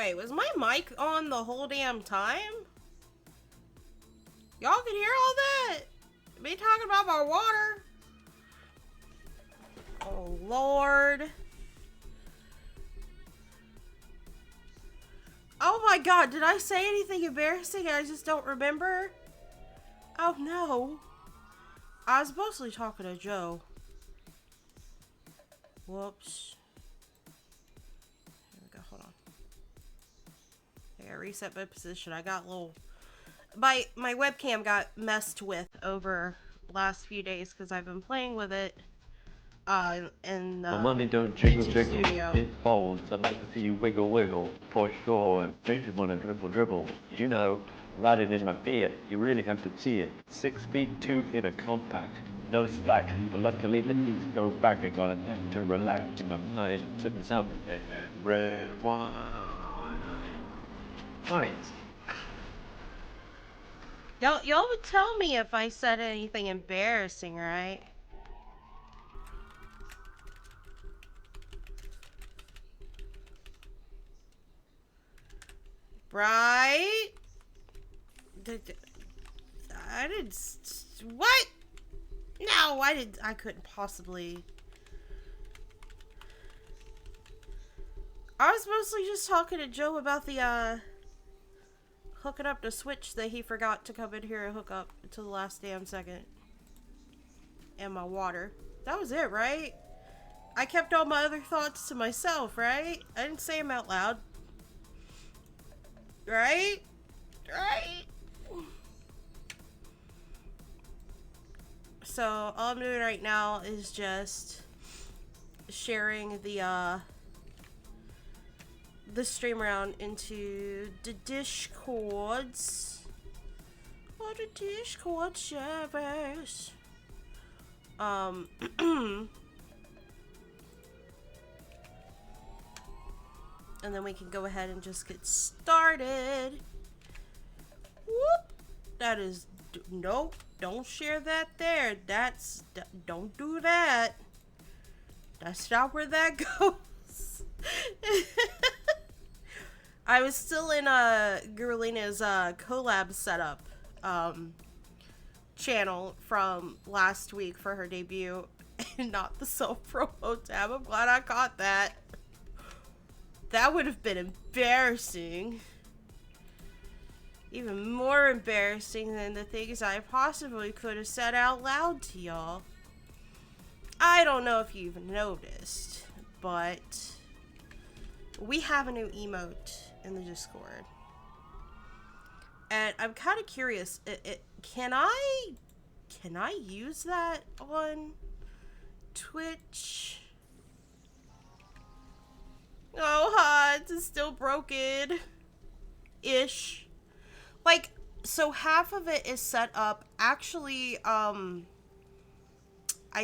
Wait, was my mic on the whole damn time? Y'all can hear all that? Me talking about my water? Oh, Lord. Oh my God, did I say anything embarrassing? I just don't remember. Oh no. I was mostly talking to Joe. Whoops. Here we go, hold on. I gotta reset my position. I got a little... My webcam got messed with over the last few days because I've been playing with it in the My money don't jiggle jiggle, studio. it falls. I'd like to see you wiggle wiggle, for sure. And faces wanna dribble dribble. You know, right it in my beard. You really have to see it. 6'2" in a compact. No slack, but luckily the knees go back and gonna have to relax in my mind. Sipping some red wine. Nice. Y'all would tell me if I said anything embarrassing, right? Right? I didn't... What? No, I couldn't possibly... I was mostly just talking to Joe about the, hooking up the switch that he forgot to come in here and hook up until the last damn second. And my water. That was it, right? I kept all my other thoughts to myself, right? I didn't say them out loud. Right? Right? So, all I'm doing right now is just sharing the stream around into the Discords. Or the Discord servers. And then we can go ahead and just get started. Whoop! That is... Nope. Don't share that there. Don't do that. That's not where that goes. I was still in Girlina's collab setup channel from last week for her debut, and not the self-promo tab. I'm glad I caught that. That would have been embarrassing. Even more embarrassing than the things I possibly could have said out loud to y'all. I don't know if you've noticed, but we have a new emote in the Discord. And I'm kind of curious, can I use that on Twitch? Oh, Hans is still broken-ish. Like, so half of it is set up, actually, I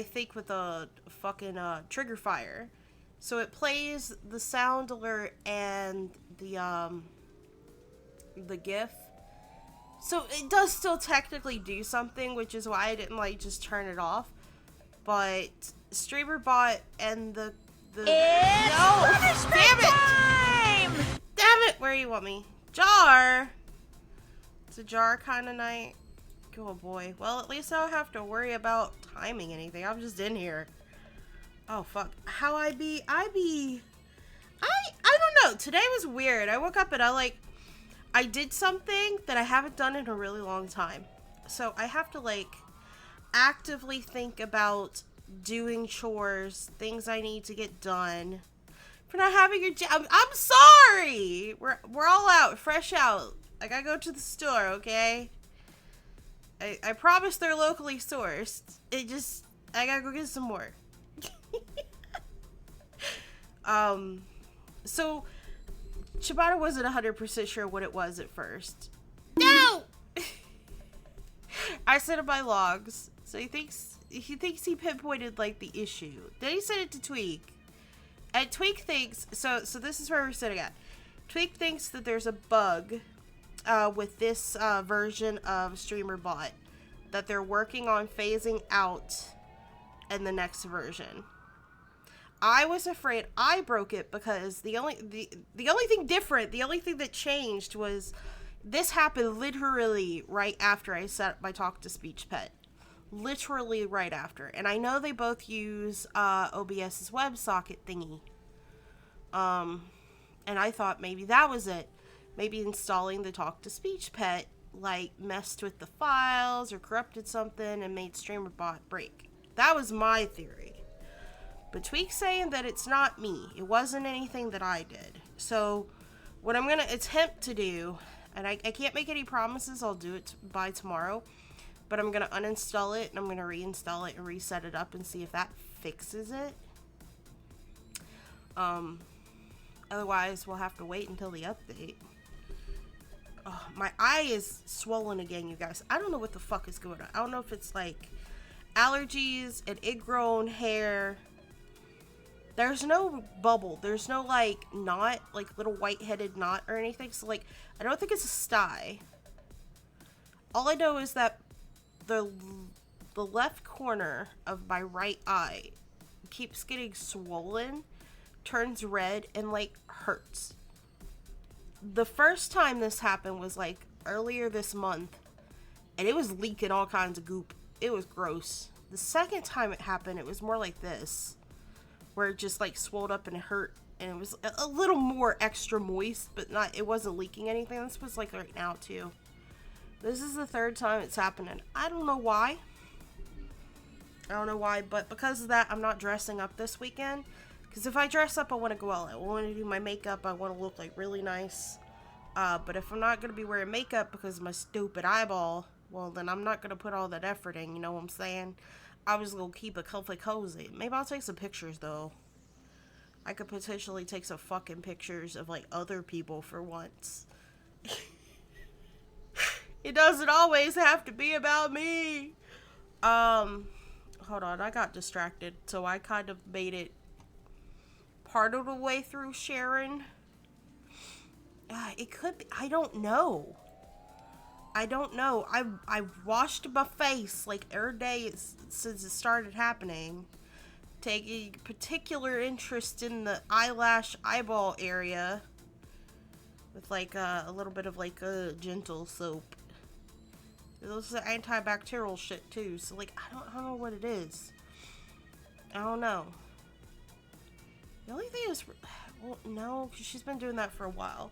think with a fucking, trigger fire. So it plays the sound alert and the GIF. So it does still technically do something, which is why I didn't, like, just turn it off. But StreamerBot and the It's no! punishment Damn it! time! Damn it! Where you want me? Jar! It's a jar kind of night. Oh boy. Well, at least I don't have to worry about timing anything. I'm just in here. Oh fuck. How I don't know. Today was weird. I woke up and I did something that I haven't done in a really long time. So I have to like actively think about doing chores, things I need to get done. For not having your job. I'm sorry. We're all out, fresh out. I gotta go to the store, okay? I promise they're locally sourced. I gotta go get some more. So Shibata wasn't 100% sure what it was at first. No! I sent him my logs, so he thinks he pinpointed like the issue. Then he sent it to Tweak. And Tweak thinks, so this is where we're sitting at. Tweak thinks that there's a bug with this version of StreamerBot that they're working on phasing out in the next version. I was afraid I broke it because the only thing different, the only thing that changed was this happened literally right after I set up my talk to speech pet. Literally right after. And I know they both use OBS's WebSocket thingy. And I thought maybe that was it. Maybe installing the talk to speech pet like messed with the files or corrupted something and made StreamerBot break. That was my theory. But Tweak's saying that it's not me. It wasn't anything that I did. So what I'm going to attempt to do, and I can't make any promises, I'll do it by tomorrow, but I'm going to uninstall it and I'm going to reinstall it and reset it up and see if that fixes it. Otherwise, we'll have to wait until the update. Oh, my eye is swollen again, you guys. I don't know what the fuck is going on. I don't know if it's like allergies, an ingrown hair. There's no bubble. There's no like knot, like little white-headed knot or anything. So like, I don't think it's a sty. All I know is that the left corner of my right eye keeps getting swollen, turns red, and like hurts. The first time this happened was like earlier this month, and it was leaking all kinds of goop. It was gross. The second time it happened, it was more like this, where it just like swelled up and it hurt, and it was a little more extra moist, but not, it wasn't leaking anything. This was like right now too. This is the third time it's happening. I don't know why. I don't know why, but because of that, I'm not dressing up this weekend. Because if I dress up, I want to go out. I want to do my makeup. I want to look like really nice. But if I'm not going to be wearing makeup because of my stupid eyeball, well, then I'm not going to put all that effort in. You know what I'm saying? I was going to keep it comfy cozy. Maybe I'll take some pictures, though. I could potentially take some fucking pictures of, like, other people for once. It doesn't always have to be about me. Hold on. I got distracted. So I kind of made it part of the way through Sharon. It could be. I don't know. I've washed my face like every day since it started happening. Taking particular interest in the eyeball area with like a little bit of like a gentle soap. This is antibacterial shit too. So like I don't know what it is. I don't know. The only thing is, well, no, because she's been doing that for a while.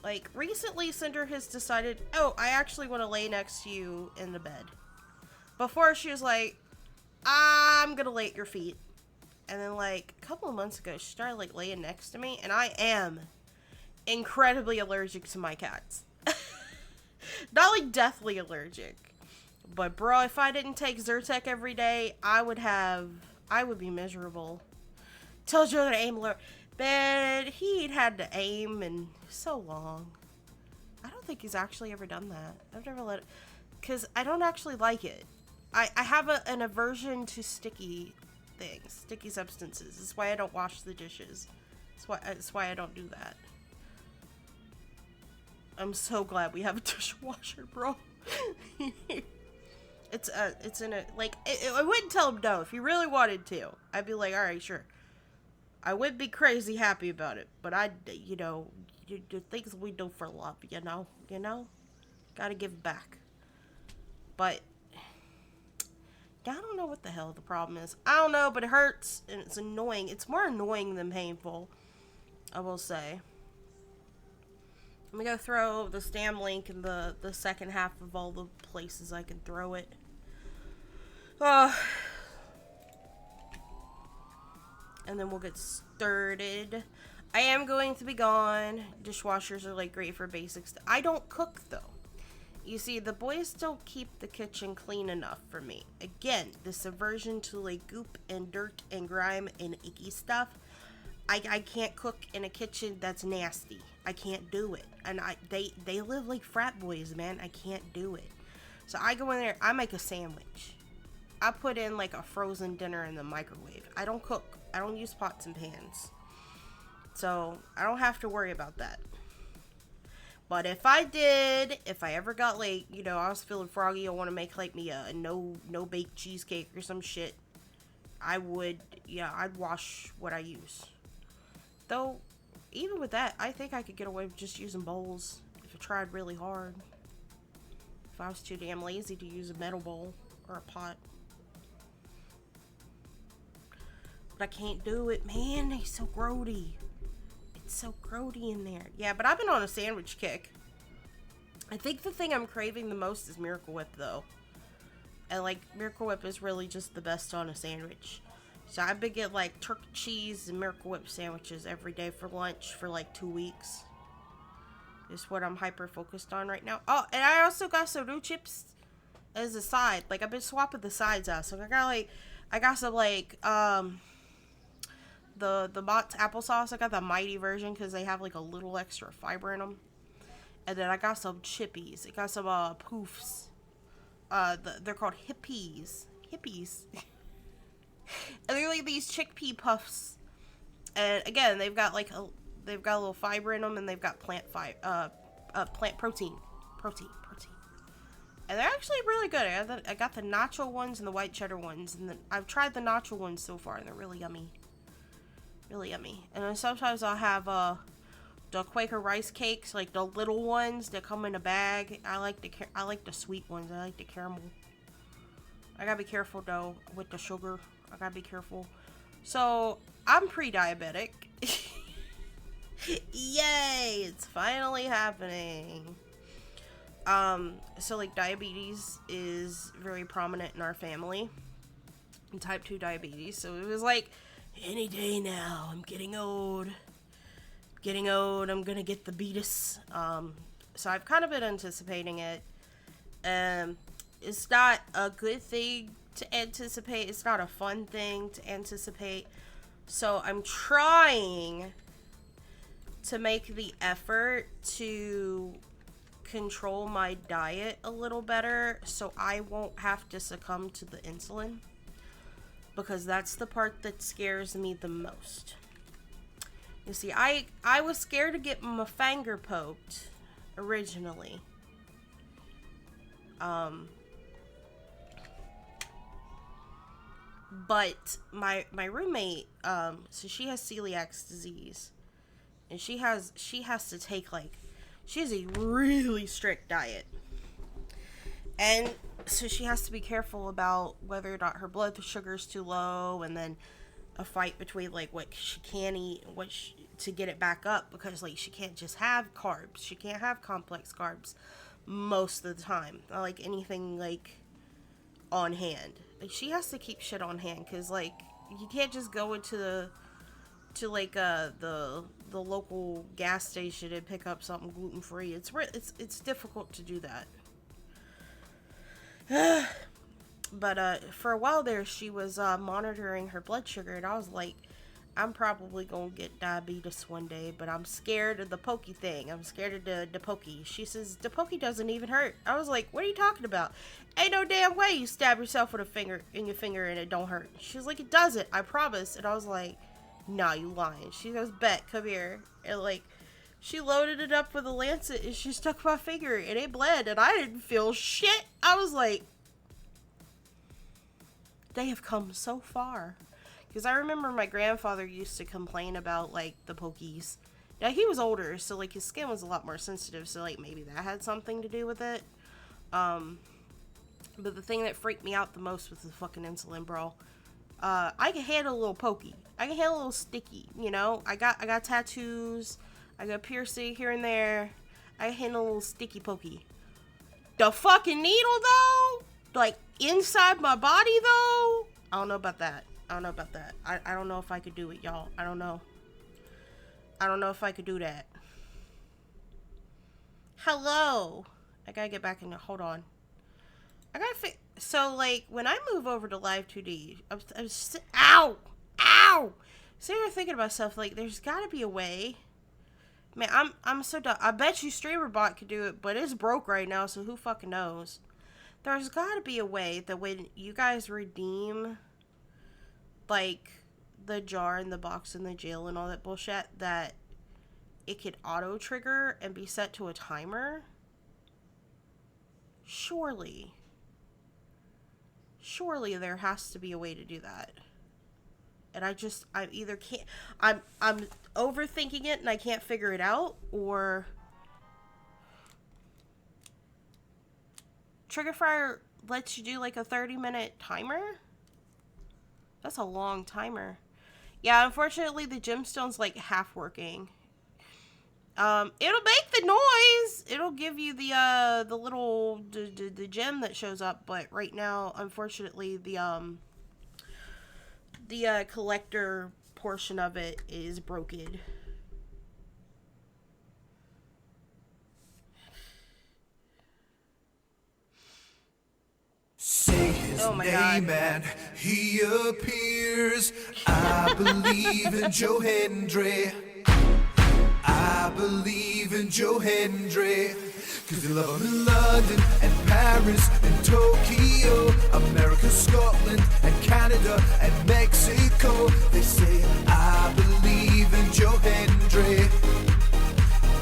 Like, recently, Cinder has decided, oh, I actually want to lay next to you in the bed. Before, she was like, I'm going to lay at your feet. And then, like, a couple of months ago, she started, like, laying next to me. And I am incredibly allergic to my cats. Not, like, deathly allergic. But, bro, if I didn't take Zyrtec every day, I would be miserable. Tells you to aim lower. But he'd had to aim and so long. I don't think he's actually ever done that. I've never let it, because I don't actually like it. I have an aversion to sticky things, sticky substances. That's why I don't wash the dishes. That's why I don't do that. I'm so glad we have a dishwasher, bro. It's in a, like, I wouldn't tell him no. If he really wanted to, I'd be like, alright, sure. I would be crazy happy about it, but you know, the things we do for love, you know, gotta give back. But I don't know what the hell the problem is. I don't know, but it hurts and it's annoying. It's more annoying than painful, I will say. Let me go throw the stam link in the second half of all the places I can throw it. And then we'll get started. I am going to be gone. Dishwashers are like great for basics. I don't cook though. You see, the boys don't keep the kitchen clean enough for me. Again, this aversion to like goop and dirt and grime and icky stuff. I can't cook in a kitchen that's nasty. I can't do it. And they live like frat boys, man. I can't do it. So I go in there, I make a sandwich. I put in like a frozen dinner in the microwave. I don't cook. I don't use pots and pans. So I don't have to worry about that. But if I did, if I ever got like, you know, I was feeling froggy, I want to make like me a no bake cheesecake or some shit. I would, yeah, I'd wash what I use. Though, even with that, I think I could get away with just using bowls if I tried really hard. If I was too damn lazy to use a metal bowl or a pot. But I can't do it, man. It's so grody. It's so grody in there. Yeah, but I've been on a sandwich kick. I think the thing I'm craving the most is Miracle Whip, though. And, like, Miracle Whip is really just the best on a sandwich. So I've been getting, like, turkey cheese and Miracle Whip sandwiches every day for lunch for, like, 2 weeks. Is what I'm hyper focused on right now. Oh, and I also got some new chips as a side. Like, I've been swapping the sides out. So I got some, like, the Mott's applesauce. I got the mighty version because they have, like, a little extra fiber in them. And then I got some chippies. I got some, poofs. They're called hippies. And they're like these chickpea puffs. And again, they've got a little fiber in them, and they've got plant protein. And they're actually really good. I got the nacho ones and the white cheddar ones, and I've tried the nacho ones so far, and they're really yummy. Really yummy. And then sometimes I'll have the Quaker rice cakes, like the little ones that come in a bag. I like the sweet ones. I like the caramel. I gotta be careful though with the sugar. I gotta be careful. So I'm pre-diabetic. Yay! It's finally happening. So like diabetes is very prominent in our family. And type 2 diabetes. So it was like, any day now. I'm getting old. I'm gonna get the beatus. So I've kind of been anticipating it. It's not a good thing to anticipate. It's not a fun thing to anticipate. So I'm trying to make the effort to control my diet a little better so I won't have to succumb to the insulin. Because that's the part that scares me the most. You see, I was scared to get my finger poked originally. But my roommate, so she has celiac disease, and she has to take, like, she has a really strict diet, and so she has to be careful about whether or not her blood sugar is too low, and then a fight between, like, what she can eat and to get it back up, because, like, she can't just have carbs. She can't have complex carbs most of the time. Not like anything, like, on hand. Like, she has to keep shit on hand, because, like, you can't just go into the local gas station and pick up something gluten-free. It's difficult to do that. But for a while there, she was monitoring her blood sugar, and I was like, I'm probably gonna get diabetes one day, but I'm scared of the pokey thing. I'm scared of the pokey. She says, the pokey doesn't even hurt. I was like, what are you talking about? Ain't no damn way you stab yourself with your finger and it don't hurt. She was like, it doesn't, I promise. And I was like, nah, you lying. She goes, bet, come here. And, like, she loaded it up with a lancet, and she stuck my finger, and it bled, and I didn't feel shit. I was like, they have come so far. Because I remember my grandfather used to complain about, like, the pokies. Now, he was older, so, like, his skin was a lot more sensitive, so, like, maybe that had something to do with it. But the thing that freaked me out the most was the fucking insulin, bro. I can handle a little pokey. I can handle a little sticky, you know? I got tattoos. I got piercing here and there. I can handle a little sticky pokey. The fucking needle, though? Like, inside my body, though? I don't know about that. I don't know if I could do it, y'all. I don't know if I could do that. Hello. I gotta get back in there. Hold on. So, like, when I move over to Live 2D, I'm ow! Sitting there thinking to myself, like, there's gotta be a way. Man, I'm so dumb. I bet you StreamerBot could do it, but it's broke right now, so who fucking knows? There's gotta be a way that when you guys redeem, like, the jar and the box and the jail and all that bullshit, that it could auto trigger and be set to a timer. Surely there has to be a way to do that. and I either can't, I'm overthinking it and I can't figure it out, or Trigger Fire lets you do like a 30-minute timer. That's a long timer. Yeah, unfortunately the gemstone's like half working. It'll make the noise. It'll give you the little the gem that shows up, but right now, unfortunately, the collector portion of it is broken. Say his name and he appears. I believe in Joe Hendry. I believe in Joe Hendry. Cause they love him in London and Paris and Tokyo, America, Scotland and Canada and Mexico. They say I believe in Joe Hendry.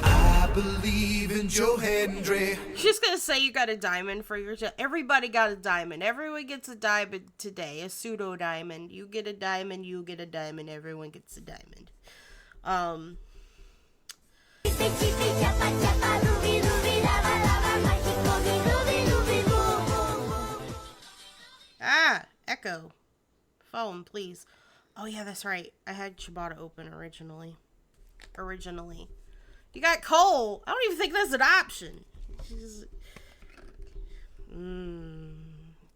I believe in Joe Hendry. She's gonna say you got a diamond for your... Everybody got a diamond. Everyone gets a diamond today. A pseudo diamond. You get a diamond, you get a diamond. Everyone gets a diamond. Echo. Phone, please. Oh yeah, that's right. I had Shibata open originally. You got coal. I don't even think that's an option.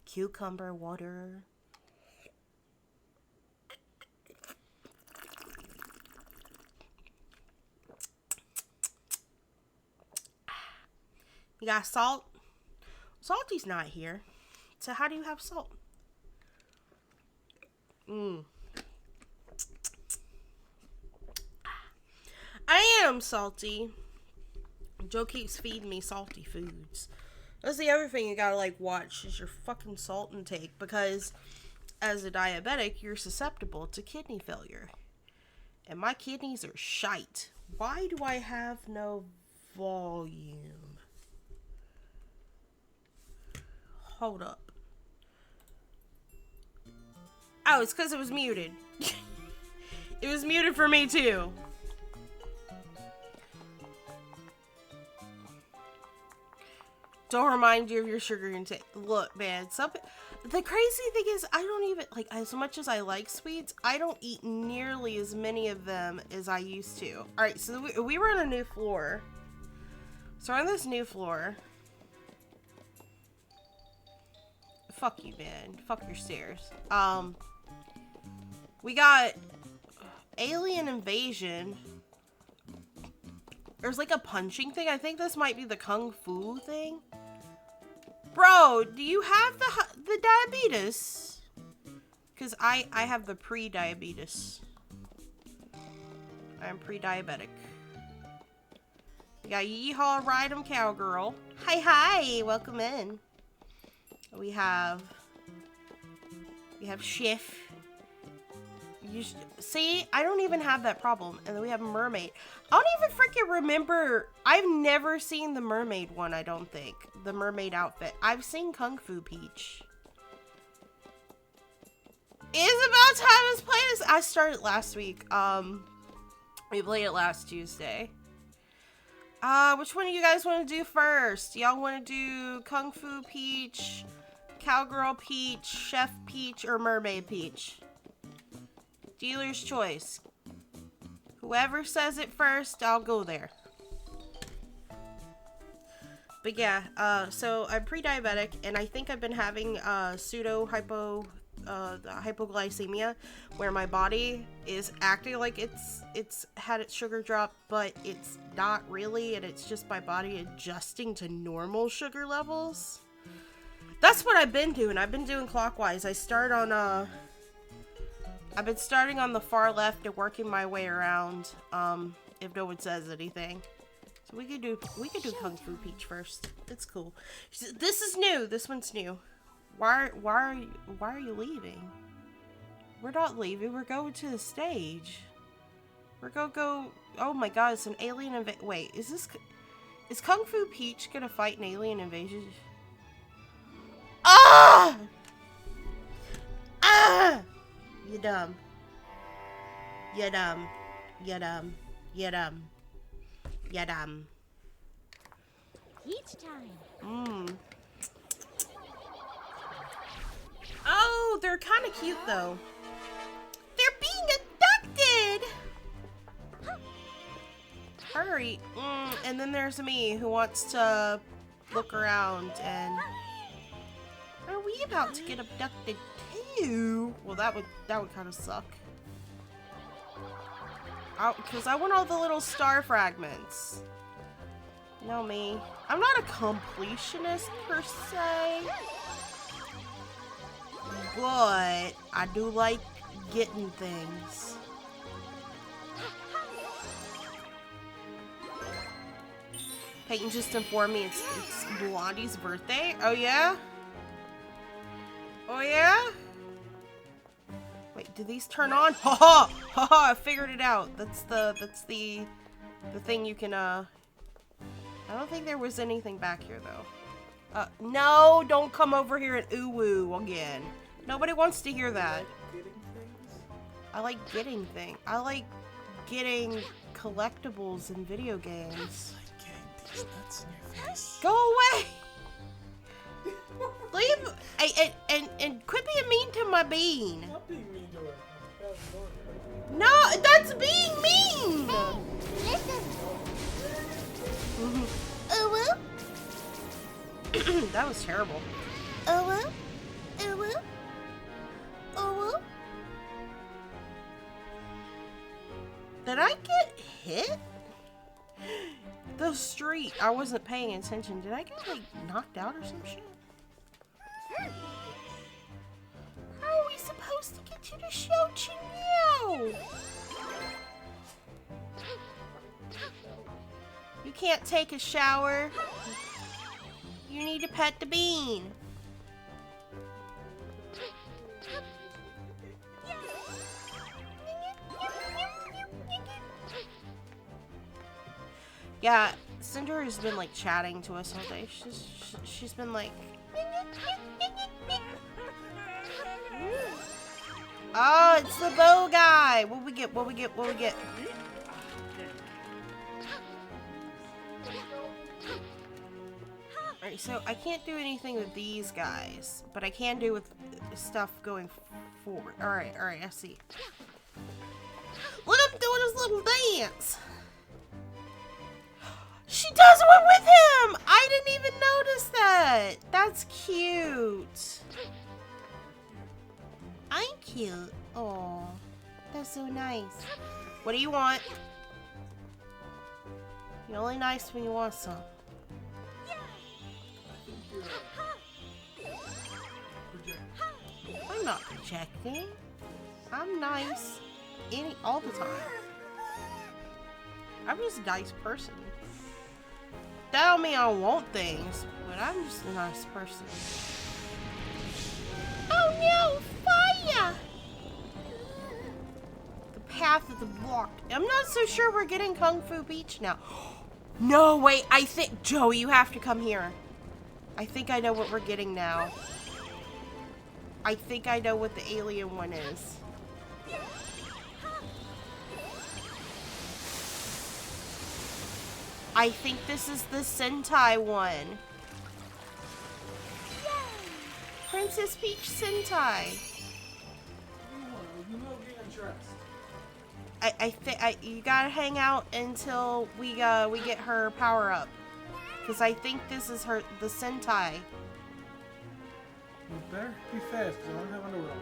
Cucumber water. You got salt? Salty's not here. So how do you have salt? I am salty. Joe keeps feeding me salty foods. That's the other thing you gotta like watch is your fucking salt intake, because as a diabetic you're susceptible to kidney failure. And my kidneys are shite. Why do I have no volume? Hold up. Oh, it's because it was muted. It was muted for me too. Don't remind you of your sugar intake. Look, man, the crazy thing is I don't even, like, as much as I like sweets, I don't eat nearly as many of them as I used to. Alright, so we were on a new floor. So we're on this new floor. Fuck you, man. Fuck your stairs. We got alien invasion. There's like a punching thing. I think this might be the kung fu thing. Bro, do you have the diabetes? Because I have the pre-diabetes. I'm pre-diabetic. We got Yeehaw Ride 'em Cowgirl. Hi, welcome in. We have Chef. See, I don't even have that problem. And then we have Mermaid. I don't even freaking remember. I've never seen the mermaid one, I don't think. The mermaid outfit. I've seen Kung Fu Peach. It's about time let's play this. I started last week. We played it last Tuesday. Which one do you guys want to do first? Y'all want to do Kung Fu Peach, Cowgirl Peach, Chef Peach, or Mermaid Peach? Dealer's choice. Whoever says it first, I'll go there. But yeah, so I'm pre-diabetic, and I think I've been having hypoglycemia, where my body is acting like it's had its sugar drop, but it's not really, and it's just my body adjusting to normal sugar levels. That's what I've been doing. I've been doing clockwise. I've been starting on the far left and working my way around, if no one says anything. So we could do Kung Fu Peach first. It's cool. This is new. This one's new. Why are you leaving? We're not leaving. We're going to the stage. We're gonna go. Oh my God! It's an alien invasion. Wait, is Kung Fu Peach gonna fight an alien invasion? Ah! Ah! You dumb. Yadum. Yadum. Yadum. Yadum. Each time. Mmm. Oh, they're kind of cute though. They're being abducted! Hurry. And then there's me who wants to look around and... Are we about to get abducted too? Well, that would kind of suck. Because I want all the little star fragments. You know me. I'm not a completionist per se. But I do like getting things. Peyton just informed me it's Blondie's birthday. Oh yeah? Oh yeah? Wait, do these turn on? Ha ha! Ha ha! I figured it out. That's the thing you can I don't think there was anything back here though. No, don't come over here and ooh-woo again. Nobody wants to hear that. I like getting things. I like getting collectibles in video games. Go away! Leave! And quit being mean to my bean. Not being mean to her. No, that's being mean! Listen. That was terrible. Did I get hit? The street. I wasn't paying attention. Did I get like knocked out or some shit? How are we supposed to get you to Showtime? You can't take a shower. You need to pet the bean. Yeah, Cinder has been like chatting to us all day. She's been like, oh, it's the bow guy. What we get? What we get? What we get? Alright, so I can't do anything with these guys, but I can do with stuff going forward. Alright, I see. Look at him doing his little dance! She does one with him! I didn't even notice that! That's cute. I'm cute. Oh, that's so nice. What do you want? You're only nice when you want some. I'm not projecting. I'm nice all the time. I'm just a nice person. That don't mean I don't want things, but I'm just a nice person. Oh no, fire! The path is blocked. I'm not so sure we're getting Kung Fu Beach now. No, wait, I think, Joey, you have to come here. I think I know what we're getting now. I think I know what the alien one is. I think this is the Sentai one. Princess Peach Sentai. I think you gotta hang out until we get her power up, because I think this is the Sentai. You better be fast, because I don't have underwear on.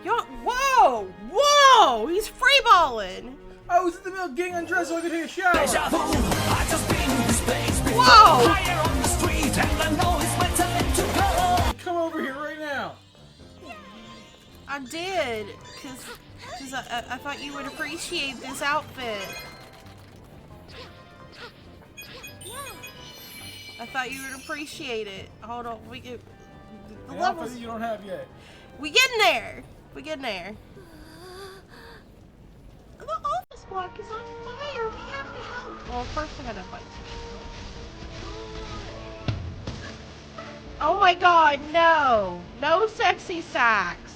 Yo, whoa! He's freeballing. I was in the middle of getting undressed so I could take a shower. Whoa! Come over here right now. I did, because I thought you would appreciate this outfit. I thought you would appreciate it. Hold on, we get the levels you don't have yet. We getting there. The office block is on fire. We have to help. Well, first I gotta fight. Oh my god, no! No sexy sacks!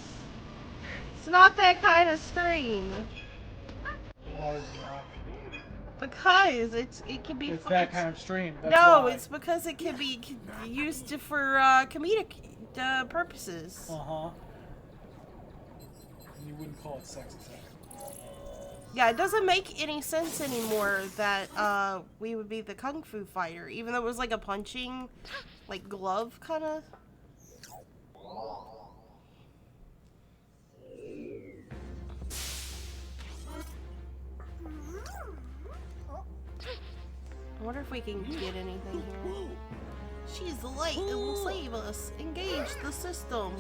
It's not that kind of stream. hard as an option. Because it can be. It's that kind of stream. That's No, why. it's because it can be used for comedic purposes. Uh-huh. You wouldn't call it sex attack. Yeah, it doesn't make any sense anymore that we would be the kung fu fighter, even though it was like a punching, like glove kind of. I wonder if we can get anything here. She's the light that will save us. Engage the system.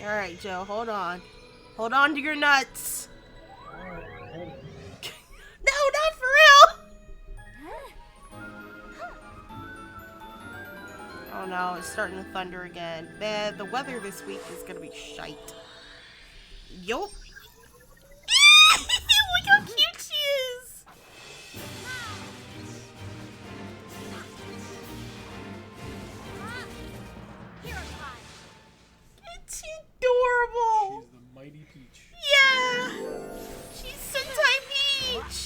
Alright, Joe, hold on. Hold on to your nuts. Alright, hold it. No, not for real! Oh no, it's starting to thunder again. Man, the weather this week is gonna be shite. Yup. Look how cute she is! It's adorable! She's the mighty peach. Yeah! She's Sentai Peach!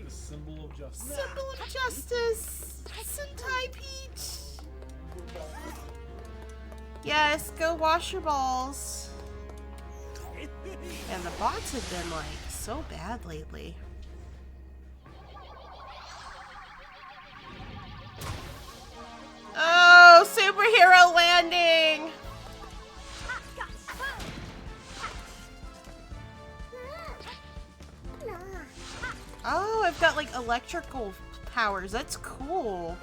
The symbol of justice. Symbol of justice! Sentai Peach! Yes, go wash your balls. And the bots have been like so bad lately. Oh, superhero landing! Oh, I've got like electrical powers. That's cool.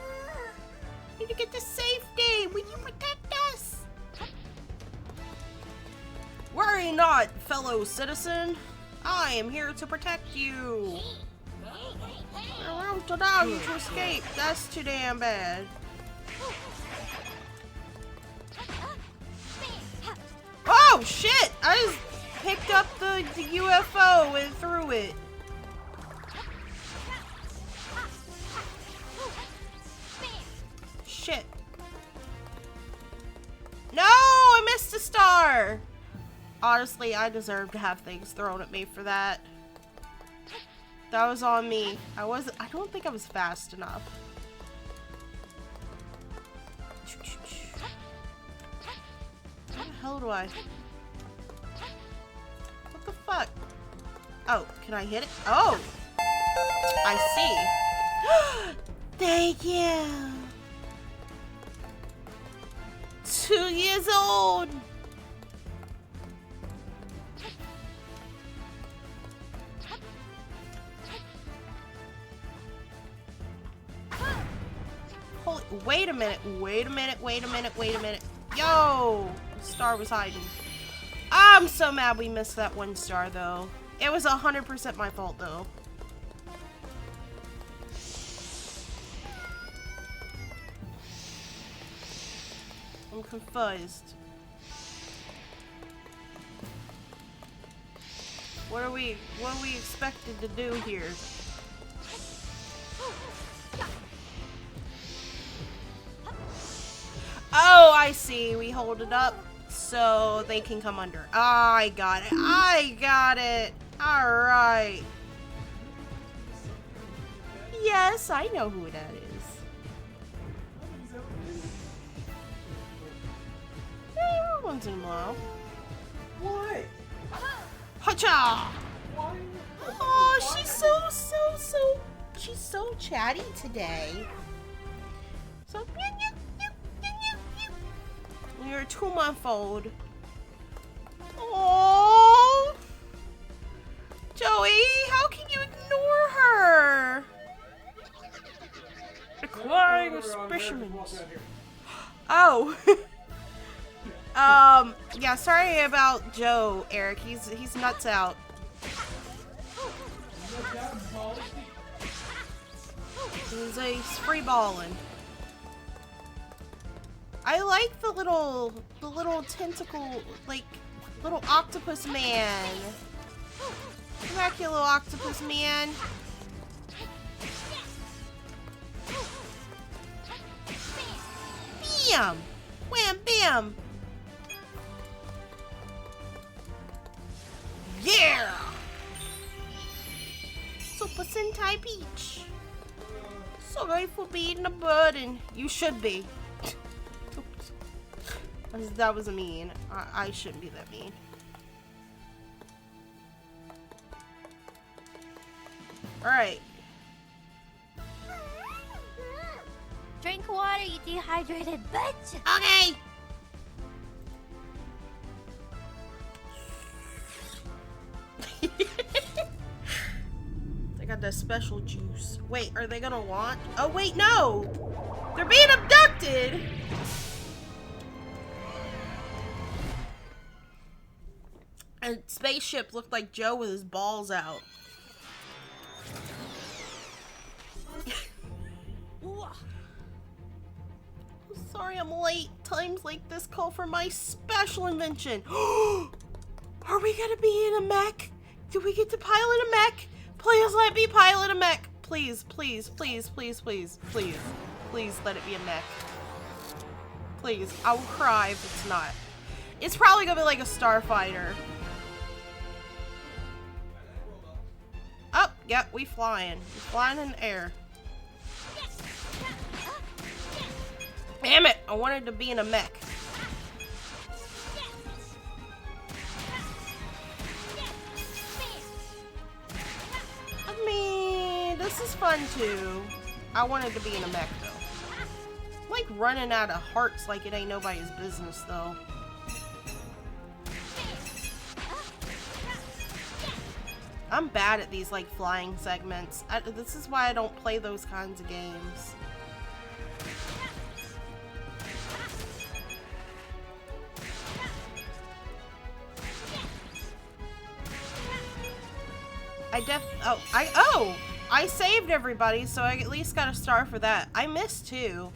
Need to get to safety. Will you protect us? Worry not, fellow citizen. I am here to protect you. You're around to allow you to escape. That's too damn bad. Oh shit! I just picked up the UFO and threw it. Shit. No! I missed a star! Honestly, I deserve to have things thrown at me for that. That was on me. I don't think I was fast enough. How the hell do I? What the fuck? Oh, can I hit it? Oh! I see. Thank you! 2 years old! Holy, wait a minute, wait a minute, wait a minute, wait a minute. Yo! The star was hiding. I'm so mad we missed that one star though. It was 100% my fault though. I'm confused. What are we expected to do here? Oh, I see. We hold it up so they can come under. I got it. I got it. All right. Yes, I know who that is. Yeah, once in a while. What? Hacha! Oh, she's so chatty today. So, you're a 2-month-old. Oh, Joey, how can you ignore her? Acquiring specimens. Oh. Yeah, sorry about Joe, Eric. He's nuts out. He's free balling. I like the little tentacle, like, little octopus man. Come back, you little octopus man. Bam! Wham bam! Yeah! Super Sentai Peach. Sorry for being a burden. You should be. That was mean. I shouldn't be that mean. Alright. Drink water, you dehydrated bitch. Okay! They got that special juice. Wait, are they gonna launch? Oh wait, no! They're being abducted! A spaceship looked like Joe with his balls out. Sorry I'm late. Times like this call for my special invention. Are we gonna be in a mech? Do we get to pilot a mech? Please let me pilot a mech. Please, please, please, please, please, please. Please let it be a mech. Please, I will cry if it's not. It's probably gonna be like a starfighter. Oh, yeah, we flying. We flying in the air. Damn it! I wanted to be in a mech. I mean, this is fun too. I wanted to be in a mech though. I'm like running out of hearts like it ain't nobody's business though. I'm bad at these like flying segments. This is why I don't play those kinds of games. I saved everybody, so I at least got a star for that. I missed too.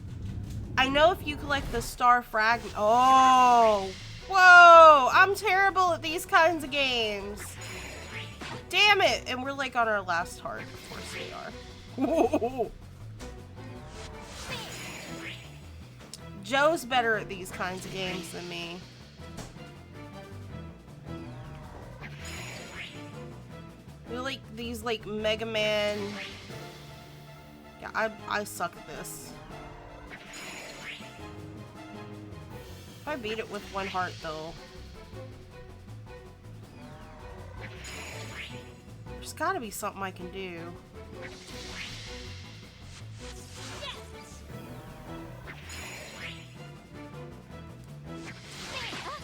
I know if you collect the star fragment. Oh, whoa! I'm terrible at these kinds of games. Damn it! And we're like on our last heart. Of course we are. Whoa. Joe's better at these kinds of games than me. We like these like Mega Man. Yeah, I suck at this. If I beat it with one heart though. There's gotta be something I can do.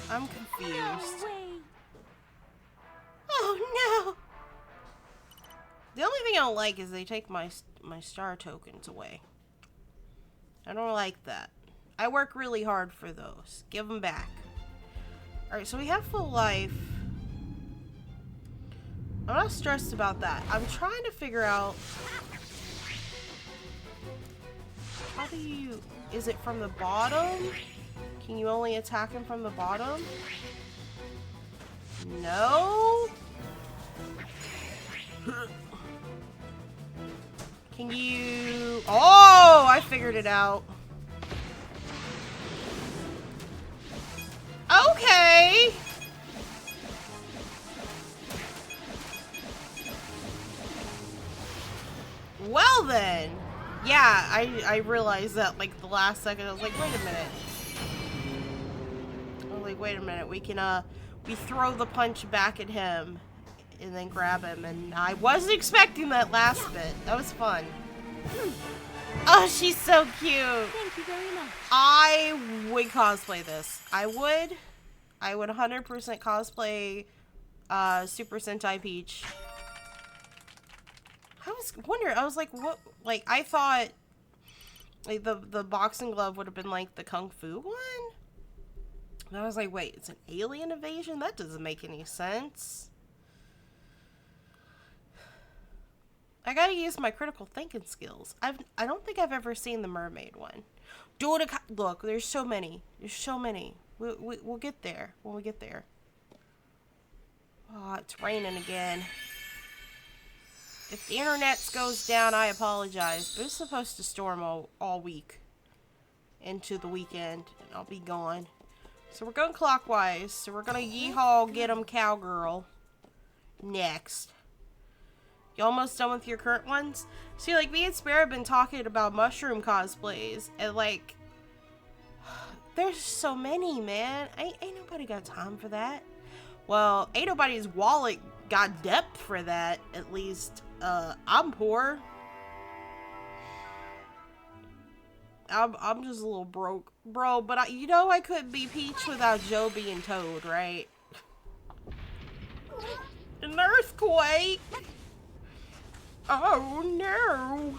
I'm confused. Oh no! The only thing I don't like is they take my star tokens away. I don't like that. I work really hard for those. Give them back. Alright, so we have full life. I'm not stressed about that. I'm trying to figure out... How do you... Is it from the bottom? Can you only attack him from the bottom? No? Can you... Oh! I figured it out. Okay! Well then! Yeah, I realized that like the last second. I was like, wait a minute. I was like, wait a minute. We can, we throw the punch back at him and then grab him. And I wasn't expecting that last bit. That was fun. Oh, she's so cute. Thank you very much. I would cosplay this. I would 100% cosplay Super Sentai Peach. I was like, what? Like, I thought like the boxing glove would have been like the Kung Fu one. And I was like, wait, it's an alien invasion? That doesn't make any sense. I gotta use my critical thinking skills. I don't think I've ever seen the mermaid one. Look, there's so many. There's so many. We'll get there when we get there. Oh, it's raining again. If the internet goes down, I apologize. But it's supposed to storm all week into the weekend, and I'll be gone. So we're going clockwise. So we're gonna yeehaw, get 'em, cowgirl. Next. You almost done with your current ones? See, like, me and Spare have been talking about mushroom cosplays, and, like, there's so many, man. Ain't nobody got time for that. Well, ain't nobody's wallet got depth for that, at least. I'm poor. I'm just a little broke. Bro, but you know I couldn't be Peach without Joe being Toad, right? An earthquake! Oh no!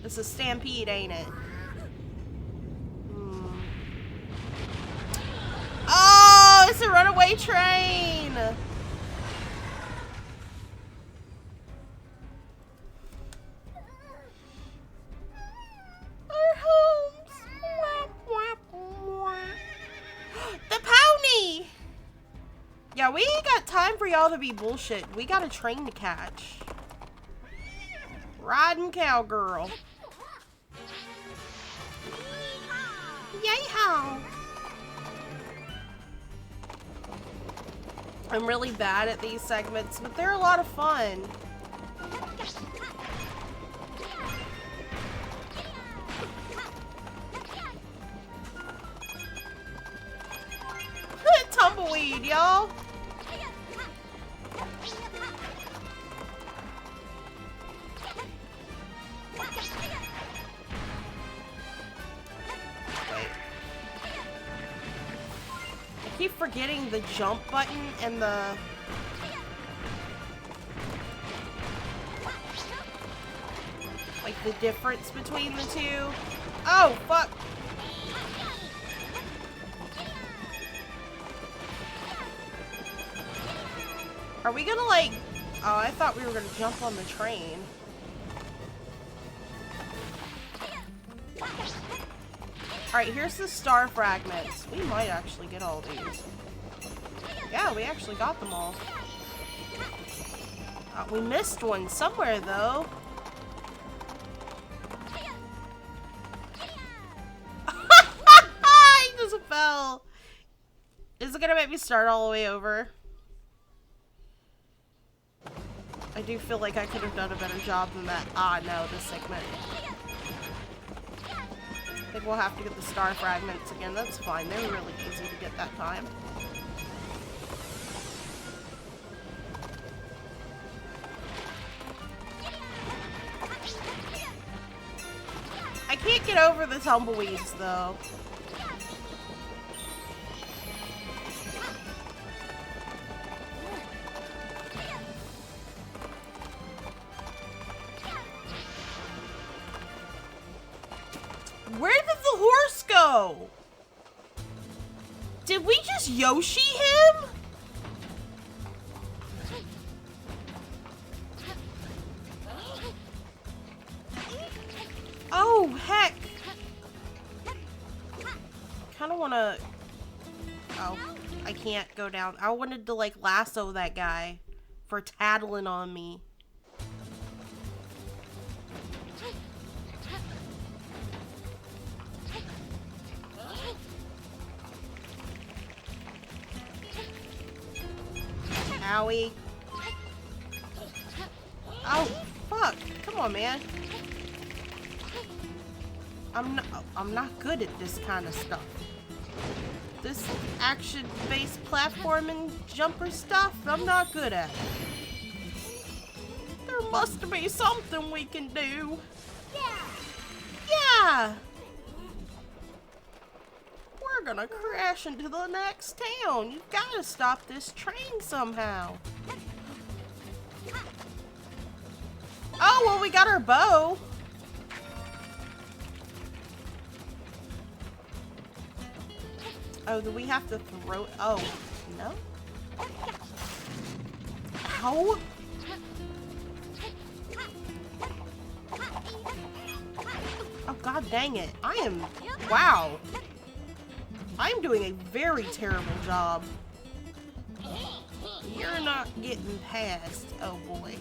It's a stampede, ain't it? Oh, it's a runaway train! Our homes! The pony! Yeah, we ain't got time for y'all to be bullshit. We got a train to catch. Riding cowgirl. Yay-ho! I'm really bad at these segments, but they're a lot of fun. Tumbleweed, y'all. I keep forgetting the jump button and the... like the difference between the two. Oh, fuck. Are we gonna like... oh, I thought we were gonna jump on the train. Alright, here's the star fragments. We might actually get all these. Yeah, we actually got them all. We missed one somewhere, though. He just fell. Is it gonna make me start all the way over? I do feel like I could have done a better job than that. Ah, no, this segment. I think we'll have to get the star fragments again. That's fine. They were really easy to get that time. I can't get over the tumbleweeds, though. Where did the horse go? Did we just Yoshi him? Oh, heck. Kinda wanna... oh, I can't go down. I wanted to, like, lasso that guy for tattling on me. Owie. Oh, fuck. Come on, man. I'm not good at this kind of stuff. This action-based platforming jumper stuff, I'm not good at. There must be something we can do. Yeah! We're gonna crash into the next town. You've gotta stop this train somehow. Oh, well, we got our bow. Oh, do we have to throw it? Oh, no? Ow! Oh, god dang it. I am... wow. I'm doing a very terrible job. You're not getting past. Oh, boy.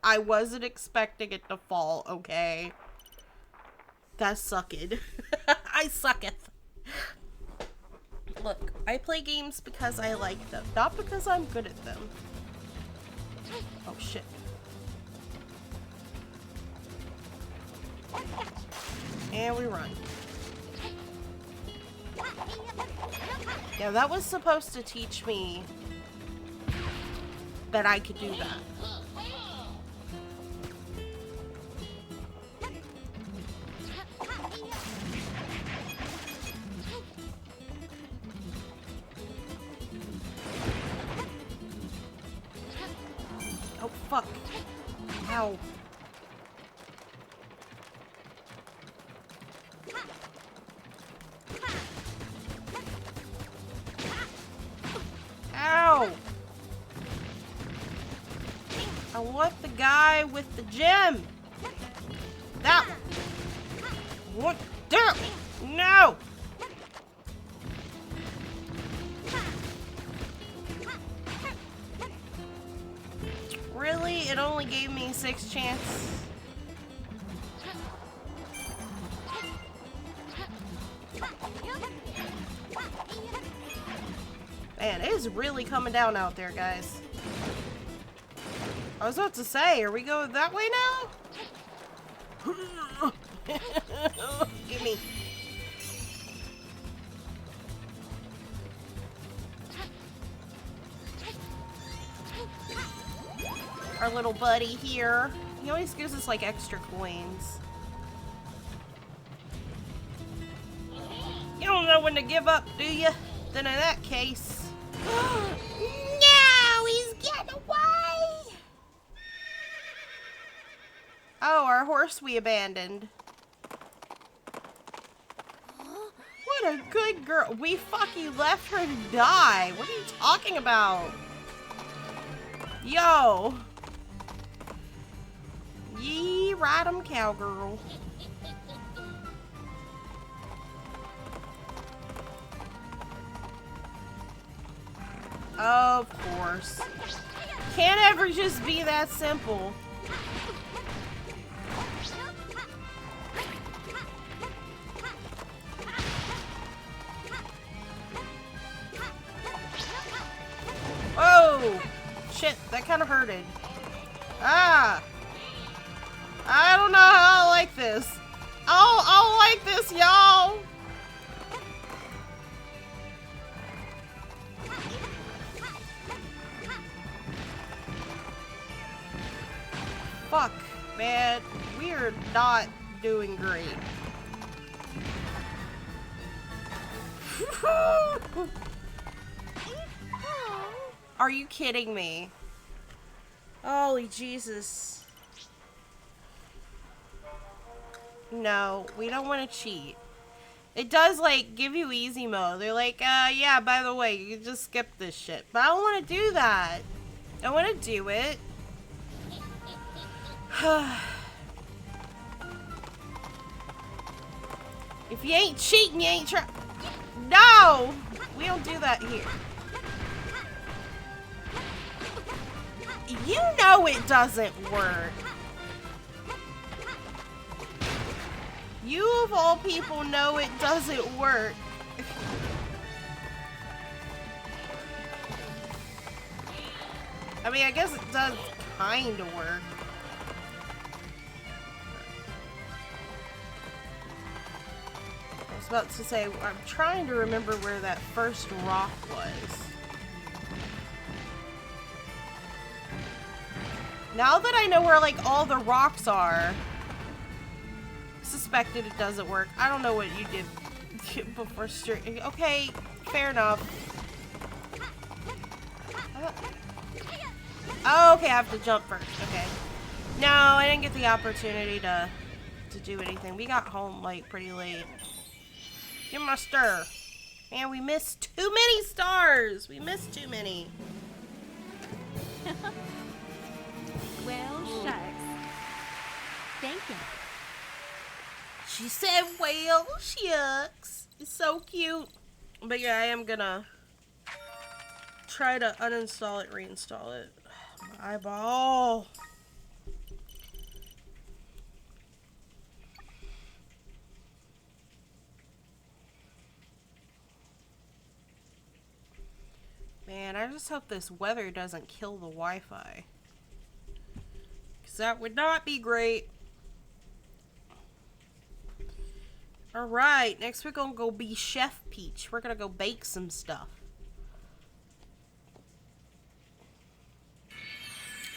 I wasn't expecting it to fall, okay? That sucked. I sucketh. Look, I play games because I like them, not because I'm good at them. Oh shit. And we run. Yeah, that was supposed to teach me that I could do that. Oh, fuck. Ow. Ow! I want the guy with the gem. That one. What? There. No! Really? It only gave me 6 chances. Man, it is really coming down out there, guys. I was about to say, are we going that way now? Give me. Our little buddy here. He always gives us like extra coins. You don't know when to give up, do you? Then in that case... No! He's getting away! Oh, our horse we abandoned. What a good girl. We fucking left her to die. What are you talking about? Yo. Yee, ride 'em, cowgirl. Of course. Can't ever just be that simple. Whoa! Shit, that kind of hurted. Ah! I don't know how I like this. I don't like this, y'all! Fuck, man. We're not doing great. Are you kidding me? Holy Jesus. No, we don't want to cheat. It does, like, give you easy mode. They're like, yeah, by the way, you can just skip this shit. But I don't want to do that. I want to do it. If you ain't cheating, you ain't trying. No! We don't do that here. You know it doesn't work. You of all people know it doesn't work. I mean, I guess it does kind of work. I was about to say, I'm trying to remember where that first rock was. Now that I know where, like, all the rocks are, suspected it doesn't work. I don't know what you did before stream. Okay, fair enough. Oh, okay, I have to jump first. Okay. No, I didn't get the opportunity to do anything. We got home, like, pretty late. Give me my stir. Man, we missed too many stars. We missed too many. Well, shucks. Thank you. She said, well, shucks. It's so cute. But yeah, I am gonna try to uninstall it, reinstall it. My eyeball. just hope this weather doesn't kill the Wi-Fi. Because that would not be great. Alright, next we're gonna go be Chef Peach. We're gonna go bake some stuff.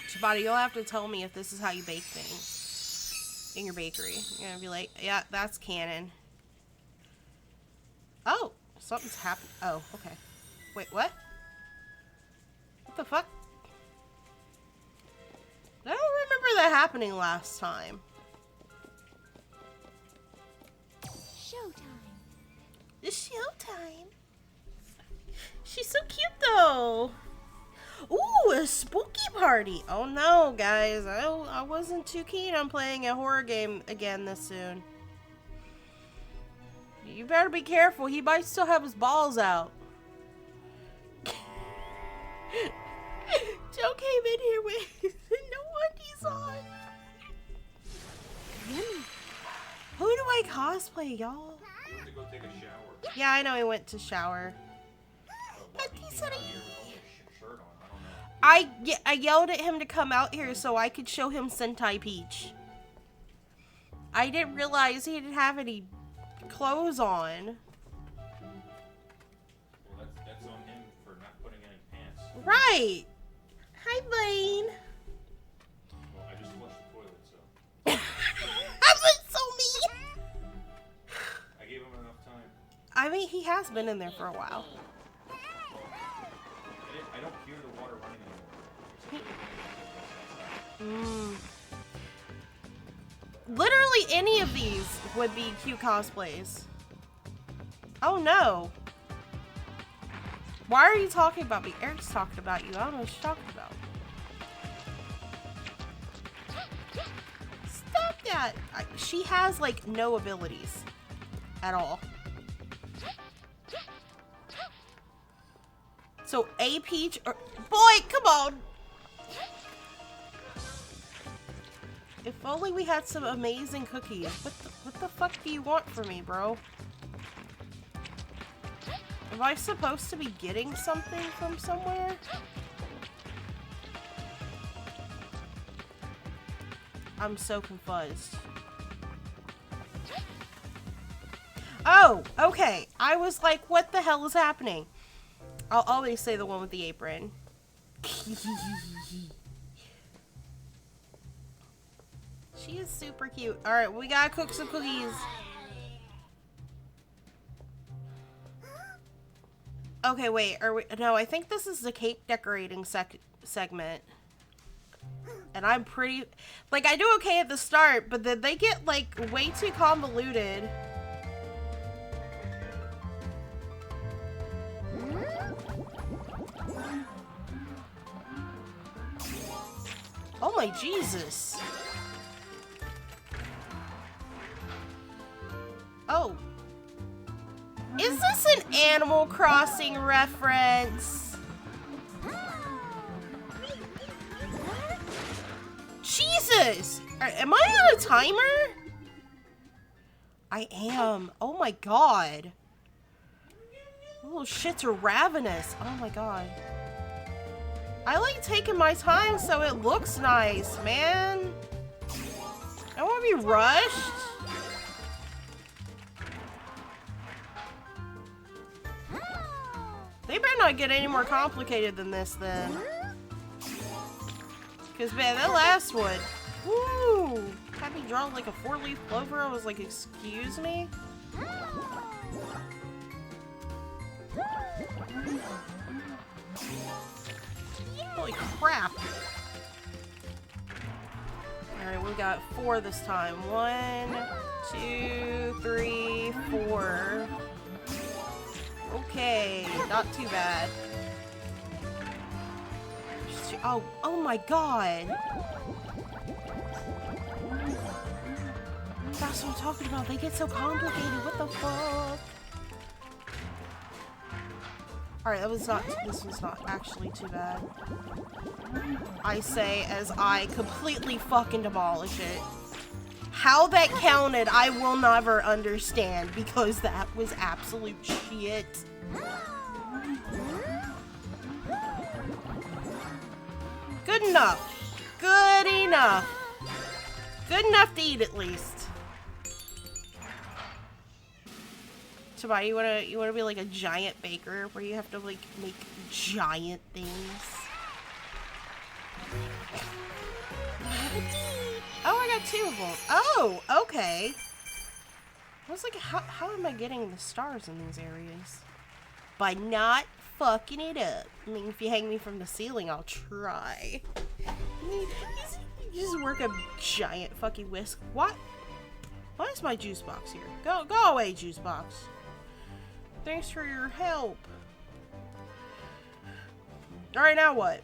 Chibata, you'll have to tell me if this is how you bake things in your bakery. You're gonna be like, yeah, that's canon. Oh, something's happened. Oh, okay. Wait, what? What the fuck? I don't remember that happening last time. Showtime. It's showtime. She's so cute though. Ooh, a spooky party. Oh no, guys. I wasn't too keen on playing a horror game again this soon. You better be careful. He might still have his balls out. Joe came in here with no undies on. Who do I cosplay, y'all? He went to go take a shower. Yeah, I know he went to shower. But he came out here with only a shirt on. I don't know. I yelled at him to come out here so I could show him Sentai Peach. I didn't realize he didn't have any clothes on. Well, that's on him for not putting any pants. Right. Hi, Blaine. Well, I just flushed the toilet, so I was so mean. I gave him enough time. I mean, he has been in there for a while. I don't hear the water running anymore. Literally any of these would be cute cosplays. Oh no. Why are you talking about me? Eric's talking about you. I don't know what you're talking about. Stop that. She has like no abilities at all. So a Peach or boy, come on. If only we had some amazing cookies. What the fuck do you want from me, bro? Am I supposed to be getting something from somewhere? I'm so confused. Oh, okay. I was like, what the hell is happening? I'll always say the one with the apron. She is super cute. Alright, we gotta cook some cookies. Okay, wait. Are we? No, I think this is the cake decorating segment. And I'm pretty... Like, I do okay at the start, but then they get, like, way too convoluted. Oh my Jesus. Oh. Is this an Animal Crossing reference? Jesus! Am I on a timer? I am. Oh my god. Little shits are ravenous. Oh my god. I like taking my time so it looks nice, man. I don't want to be rushed. They better not get any more complicated than this then. Because, man, that last one, woo! Had me draw like a 4-leaf clover. I was like, excuse me? Holy crap. Alright, we got 4 this time. 1, 2, 3, 4. Okay, not too bad. Oh my god. That's what I'm talking about. They get so complicated. What the fuck? Alright, this was not actually too bad. I say as I completely fucking demolish it. How that counted, I will never understand because that was absolute shit. Good enough. Good enough. Good enough to eat at least. Tobias, you wanna be like a giant baker where you have to like make giant things? Oh, I got 2 of them. Oh, okay. I was like, how am I getting the stars in these areas? By not fucking it up. I mean, if you hang me from the ceiling, I'll try. You just work a giant fucking whisk. What? Why is my juice box here? Go away, juice box. Thanks for your help. Alright, now what?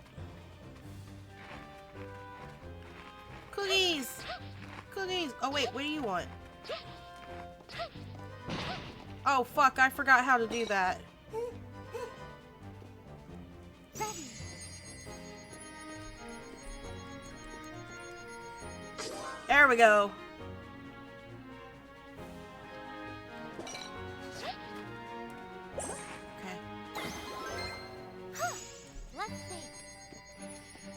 Cookies! Cookies! Oh wait, what do you want? Oh fuck, I forgot how to do that. There we go.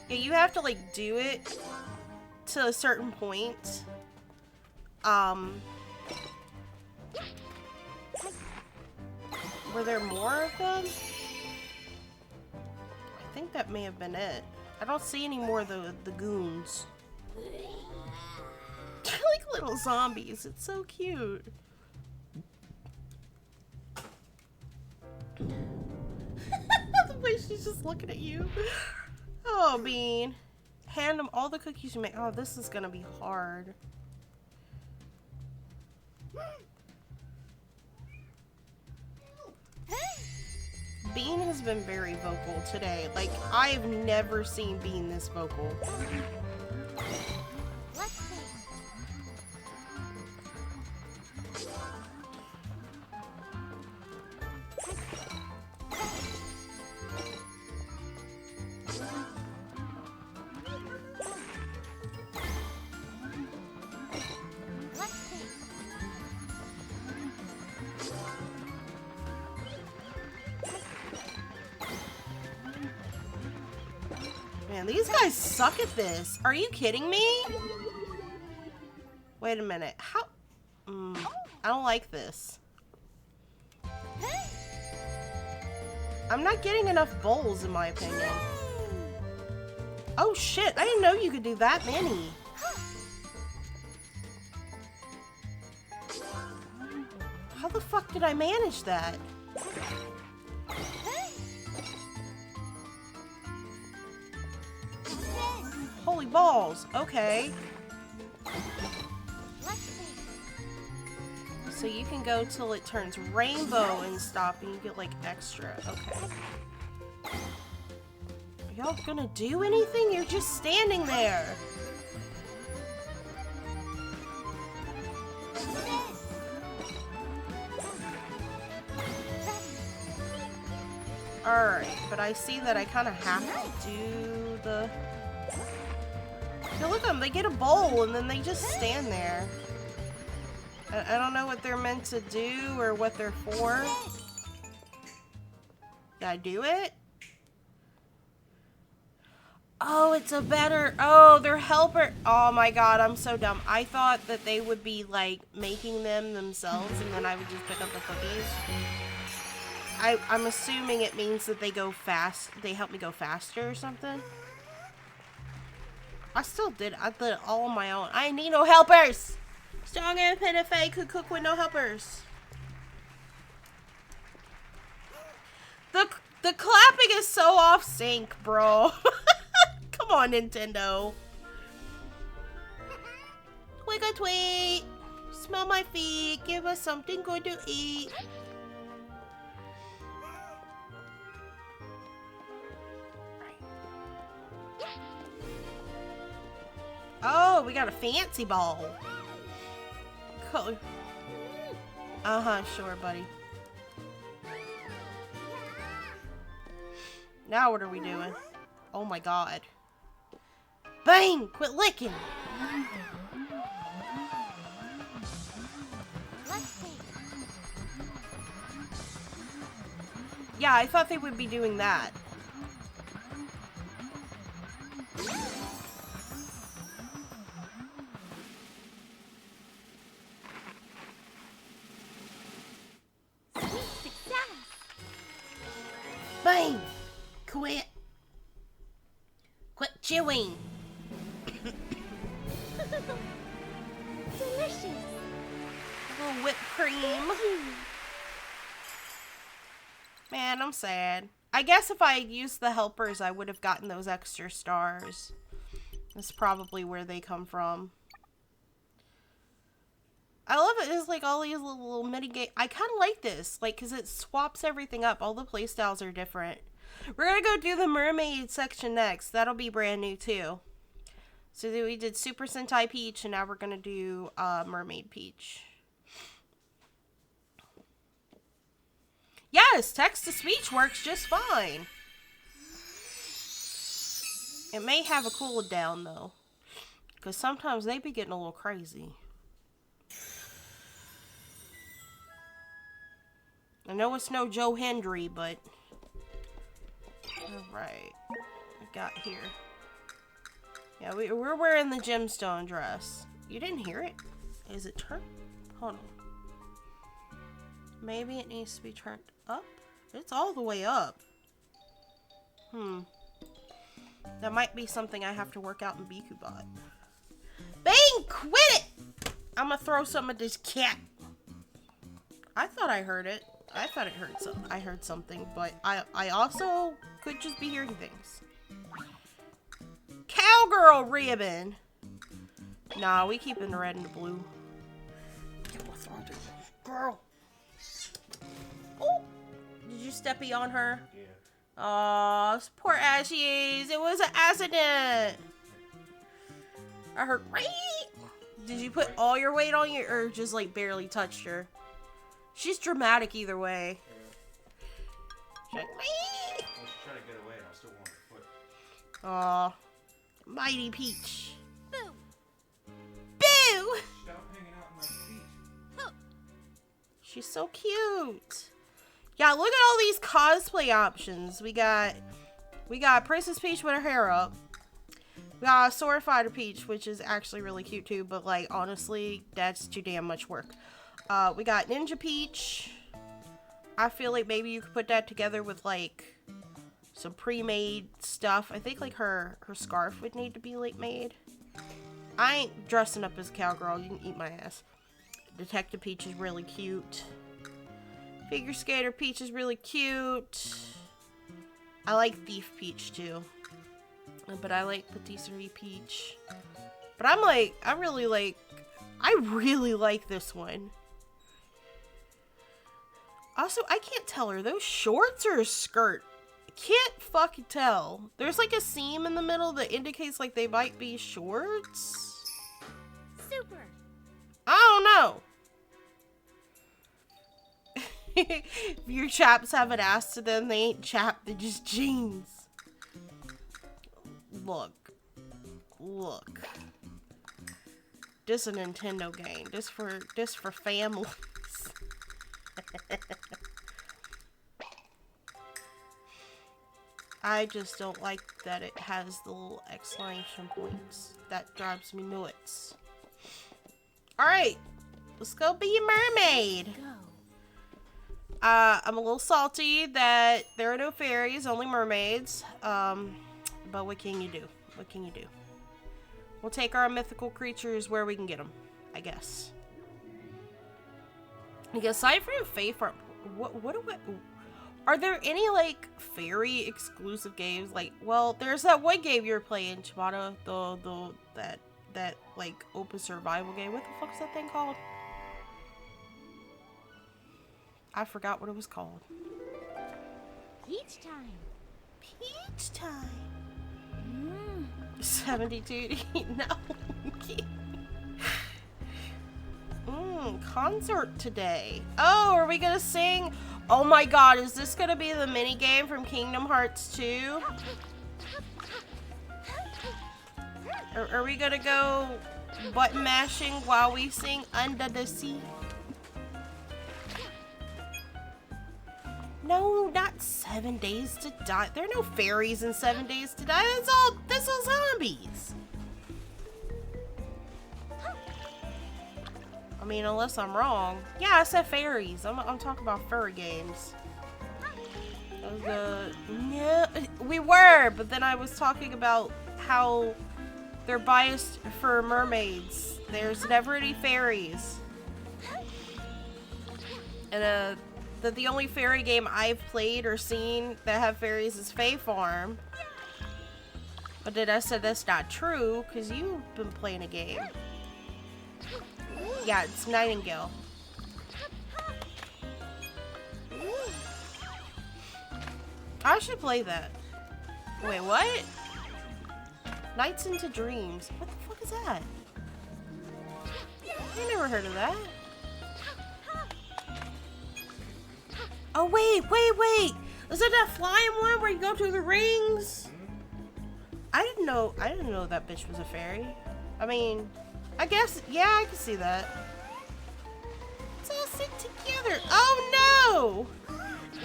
Yeah, you have to like do it to a certain point. Were there more of them? I think that may have been it. I don't see any more of the goons. They're like little zombies. It's so cute. The way she's just looking at you. Oh, Bean. Hand them all the cookies you make. Oh, this is gonna be hard. Bean has been very vocal today. Like, I've never seen Bean this vocal. Man, these guys suck at this. Are you kidding me? Wait a minute. How? I don't like this. I'm not getting enough bowls, in my opinion. Oh shit, I didn't know you could do that many. How the fuck did I manage that? Holy balls, okay. So you can go till it turns rainbow and stop and you get like extra, okay. Are y'all gonna do anything? You're just standing there. Alright, but I see that I kind of have to do the... Yeah, look at them, they get a bowl and then they just stand there. I don't know what they're meant to do or what they're for. Did I do it? Oh, it's a better... Oh, they're helper... Oh my god, I'm so dumb. I thought that they would be, like, making them themselves and then I would just pick up the cookies. I'm assuming it means that they go fast. They help me go faster or something. I still did. I did it all on my own. I need no helpers. Strong and Pinafay could cook with no helpers. The clapping is so off sync, bro. Come on, Nintendo. Twig a tweet. Smell my feet. Give us something good to eat. Oh, we got a fancy ball. Cool. Uh-huh, sure, buddy. Now what are we doing? Oh my god. Bang! Quit licking! Yeah, I thought they would be doing that. chewing. Delicious. A little whipped cream. Man, I'm sad. I guess if I had used the helpers, I would have gotten those extra stars. That's probably where they come from. I love it. It's like all these little mini games. I kind of like this, like, because it swaps everything up. All the playstyles are different. We're gonna go do the mermaid section next. That'll be brand new too. So we did Super Sentai Peach, and now we're gonna do Mermaid Peach. Yes, text to speech works just fine. It may have a cooldown though, because sometimes they be getting a little crazy. I know it's no Joe Hendry, but alright. We got here. Yeah, we're wearing the gemstone dress. You didn't hear it? Is it turned? Hold on. Maybe it needs to be turned up? It's all the way up. That might be something I have to work out in BikuBot. Bang! Quit it! I'm gonna throw some at this cat. I thought I heard it. I thought I heard something, but I also could just be hearing things. Cowgirl ribbon. Nah, we keeping the red and the blue. Girl. Oh, did you steppy on her? Yeah. Oh, poor Ashies. It was an accident. I heard. Did you put all your weight on you, or just like barely touched her? She's dramatic either way. Yeah. She's like, I was trying to get away and I still want her foot. aw, mighty Peach. Boo. Boo! Stop hanging out in my feet. She's so cute. Yeah, look at all these cosplay options. We got Princess Peach with her hair up. We got Sword Fighter Peach, which is actually really cute too, but like honestly, that's too damn much work. We got Ninja Peach. I feel like maybe you could put that together with like some pre-made stuff. I think like her scarf would need to be like made. I ain't dressing up as a cowgirl. You can eat my ass. Detective Peach is really cute. Figure Skater Peach is really cute. I like Thief Peach too. But I like Patisserie Peach. But I really like this one. Also, I can't tell, are those shorts or a skirt? I can't fucking tell. There's like a seam in the middle that indicates like they might be shorts. Super. I don't know. If your chaps have an ass to them, they ain't chap, they're just jeans. Look. This is a Nintendo game. This for families. I just don't like that it has the little exclamation points. That drives me nuts. Alright, let's go be a mermaid. Go. I'm a little salty that there are no fairies, only mermaids. But what can you do? What can you do? We'll take our mythical creatures where we can get them, I guess. Like, aside from Faith, are there any, like, fairy exclusive games? Like, well, there's that one game you were playing, Chimata, that, like, open survival game. What the fuck's that thing called? I forgot what it was called. Peach time. Peach time. 72. No. Concert today. Oh, are we gonna sing? Oh my god, is this gonna be the mini game from Kingdom Hearts 2? Are we gonna go button mashing while we sing Under the Sea? No, not 7 Days to Die. There are no fairies in 7 Days to Die. That's all zombies. I mean, unless I'm wrong. Yeah, I said fairies. I'm talking about furry games. Yeah, we were, but then I was talking about how they're biased for mermaids. There's never any fairies. And that the only fairy game I've played or seen that have fairies is Fae Farm. But then I said that's not true because you've been playing a game. Yeah, it's Nightingale. I should play that. Wait, what? Nights into Dreams. What the fuck is that? I never heard of that. Oh wait! Is it that flying one where you go through the rings? I didn't know that bitch was a fairy. I mean, I guess, yeah, I can see that. Let's all sit together. Oh no!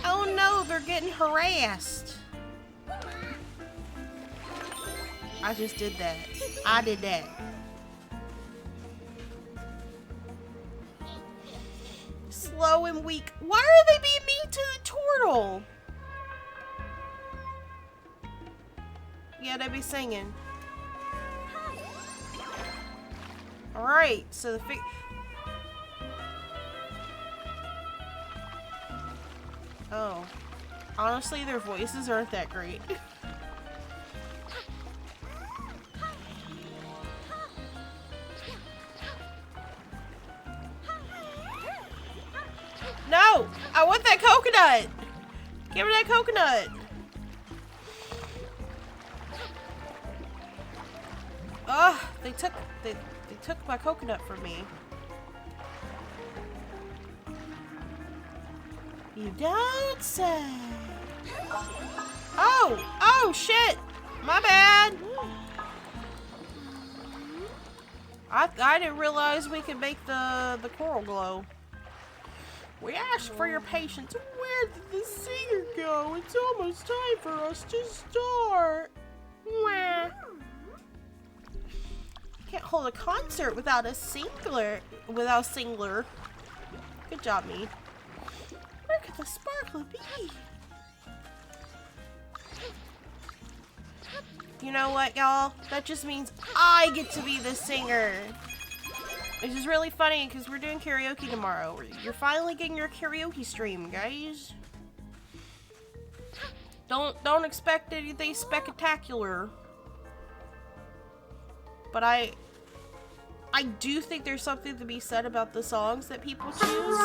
Oh no, they're getting harassed. I just did that. I did that. Slow and weak. Why are they being mean to the turtle? Yeah, they be singing. Alright, so the oh. Honestly, their voices aren't that great. No! I want that coconut! Give me that coconut! Ugh, they took my coconut from me. You don't say. Oh shit! My bad. I didn't realize we could make the coral glow. We ask for your patience. Where did the singer go? It's almost time for us to start. Wah. Can't hold a concert without a singler. Good job, me. Where could the sparkler be? You know what, y'all? That just means I get to be the singer. Which is really funny because we're doing karaoke tomorrow. You're finally getting your karaoke stream, guys. Don't expect anything spectacular. But I do think there's something to be said about the songs that people choose.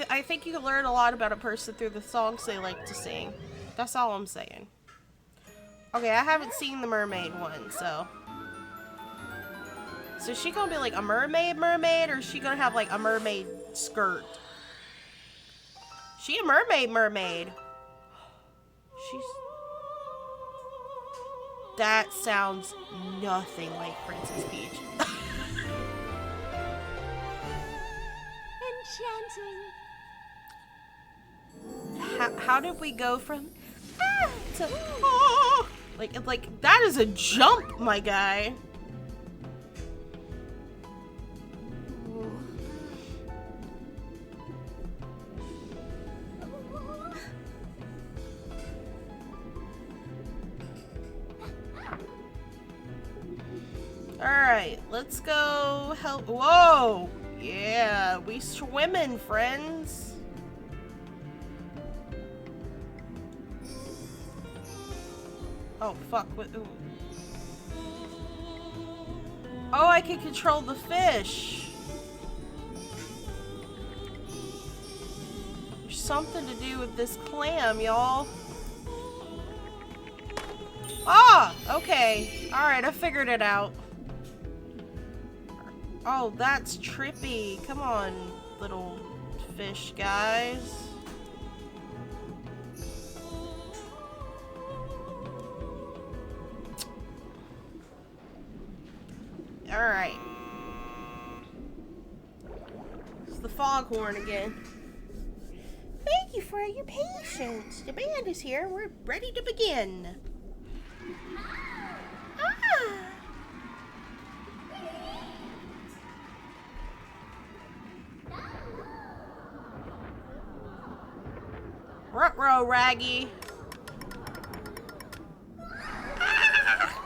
I think you can learn a lot about a person through the songs they like to sing. That's all I'm saying. Okay, I haven't seen the mermaid one, so. So is she gonna be like a mermaid, or is she gonna have like a mermaid skirt? She a mermaid. She's... That sounds nothing like Princess Peach. Enchanting. How did we go from to like that is a jump, my guy. All right, let's go help. Whoa, yeah, we swimming, friends. Oh, fuck. What? Oh, I can control the fish. There's something to do with this clam, y'all. Ah! Okay. Alright, I figured it out. Oh, that's trippy. Come on, little fish guys. Alright. It's the foghorn again. Thank you for your patience. The band is here. We're ready to begin. Ah! row, Raggy. Ah!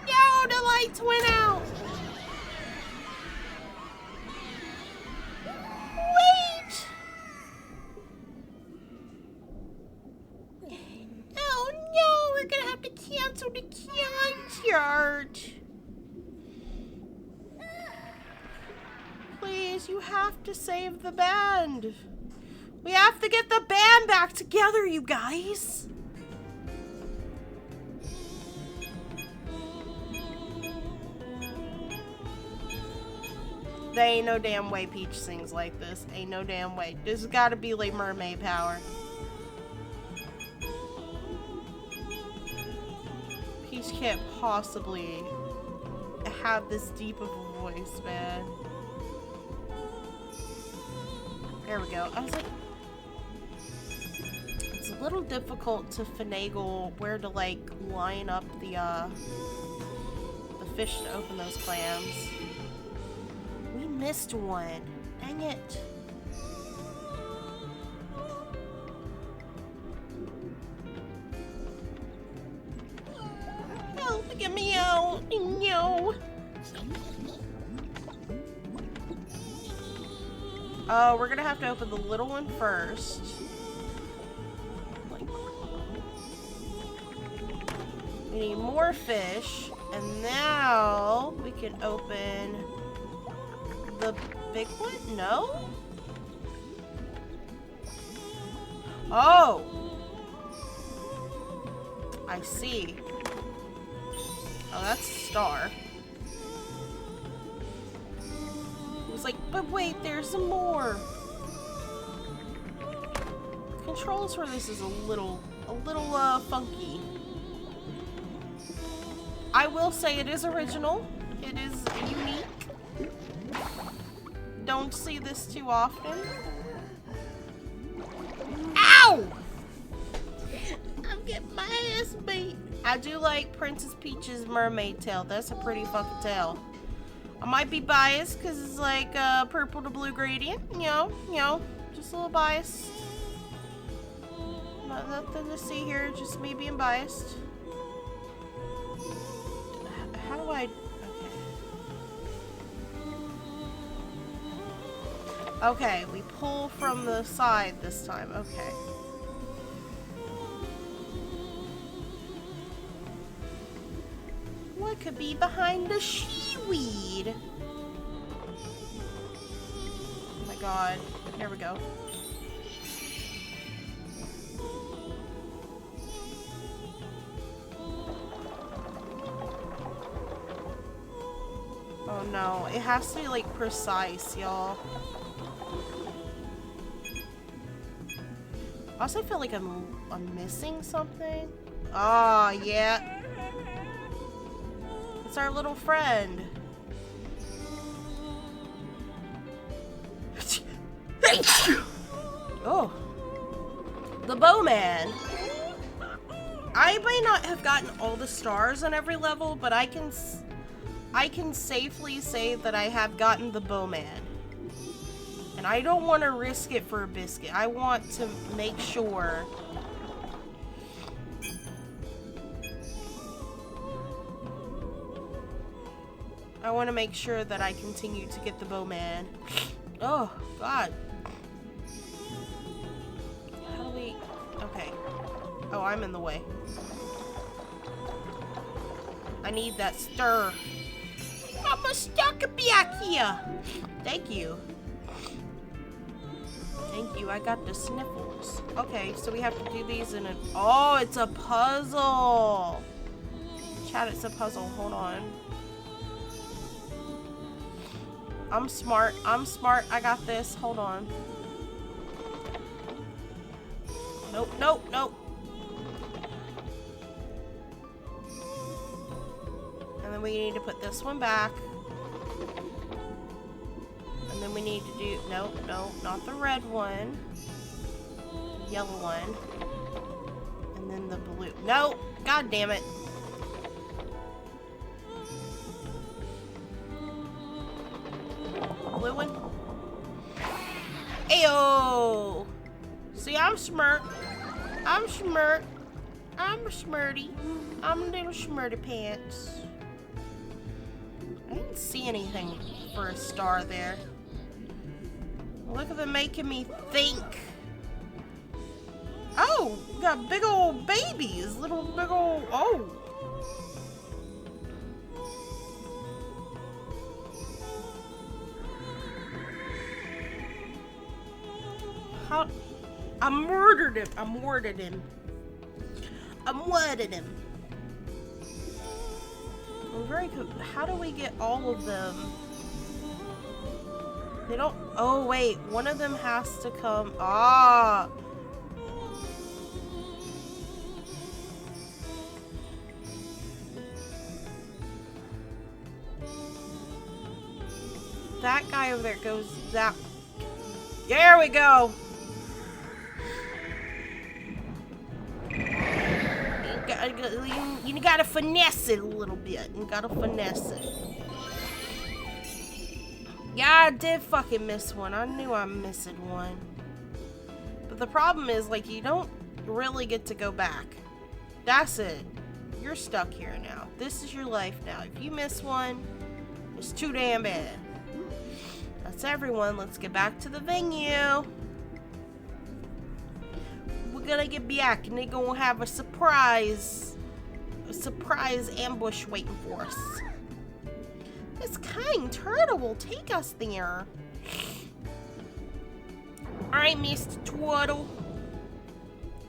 No, the lights went out. Wait. Oh no, we're gonna have to cancel the concert. Please, you have to save the band. We have to get the band back together, you guys. There ain't no damn way Peach sings like this. Ain't no damn way. This has got to be like mermaid power. Peach can't possibly have this deep of a voice, man. There we go. I was like, it's a little difficult to finagle where to like line up the fish to open those clams. We missed one. Dang it. Help, get me out. No. Oh, we're gonna have to open the little one first. We need more fish, and now we can open the big one? No? Oh! I see. Oh, that's a star. It was like, but wait, there's some more. Controls for this is a little funky. I will say it is original. It is unique. Don't see this too often. Ow! I'm getting my ass beat. I do like Princess Peach's mermaid tail. That's a pretty fucking tail. I might be biased because it's like purple to blue gradient. You know, just a little biased. Nothing to see here, just me being biased. How do I... Okay, we pull from the side this time. Okay. What could be behind the seaweed? Oh my god. Here we go. Oh no, it has to be like precise, y'all. I also feel like I'm missing something. Oh yeah. It's our little friend. Oh. The Bowman. I may not have gotten all the stars on every level, but I can safely say that I have gotten the Bowman. And I don't want to risk it for a biscuit. I want to make sure. I want to make sure that I continue to get the Bowman. Oh, God. How do we... Okay. Oh, I'm in the way. I need that stir. I'm stuck back here. Thank you. Thank you. I got the sniffles. Okay, so we have to do these in a... Oh, it's a puzzle. Chat, it's a puzzle. Hold on. I'm smart. I'm smart. I got this. Hold on. Nope, nope, nope. And then we need to put this one back. And then we need to do... Nope, nope, not the red one. The yellow one. And then the blue. Nope! God damn it. Blue one. Ayo! See, I'm smart. I'm Schmirt. I'm a Schmirty. I'm a little Schmirty pants. I didn't see anything for a star there. Look at them making me think. Oh, we got big old babies. Little big old, oh. How? I murdered him. I murdered him. I murdered him. I'm very good. How do we get all of them? They don't. Oh wait, one of them has to come. Ah. That guy over there goes that. There we go. You gotta finesse it a little bit. You gotta finesse it. Yeah, I did fucking miss one. I knew I'm missing one. But the problem is, like, you don't really get to go back. That's it. You're stuck here now. This is your life now. If you miss one, it's too damn bad. That's everyone. Let's get back to the venue. We're gonna get back and they're gonna have a surprise ambush waiting for us. This kind turtle will take us there. Alright, Mr. Twaddle.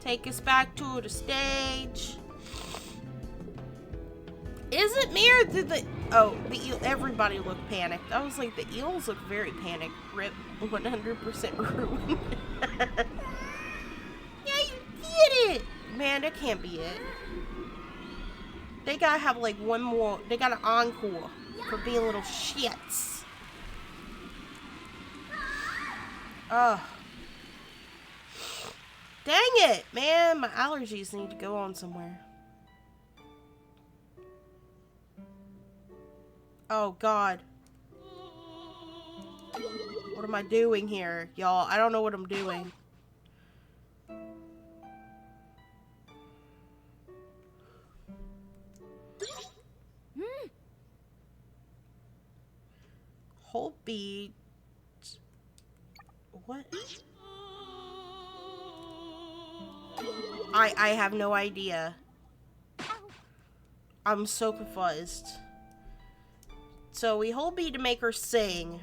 Take us back to the stage. Is it me or did the... Oh, the eel... Everybody looked panicked. I was like, the eels look very panicked. Rip. 100% ruined. Yeah, you did it! Man, that can't be it. They gotta have like one more... They got an encore for being little shits. Ugh. Dang it, man. My allergies need to go on somewhere. Oh, God. What am I doing here, y'all? I don't know what I'm doing. Whole beat. What? I have no idea. I'm so confused. So we hold B to make her sing.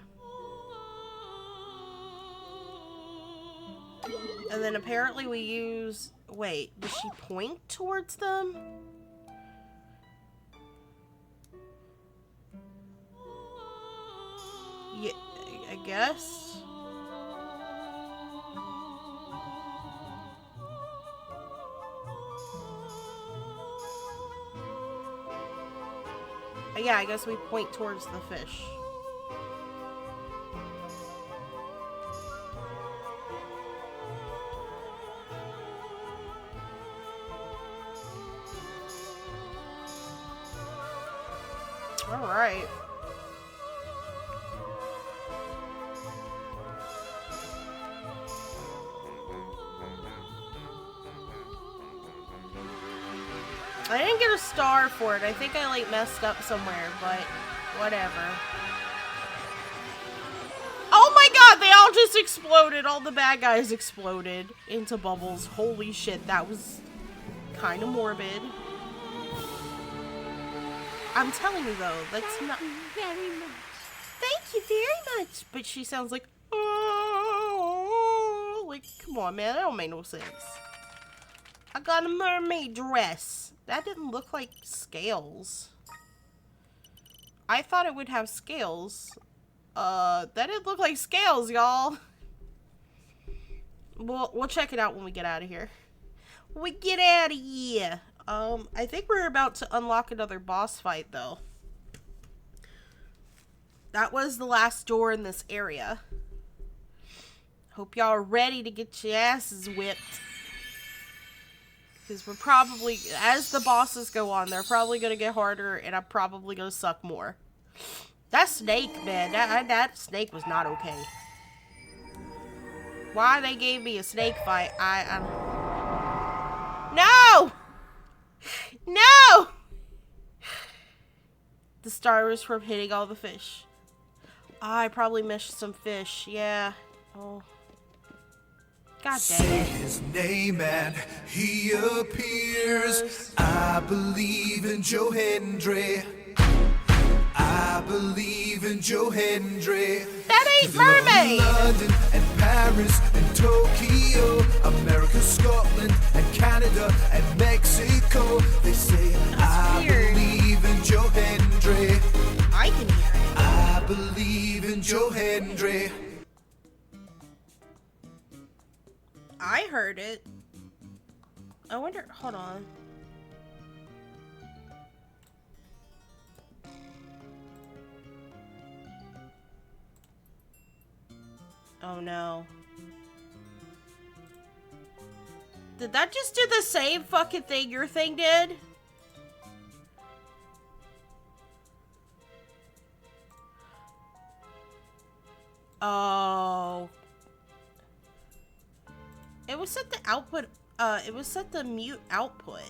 And then apparently we use... Wait, does she point towards them? Yeah, I guess. Yeah, I guess we point towards the fish. All right. I didn't get a star for it. I think I like messed up somewhere, but whatever. Oh my god, they all just exploded. All the bad guys exploded into bubbles. Holy shit, that was kind of morbid. I'm telling you though, that's not... Very much. Thank you very much. But she sounds like, oh, like, come on, man, that don't make no sense. I got a mermaid dress. That didn't look like scales. I thought it would have scales. That didn't look like scales, y'all. We'll check it out when we get out of here. When we get out of here. I think we're about to unlock another boss fight, though. That was the last door in this area. Hope y'all are ready to get your asses whipped. Because we're probably, as the bosses go on, they're probably going to get harder, and I'm probably going to suck more. That snake, man, that snake was not okay. Why they gave me a snake fight, stars from hitting all the fish. I probably missed some fish. Yeah. Oh. God Say dang it. his name and he appears. I believe in Joe Hendry. I believe in Joe Hendry. That ain't mermaid! London and Paris and Tokyo, America, Scotland and Canada and Mexico. They say I weird. believe in Joe Hendry. I can hear it. I believe in Joe Hendry. I heard it. I wonder. Hold on. Oh no. Did that just do the same fucking thing your thing did? Oh. It was set the output, it was set the mute output.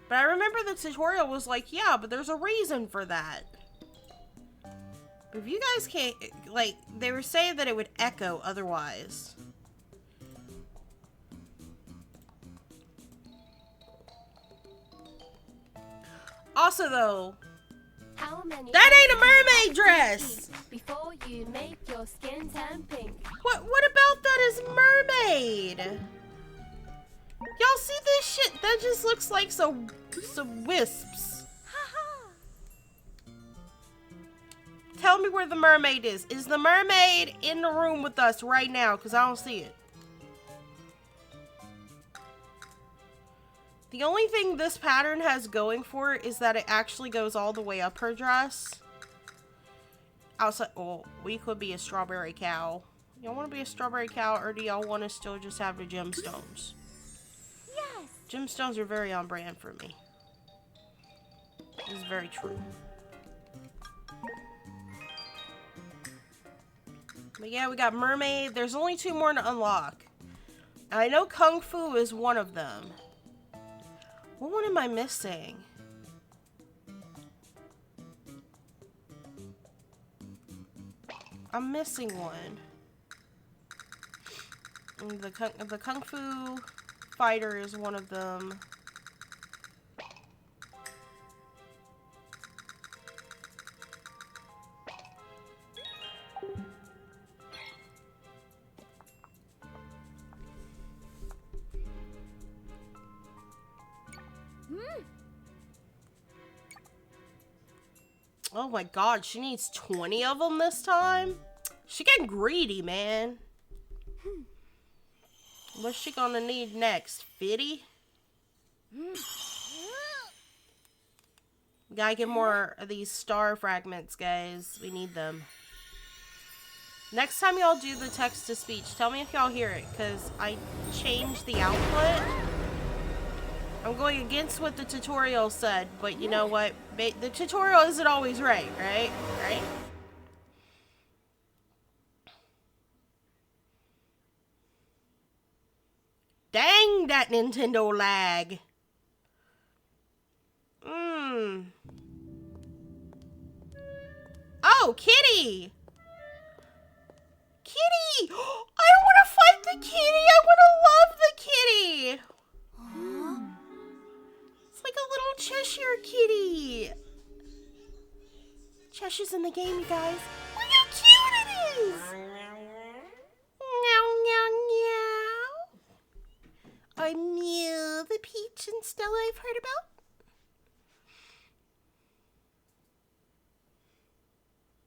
But I remember the tutorial was like, yeah, but there's a reason for that. But if you guys can't, like, they were saying that it would echo otherwise. Also, though, that ain't a mermaid dress! Before you make your skin turn pink. What about that is mermaid? Y'all see this shit? That just looks like some wisps. Tell me where the mermaid is. Is the mermaid in the room with us right now? Because I don't see it. The only thing this pattern has going for it is that it actually goes all the way up her dress. Outside, oh, we could be a strawberry cow. Y'all want to be a strawberry cow, or do y'all want to still just have the gemstones? Yes. Gemstones are very on brand for me. This is very true. But yeah, we got mermaid. There's only 2 more to unlock. I know kung fu is one of them. What one am I missing? I'm missing one. The kung fu fighter is one of them. Oh my god, she needs 20 of them this time? She getting greedy, man. What's she gonna need next? 50? We gotta get more of these star fragments, guys. We need them. Next time y'all do the text-to-speech, tell me if y'all hear it, because I changed the output. I'm going against what the tutorial said, but you know what? The tutorial isn't always right, right? Right? Dang that Nintendo lag. Oh, Kitty! Kitty! I don't want to fight the kitty! I want to love the kitty! It's like a little Cheshire kitty. Cheshire's in the game, you guys. Look how cute it is! Meow, meow, meow. I'm Mew, the Peach and Stella I've heard about.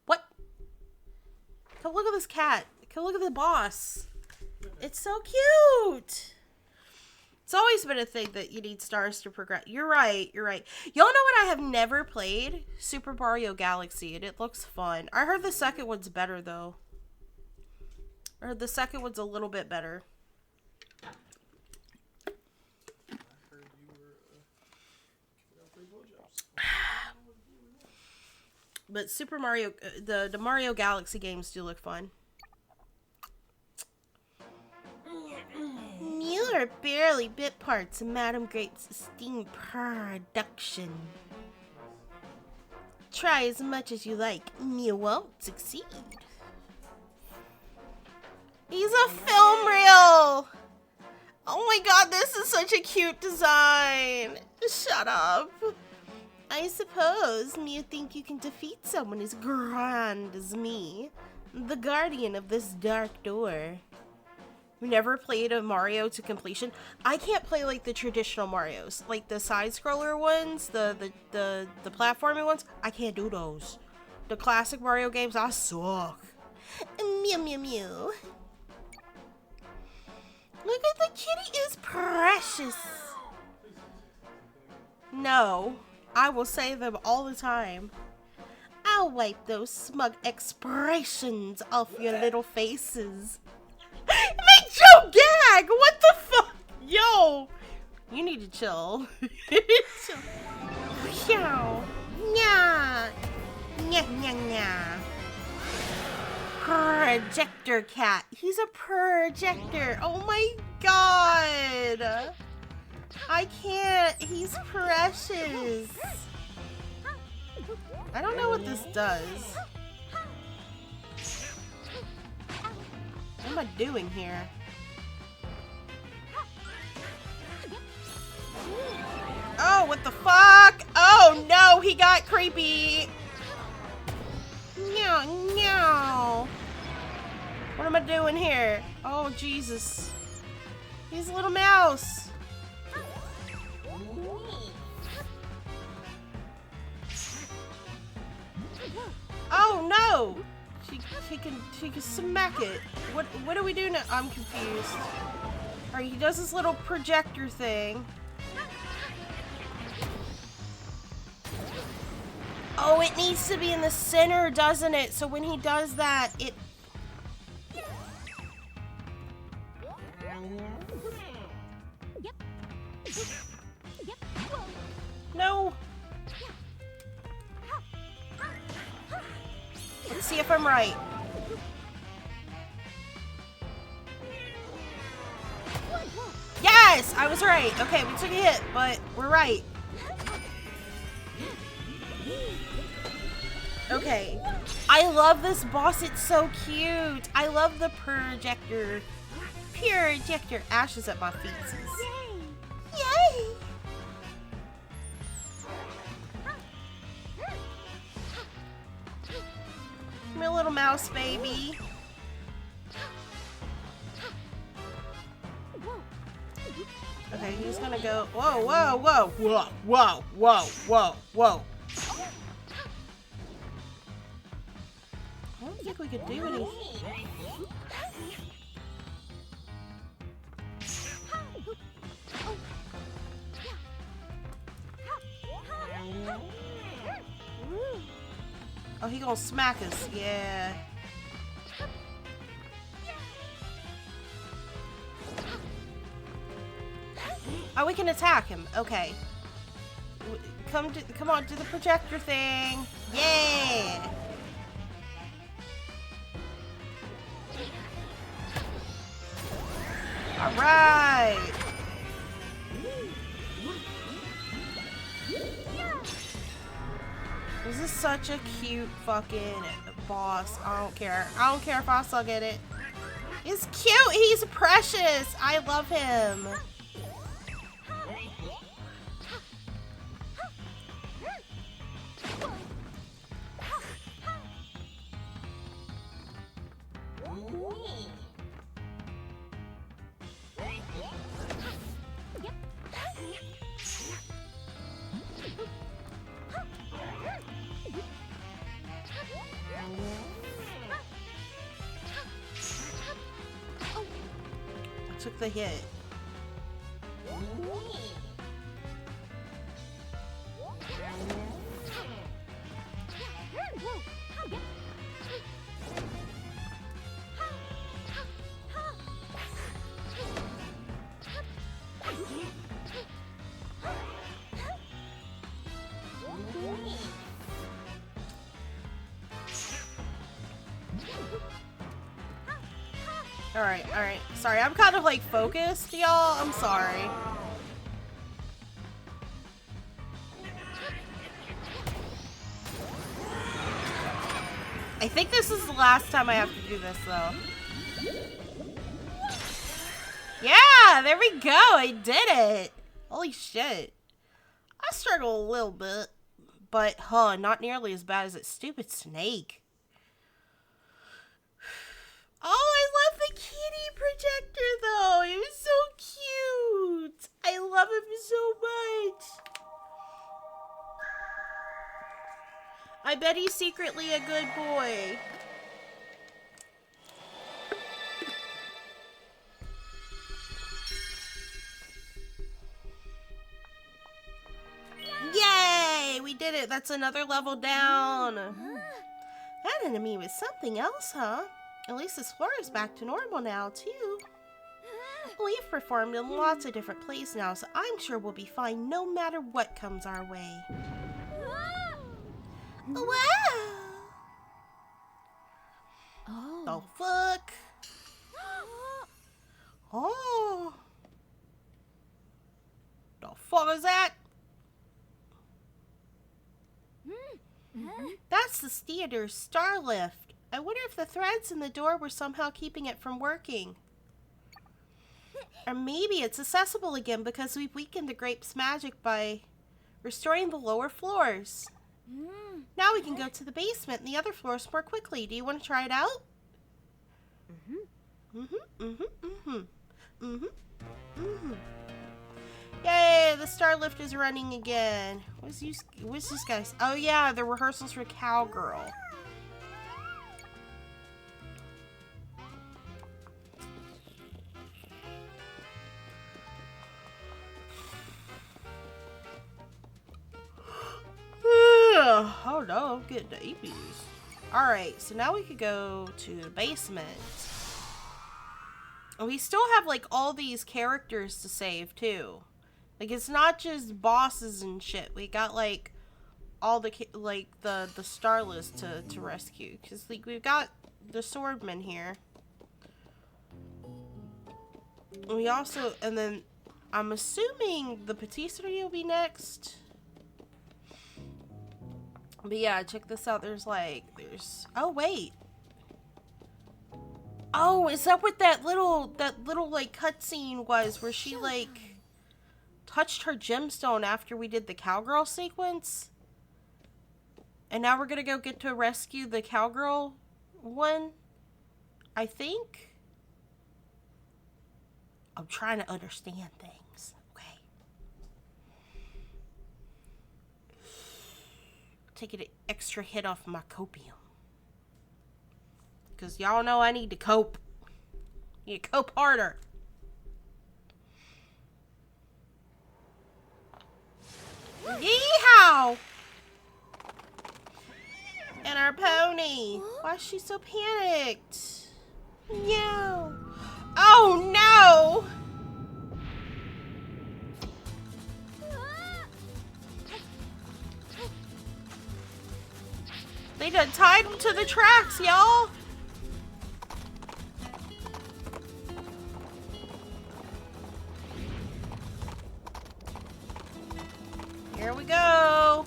What? Come look at this cat. Come look at the boss. It's so cute. It's always been a thing that you need stars to progress. You're right. You're right. Y'all know what I have never played? Super Mario Galaxy, and it looks fun. I heard the second one's better, though. I heard the second one's a little bit better. But Super Mario, the Mario Galaxy games do look fun. Muir, are barely bit parts of Madame Grape's esteemed production. Try as much as you like, you won't succeed. He's a film reel! Oh my god, this is such a cute design! Shut up. I suppose you think you can defeat someone as grand as me, the guardian of this dark door. You never played a Mario to completion? I can't play like the traditional Marios, like the side-scroller ones, the platforming ones. I can't do those. The classic Mario games, I suck. Mew mew mew. Look at the kitty is precious. No, I will say them all the time. I'll wipe those smug expressions off your little faces. Make Joe gag! What the fuck? Yo! You need to chill. Chill. Nya. Nya nya nya. Projector cat. He's a projector. Oh my god. I can't. He's precious. I don't know what this does. What am I doing here? Oh, what the fuck? Oh no, he got creepy. No, no. What am I doing here? Oh, Jesus. He's a little mouse. Oh no! She can smack it. What do we do now? I'm confused. Alright, he does this little projector thing. Oh, it needs to be in the center, doesn't it? So when he does that, it... No! Let's see if I'm right. Yes! I was right. Okay, we took a hit, but we're right. Okay. I love this boss. It's so cute. I love the projector. Projector. Ashes at my feet. Yay! Come here, little mouse baby. Okay, he's gonna go. Whoa, whoa, whoa, whoa, whoa, whoa, whoa, whoa. I don't think we could do anything. Oh, he gonna smack us. Yeah. Oh, we can attack him. Okay. Come on, do the projector thing. Yeah. All right. This is such a cute fucking boss. I don't care. I don't care if I suck at it. He's cute. He's precious. I love him. Took the hit. Alright, alright. Sorry, I'm kind of like focused, y'all. I'm sorry. I think this is the last time I have to do this, though. Yeah, there we go. I did it. Holy shit. I struggle a little bit, but, not nearly as bad as that stupid snake. Oh, I love the kitty projector, though. It was so cute. I love him so much. I bet he's secretly a good boy. Yay! We did it. That's another level down. That enemy was something else, huh? At least this floor is back to normal now, too. We've performed in lots of different plays now, so I'm sure we'll be fine no matter what comes our way. Wow! Oh. The fuck? Oh! The fuck is that? That's the theater's star lift. I wonder if the threads in the door were somehow keeping it from working. Or maybe it's accessible again because we've weakened the grape's magic by restoring the lower floors. Now we can go to the basement and the other floors more quickly. Do you want to try it out? Yay, the star lift is running again. What's this guys? Oh yeah, the rehearsals for Cowgirl. Oh no, I'm getting the APs. Alright, so now we could go to the basement. And we still have like all these characters to save too. Like it's not just bosses and shit. We got like all the the starless to rescue. Cause like we've got the swordman here. We also, and then I'm assuming the patisserie will be next. But yeah, check this out. There's oh wait. Oh, is that what that little like cutscene was where she like touched her gemstone after we did the cowgirl sequence? And now we're gonna go get to rescue the cowgirl one, I think. I'm trying to understand things, okay? Taking an extra hit off my copium. Because y'all know I need to cope. Need to cope harder. Yeehaw! And our pony. Why is she so panicked? No. Oh no! They done tied him to the tracks, y'all. Here we go.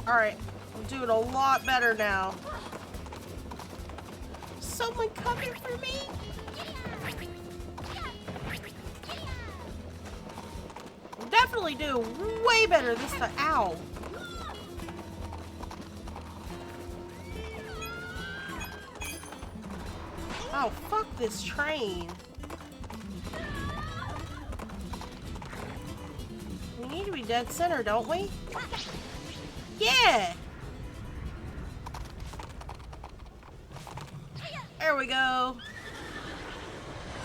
Alright, I'm doing a lot better now. Someone coming for me? We'll definitely do way better this time. Ow. Oh, fuck this train. We need to be dead center, don't we? Yeah! There we go.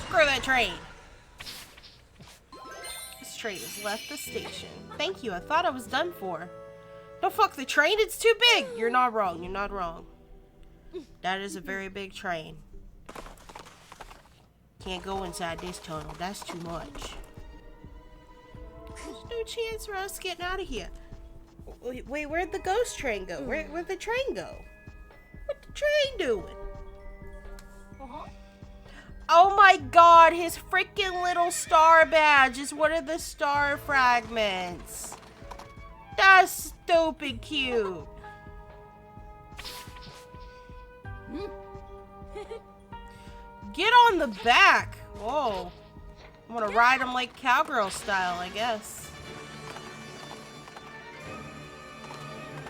Screw that train. train has left the station. Thank you, I thought I was done for. No, fuck the train, it's too big! You're not wrong, you're not wrong. That is a very big train. Can't go inside this tunnel, that's too much. There's no chance for us getting out of here. Wait, where'd the ghost train go? Where'd the train go? What the train doing? Oh my god, his freaking little star badge is one of the star fragments. That's stupid cute. Get on the back. Whoa. I'm gonna ride him like cowgirl style, I guess.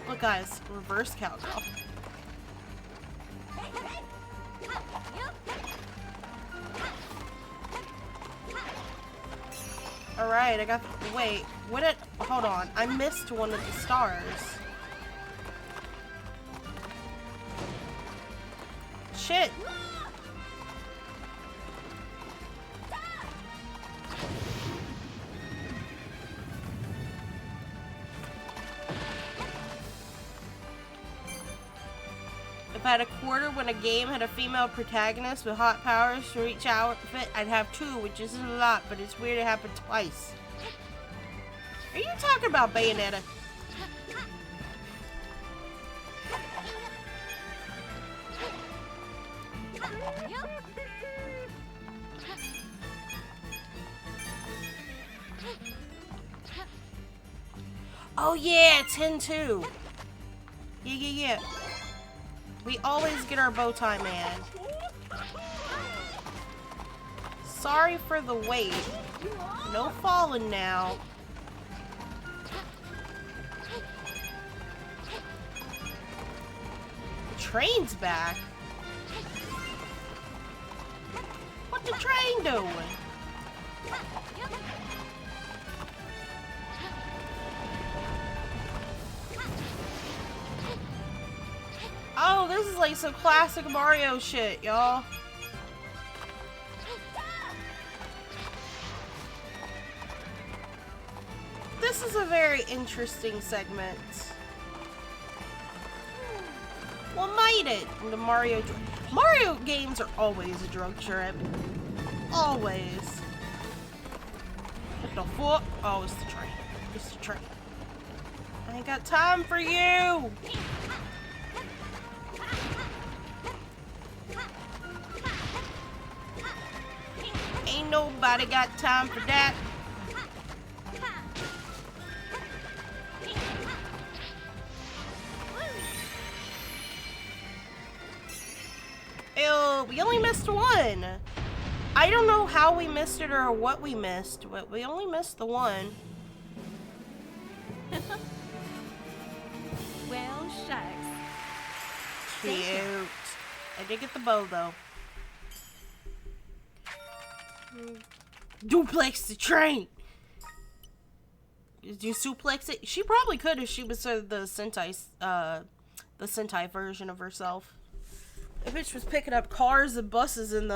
Look guys, reverse cowgirl. Alright, I got the, wait, hold on, I missed one of the stars. Shit. If I had a quarter when a game had a female protagonist with hot powers for each outfit, I'd have 2, which isn't a lot, but it's weird it happened twice. Are you talking about Bayonetta? Oh yeah, 10-2. Yeah. We always get our bow tie man. Sorry for the wait. No falling now. The train's back. What the train doing? Oh, this is like some classic Mario shit, y'all. This is a very interesting segment. Well, might it? The Mario games are always a drug trip. Always. What the fuck? Oh, it's the train. It's the train. I ain't got time for you. Ain't nobody got time for that. Ew, we only missed one. I don't know how we missed it or what we missed, but we only missed the one. Well, shucks. Cute. I did get the bow though. Duplex the train. Did you suplex it? She probably could if she was the Sentai version of herself. The bitch was picking up cars and buses in the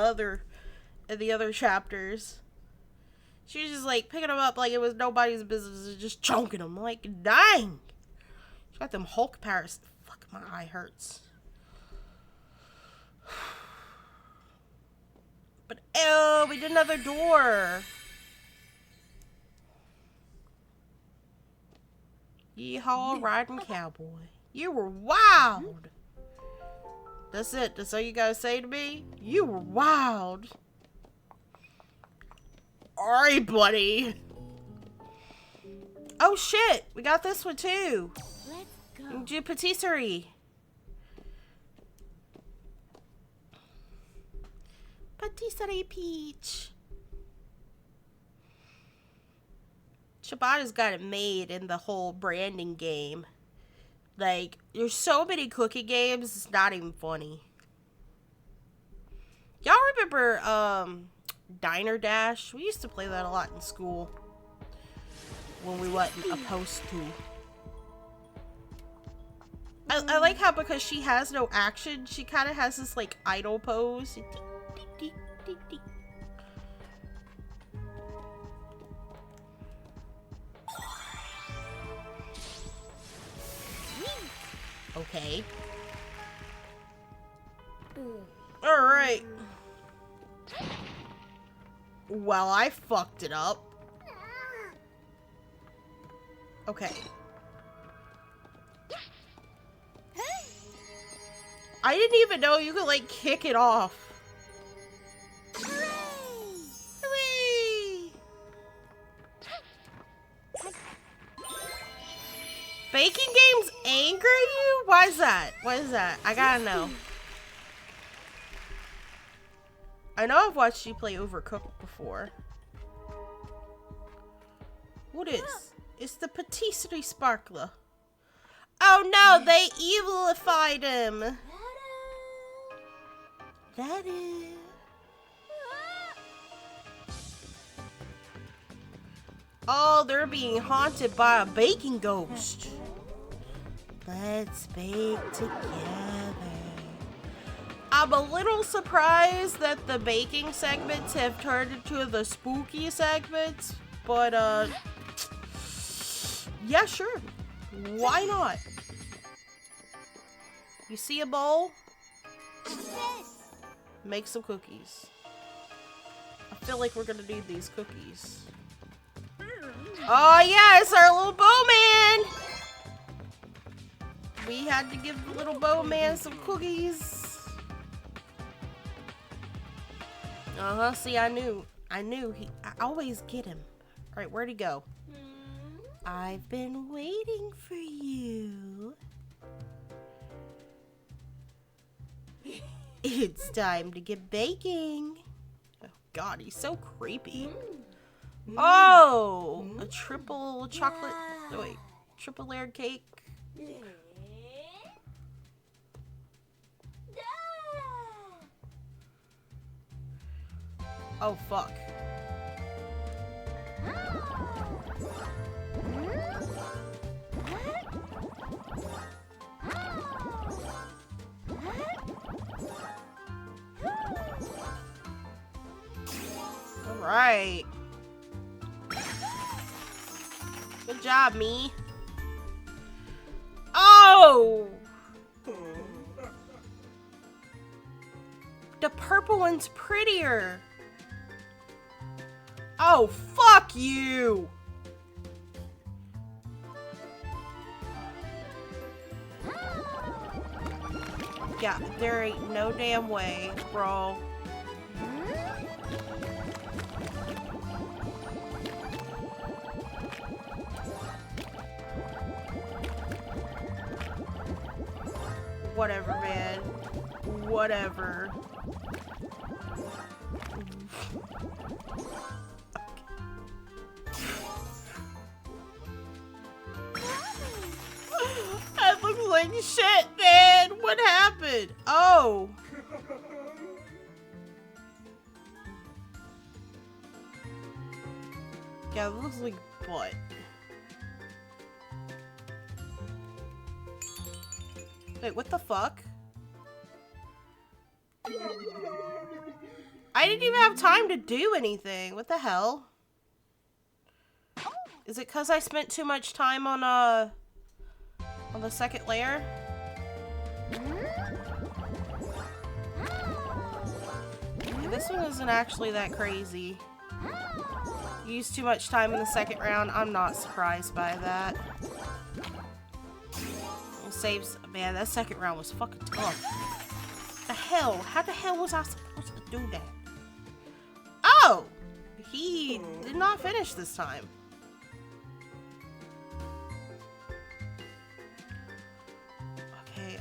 other chapters. She was just like picking them up like it was nobody's business and just chunking them. Like, dang. She got them Hulk powers. Fuck, my eye hurts. But ew, we did another door. Yeehaw, riding cowboy. You were wild. That's it. That's all you gotta say to me? You were wild. Alright, buddy. Oh shit, we got this one too. Let's go. Do patisserie. Patisserie Peach. Shibata's got it made in the whole branding game. Like, there's so many cookie games, it's not even funny. Y'all remember, Diner Dash? We used to play that a lot in school. When we wasn't supposed to. I like how because she has no action, she kind of has this, like, idle pose. okay. Alright. Well, I fucked it up. Okay. I didn't even know you could, like, kick it off. Hooray! Baking games anger you? Why is that? What is that? I gotta know. I know I've watched you play Overcooked before. What is? It's the patisserie sparkler. Oh no, they evilified him. That is. Oh, they're being haunted by a baking ghost. Let's bake together. I'm a little surprised that the baking segments have turned into the spooky segments, but yeah, sure. Why not? You see a bowl? Make some cookies. I feel like we're gonna need these cookies. Oh yeah, it's our little bowman! We had to give the little bowman some cookies. See, I knew. I always get him. Alright, where'd he go? I've been waiting for you. It's time to get baking. Oh god, he's so creepy. Oh! A triple chocolate... Oh, wait. Triple layered cake. Oh, fuck. Alright. Good job, me. Oh! The purple one's prettier. Oh, fuck you! Yeah, there ain't no damn way, bro. Whatever, man. Whatever. That looks like shit, man. What happened? Oh. Yeah, it looks like butt. Wait, what the fuck? I didn't even have time to do anything. What the hell? Is it because I spent too much time on the second layer? Okay, this one isn't actually that crazy. Used too much time in the second round. I'm not surprised by that. We'll save. Man, that second round was fucking tough. The hell? How the hell was I supposed to do that? Oh! He did not finish this time. Okay,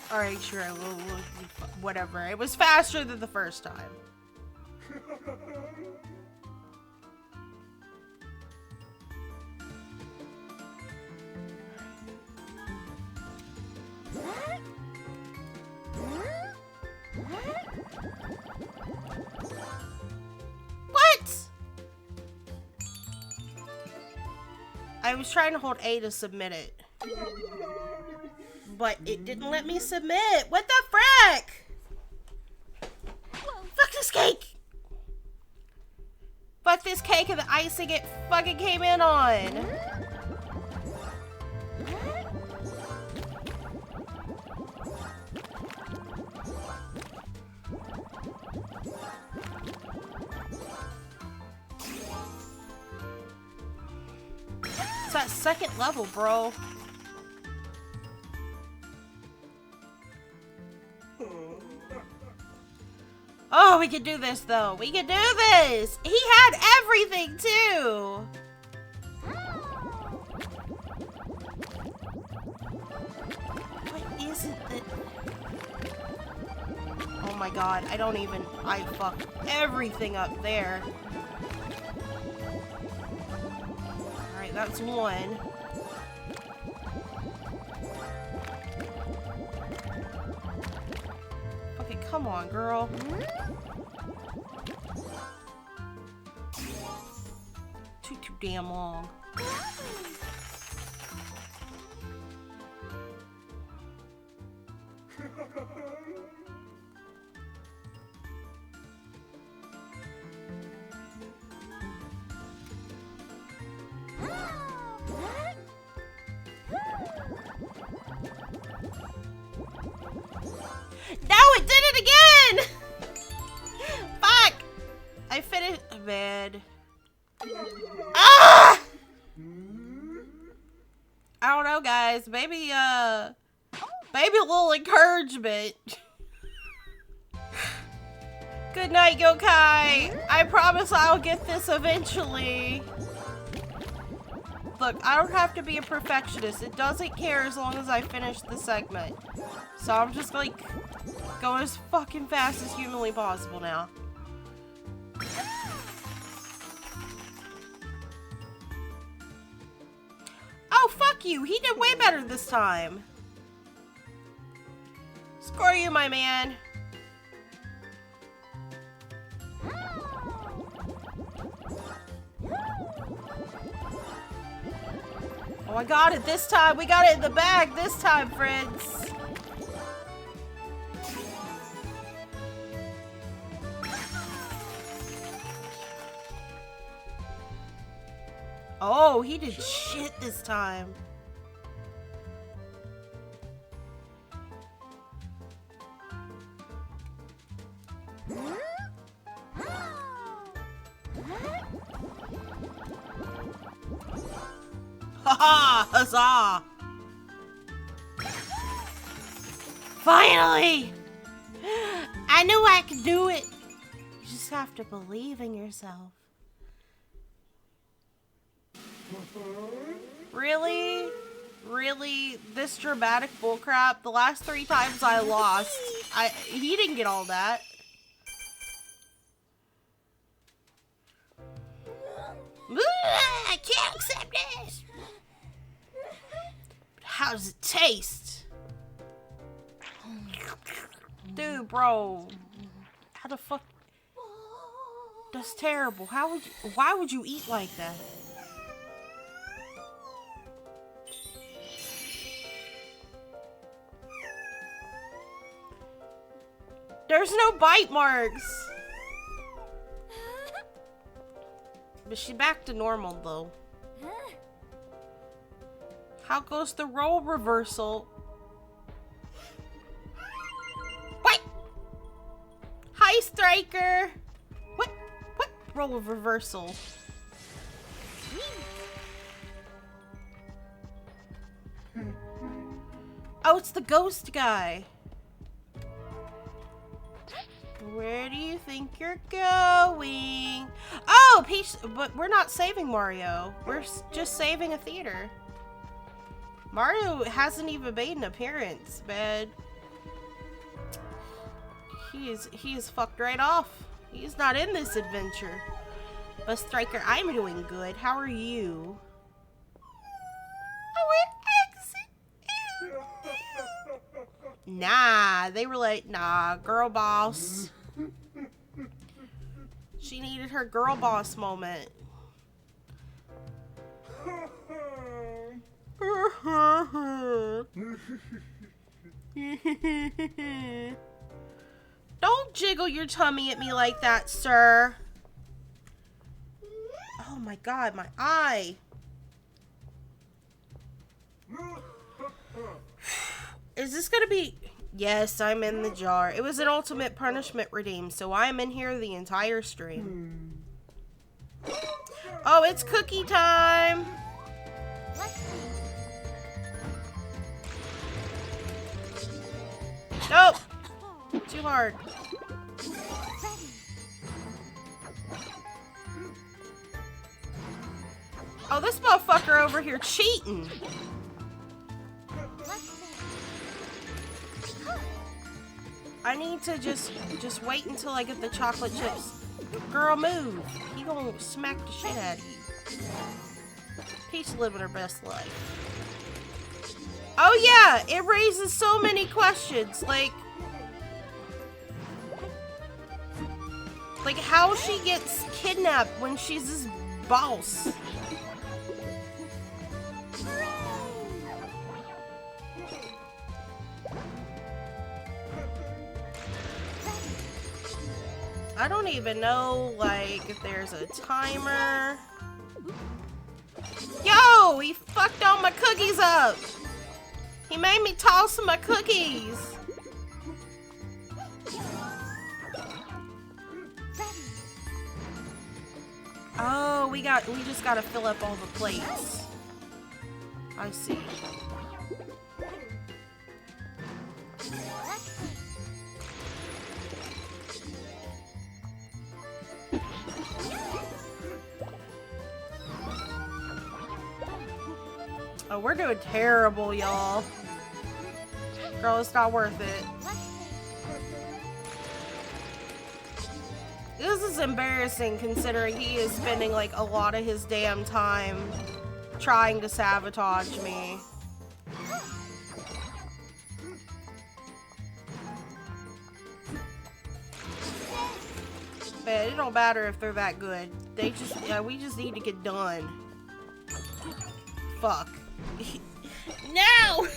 alright, sure, whatever. It was faster than the first time. I was trying to hold A to submit it. But it didn't let me submit. What the frick? Fuck this cake. Fuck this cake and the icing it fucking came in on. It's that second level, bro. Oh, we can do this, though. We can do this! He had everything, too! What is it that... Oh my god, I don't even... I fucked everything up there. Alright, that's one. Okay, come on, girl. Too damn long. No, it did it again! Fuck! I finished. Man. Ah! I don't know, guys. Maybe a little encouragement. Good night, Yokai. I promise I'll get this eventually. Look, I don't have to be a perfectionist. It doesn't care as long as I finish the segment. So I'm just like going as fucking fast as humanly possible now. Oh, fuck you. He did way better this time. Score you, my man. Oh, I got it this time. We got it in the bag this time, friends. Oh, he did shit this time. Haha! Huzzah! Finally! I knew I could do it. You just have to believe in yourself. Really? Really? This dramatic bullcrap? The last 3 times I lost, he didn't get all that. I can't accept this! But how does it taste? Dude, bro. How the fuck? That's terrible. Why would you eat like that? There's no bite marks. But she's back to normal, though. How goes the role reversal? What? Hi, Striker. What role reversal? Oh, it's the ghost guy. Where do you think you're going? Oh, Peach, but we're not saving Mario. We're just saving a theater. Mario hasn't even made an appearance, man. He is fucked right off. He's not in this adventure. But Striker, I'm doing good. How are you? Nah, they were like, nah, girl boss. She needed her girl boss moment. Don't jiggle your tummy at me like that, sir. Oh my god, my eye. Is this gonna be... Yes, I'm in the jar. It was an ultimate punishment redeemed, so I'm in here the entire stream. Oh, it's cookie time! Nope! Too hard. Oh, this motherfucker over here cheating! I need to just wait until I get the chocolate chips. Girl, move! He gonna smack the shit out of you. Peach living her best life. Oh yeah! It raises so many questions, like how she gets kidnapped when she's this boss. I don't even know, like, if there's a timer. Yo! He fucked all my cookies up! He made me toss my cookies! Oh, we just gotta fill up all the plates. I see. Oh, we're doing terrible, y'all. Girl, it's not worth it. This is embarrassing considering he is spending like a lot of his damn time trying to sabotage me. But it don't matter if they're that good. They just, we just need to get done. Fuck. No!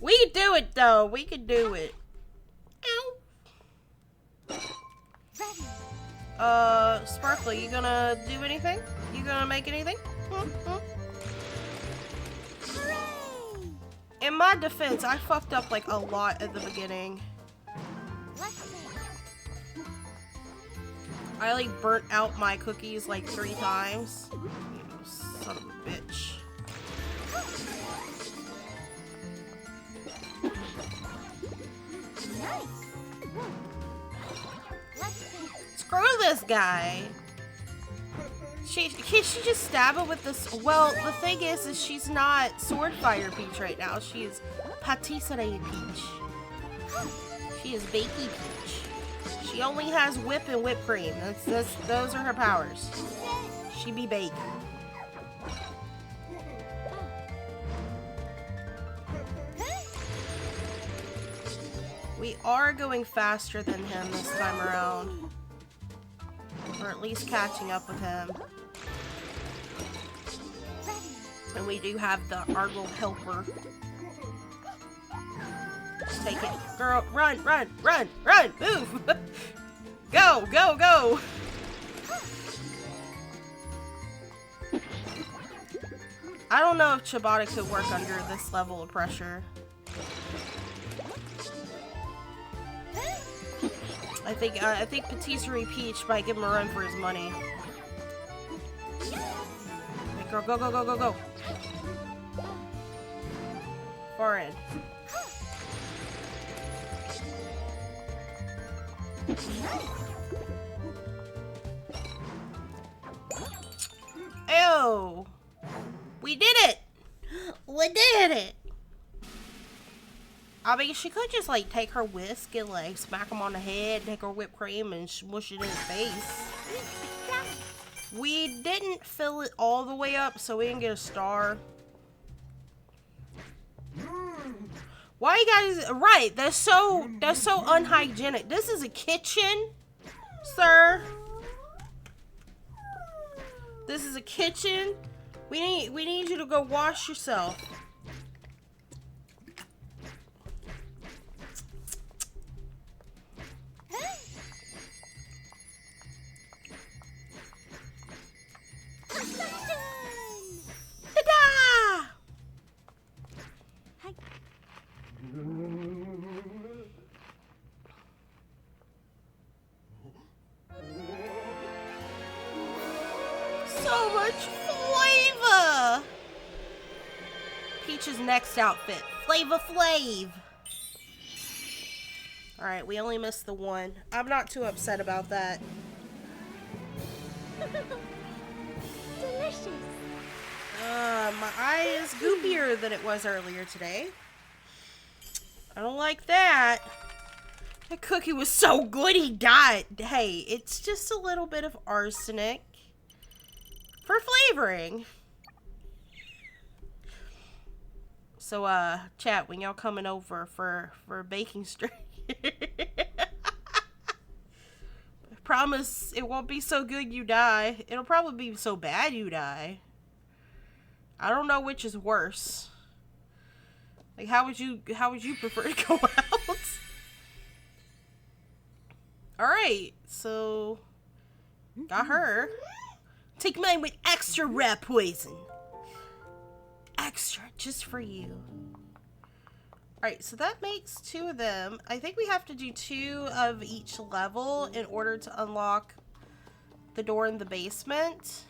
We can do it though. We can do it. Ow. Sparkly, you gonna do anything? You gonna make anything? In my defense, I fucked up like a lot at the beginning. I like burnt out my cookies like 3 times. You know, son of a bitch. Screw this guy. She just stab him with this. Well, the thing is she's not Swordfire Peach right now. She is Patisserie Peach. She is Bakey Peach. She only has whip and whipped cream. Those are her powers. She be baked. We are going faster than him this time around. Or at least catching up with him. And we do have the Argle helper. Just take it. Girl, run, run, run, run, move! Go, go, go! I don't know if Ciabatta could work under this level of pressure. I think Patisserie Peach might give him a run for his money. Hey girl, go, go, go, go, go. Far end. Ew! We did it! We did it! I mean, she could just, like, take her whisk and, like, smack him on the head, take her whipped cream and smush it in his face. We didn't fill it all the way up, so we didn't get a star. Why you guys... Right, that's so unhygienic. This is a kitchen, sir. This is a kitchen. We need you to go wash yourself. Ta-da! Hi. So much flavor! Peach's next outfit, Flavor Flav. Alright, we only missed the one. I'm not too upset about that. Delicious. My eye is goopier than it was earlier today. I don't like that. That cookie was so good he died. Hey, it's just a little bit of arsenic for flavoring. So, chat, when y'all coming over for a baking stream, promise it won't be so good you die. It'll probably be so bad you die. I don't know which is worse. Like, how would you prefer to go out? Alright, so got her. Take mine with extra rat poison. Extra, just for you. Alright, so that makes 2 of them. I think we have to do 2 of each level in order to unlock the door in the basement.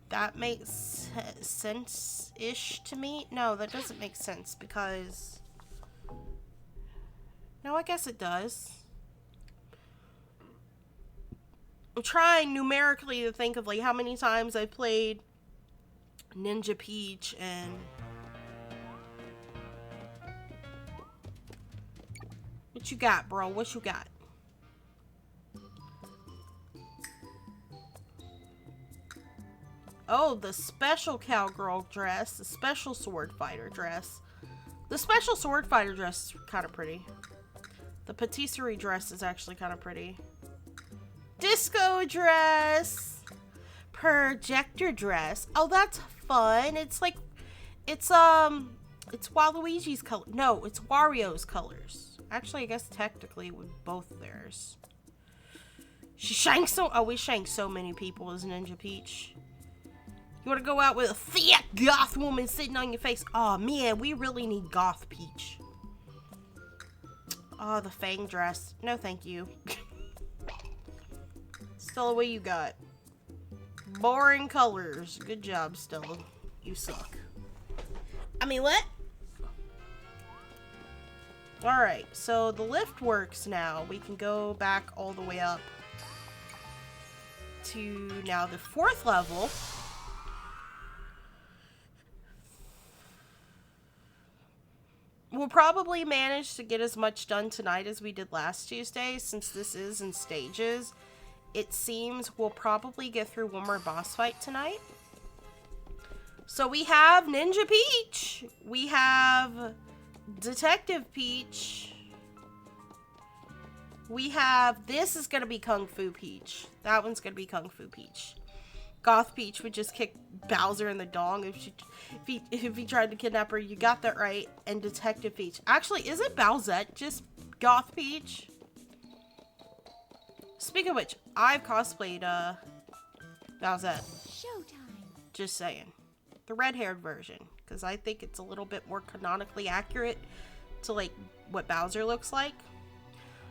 That makes sense-ish to me. No, that doesn't make sense because... No, I guess it does. I'm trying numerically to think of like how many times I played Ninja Peach and... What you got, bro? What you got? Oh, the special cowgirl dress, the special sword fighter dress. The special sword fighter dress is kind of pretty. The patisserie dress is actually kind of pretty. Disco dress! Projector dress. Oh, that's fun. It's like, it's Waluigi's color. No, it's Wario's colors. Actually, I guess technically with both theirs. She shanks so, oh, we shank so many people as Ninja Peach. You want to go out with a thick goth woman sitting on your face? Oh man, we really need goth Peach. Oh, the Fang dress. No, thank you. Stella, what you got? Boring colors. Good job, Stella. You suck. I mean, what? Alright, so the lift works now. We can go back all the way up to now the 4th level. We'll probably manage to get as much done tonight as we did last Tuesday, since this is in stages. It seems we'll probably get through one more boss fight tonight. So we have Ninja Peach. We have Detective Peach. We have, this is going to be Kung Fu Peach. That one's going to be Kung Fu Peach. Goth Peach would just kick Bowser in the dong if he tried to kidnap her. You got that right. And Detective Peach. Actually, isn't Bowsette just Goth Peach? Speaking of which, I've cosplayed Bowsette. Showtime. Just saying. The red-haired version. Because I think it's a little bit more canonically accurate to like what Bowser looks like.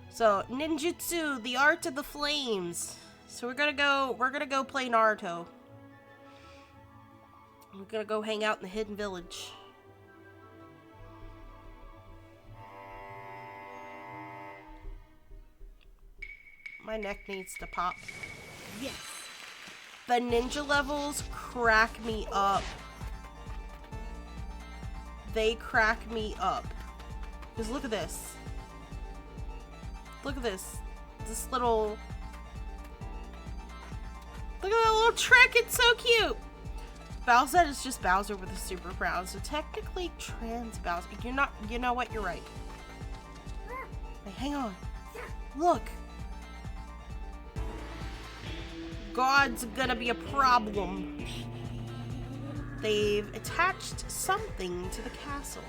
So, ninjutsu, the art of the flames. So we're gonna go play Naruto. We're gonna go hang out in the hidden village. My neck needs to pop. Yes. The ninja levels crack me up. They crack me up. Because look at this. Look at this. This little... Look at that little trick. It's so cute. Bowsette is just Bowser with a super crown. So technically trans Bowser. You know what? You're right. Wait, hang on. Look. guards gonna be a problem. They've attached something to the castle.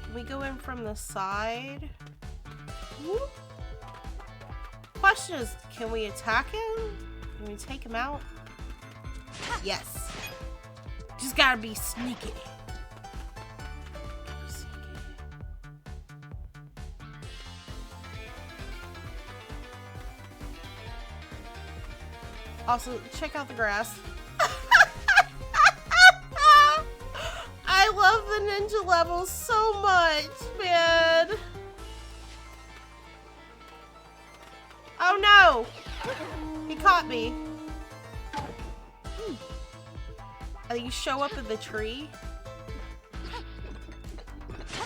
Can we go in from the side? Whoop. Question is, can we attack him? Can we take him out? Yes. Just gotta be sneaky. Also, check out the grass. I love the ninja levels so much, man. Oh no! He caught me. You show up in the tree.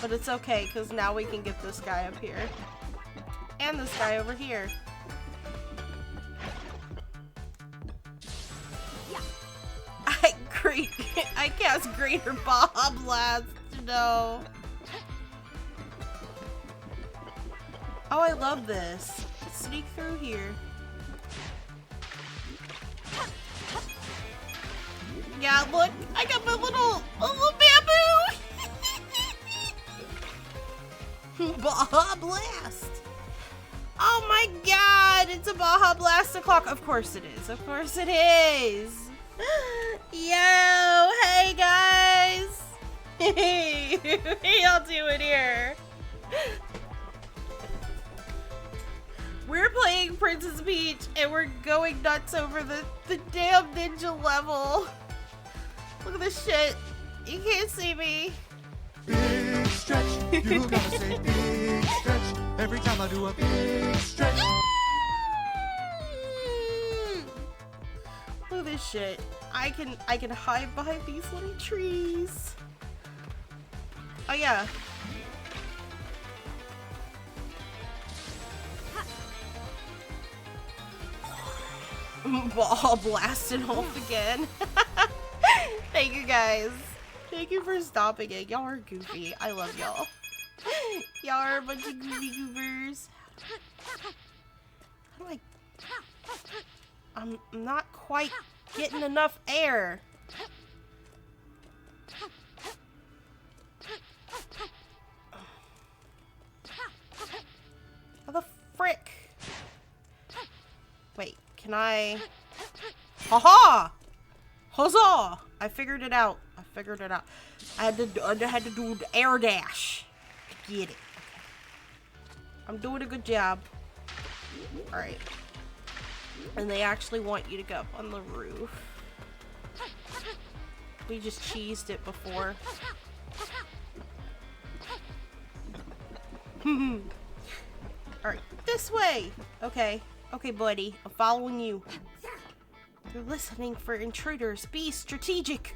But it's okay, because now we can get this guy up here. And this guy over here. I cast Greater Baja Blast. No. Oh, I love this. Sneak through here. Yeah, look, I got my little bamboo. Baja Blast. Oh my god, it's a Baja Blast o'clock. Of course it is. Of course it is. Yo, hey guys. Hey, what y'all doing here? We're playing Princess Peach and we're going nuts over the damn ninja level. Look at this shit. You can't see me. Big stretch, you gotta say big stretch. Every time I do a big stretch. Look at this shit. I can hide behind these little trees. Oh yeah. Ball blasting off again. Thank you guys. Thank you for stopping it. Y'all are goofy. I love y'all. Y'all are a bunch of goofy goofers. How do I... I'm not quite getting enough air. How the frick? Wait, can I... Haha! Huzzah! I figured it out. I figured it out. I had to do the air dash to get it. I'm doing a good job. Alright. And they actually want you to go up on the roof. We just cheesed it before. Alright, this way! Okay. Okay, buddy. I'm following you. You're listening for intruders. Be strategic.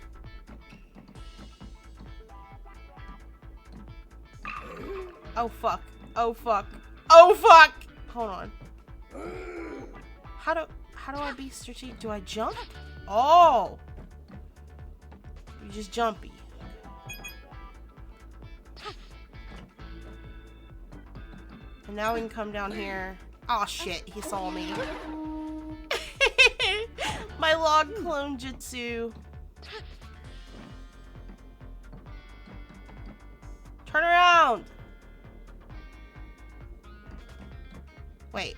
Oh, fuck. Oh, fuck. Oh, fuck! Hold on. How do I be strategic? Do I jump? Oh! You just jumpy. And now we can come down here. Oh shit, he saw me. My log clone jutsu. Turn around! Wait.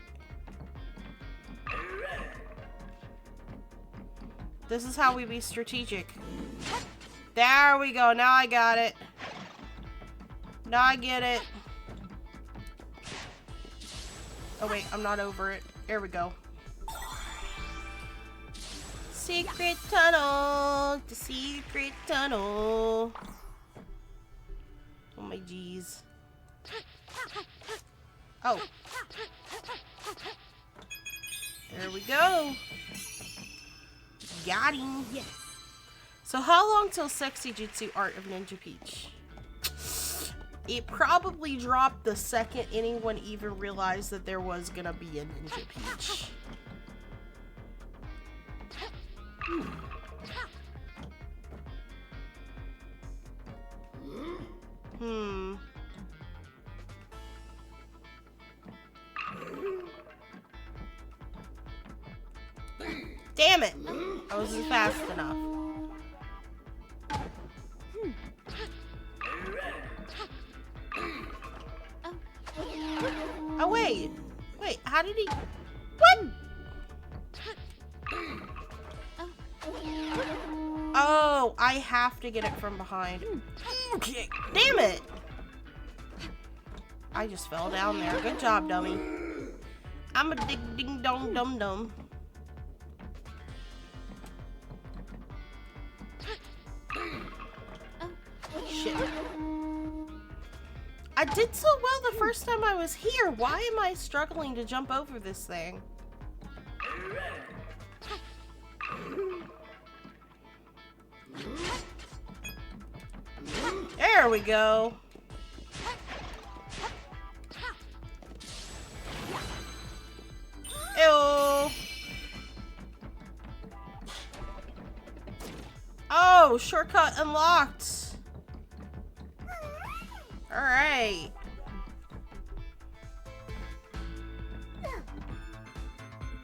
This is how we be strategic. There we go. Now I got it. Now I get it. Oh wait, I'm not over it. There we go. Secret tunnel. The secret tunnel. Oh my jeez. Oh. There we go. Got him. Yes. So how long till Sexy Jutsu Art of Ninja Peach? It probably dropped the second anyone even realized that there was gonna be a Ninja Peach. Hmm. Damn it! I wasn't fast enough. Oh wait! Wait, how did he... What? Oh, I have to get it from behind. Okay. Damn it! I just fell down there. Good job, dummy. I'm a ding dong dum dum. Shit. I did so well the first time I was here. Why am I struggling to jump over this thing? There we go. Ew. Oh, shortcut unlocked. All right.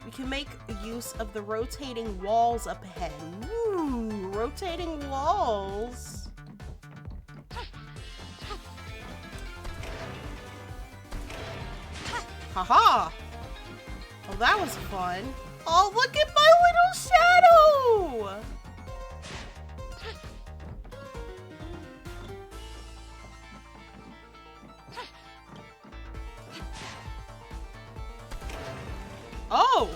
We can make use of the rotating walls up ahead. Ooh, rotating walls. Haha. Oh, that was fun. Oh, look at my little shadow. Oh!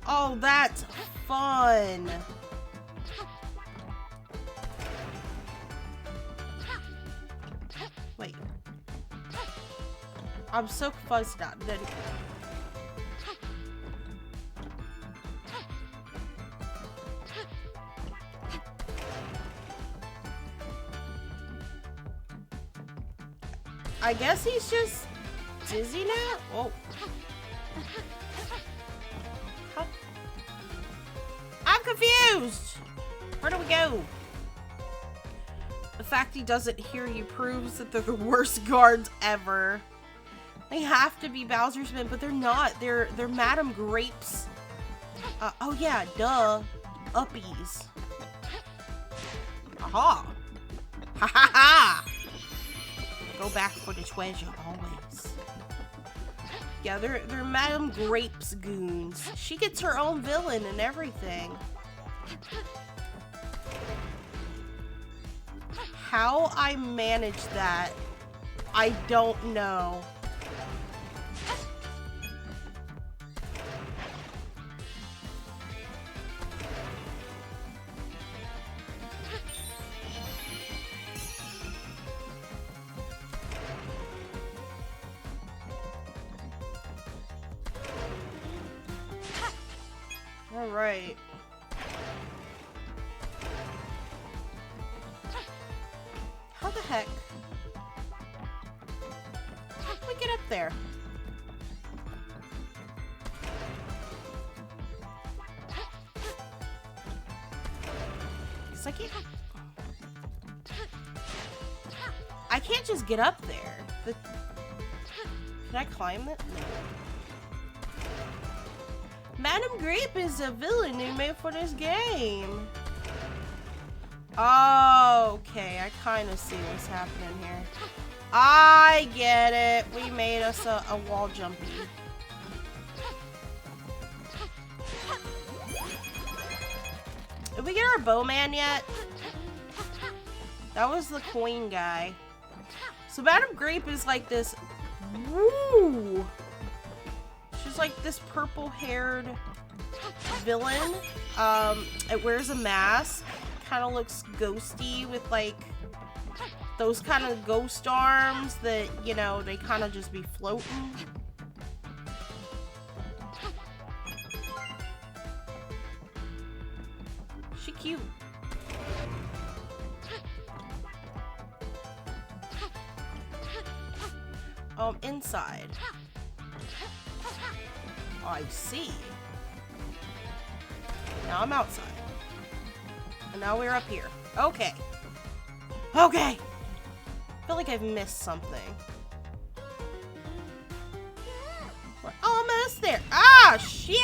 Oh, that's fun! Wait. I'm so fuzzed out. I guess he's just dizzy now? Whoa. How? I'm confused! Where do we go? The fact he doesn't hear you proves that they're the worst guards ever. They have to be Bowser's men, but they're not. They're Madame Grape's. Oh yeah, duh. Uppies. Aha! Ha ha ha! Go back for the treasure, always. Yeah, they're Madame Grape's goons. She gets her own villain and everything. How I manage that, I don't know. Alright. How the heck? How do we get up there? Cause I can't just get up there. Can I climb it? No. Madame Grape is a villain they made for this game. Oh, okay, I kind of see what's happening here. I get it. We made us a wall jumpy. Did we get our bowman yet? That was the queen guy. So Madame Grape is like this. Woo! She's like this purple-haired villain. It wears a mask. Kind of looks ghosty with like those kind of ghost arms that, you know, they kind of just be floating. She cute. Inside. I see. Now I'm outside. And now we're up here. Okay. Okay! I feel like I've missed something. We're almost there. Ah, shit!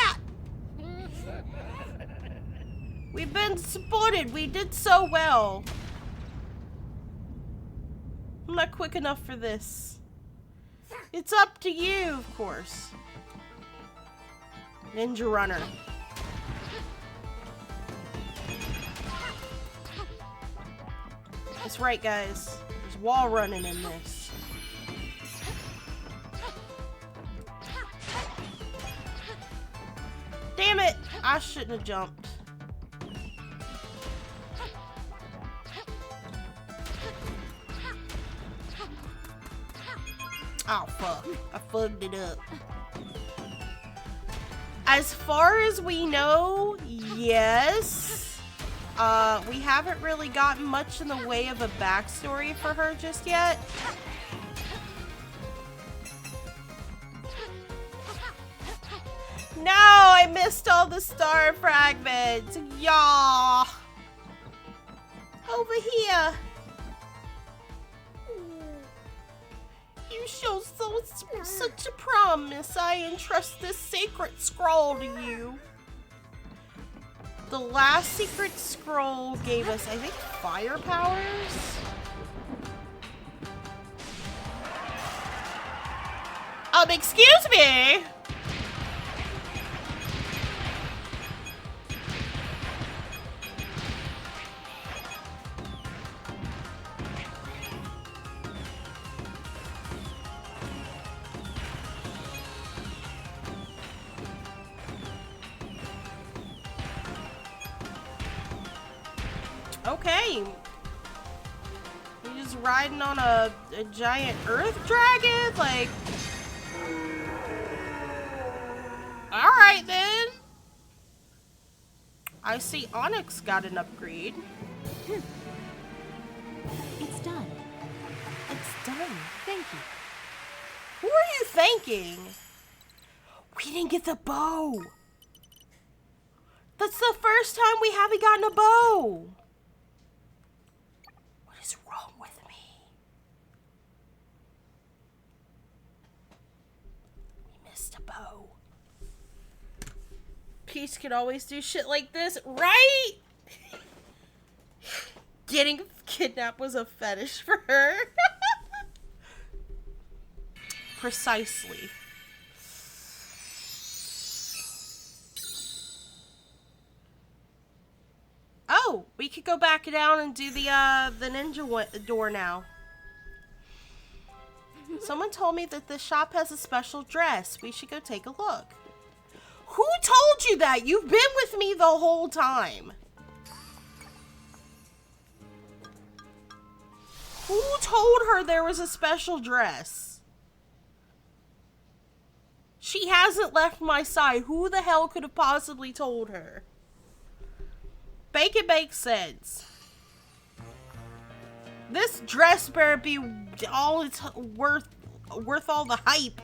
We've been spotted. We did so well. I'm not quick enough for this. It's up to you, of course. Ninja runner. That's right, guys. There's wall running in this. Damn it! I shouldn't have jumped. Oh, fuck. I fucked it up. As far as we know, yes. We haven't really gotten much in the way of a backstory for her just yet. No, I missed all the star fragments. Yaw. Over here. You show such a promise. I entrust this sacred scroll to you. The last secret scroll gave us, I think, fire powers? Excuse me? Okay. You're just riding on a giant earth dragon? Like... Alright then. I see Onyx got an upgrade. It's done. It's done. Thank you. Who are you thanking? We didn't get the bow. That's the first time we haven't gotten a bow. What is wrong with me? We missed a bow. Peach could always do shit like this, right? Getting kidnapped was a fetish for her. Precisely. Oh, we could go back down and do the ninja door now. Someone told me that the shop has a special dress. We should go take a look. Who told you that? You've been with me the whole time. Who told her there was a special dress? She hasn't left my side. Who the hell could have possibly told her? Make it make sense. This dress better be all it's worth all the hype.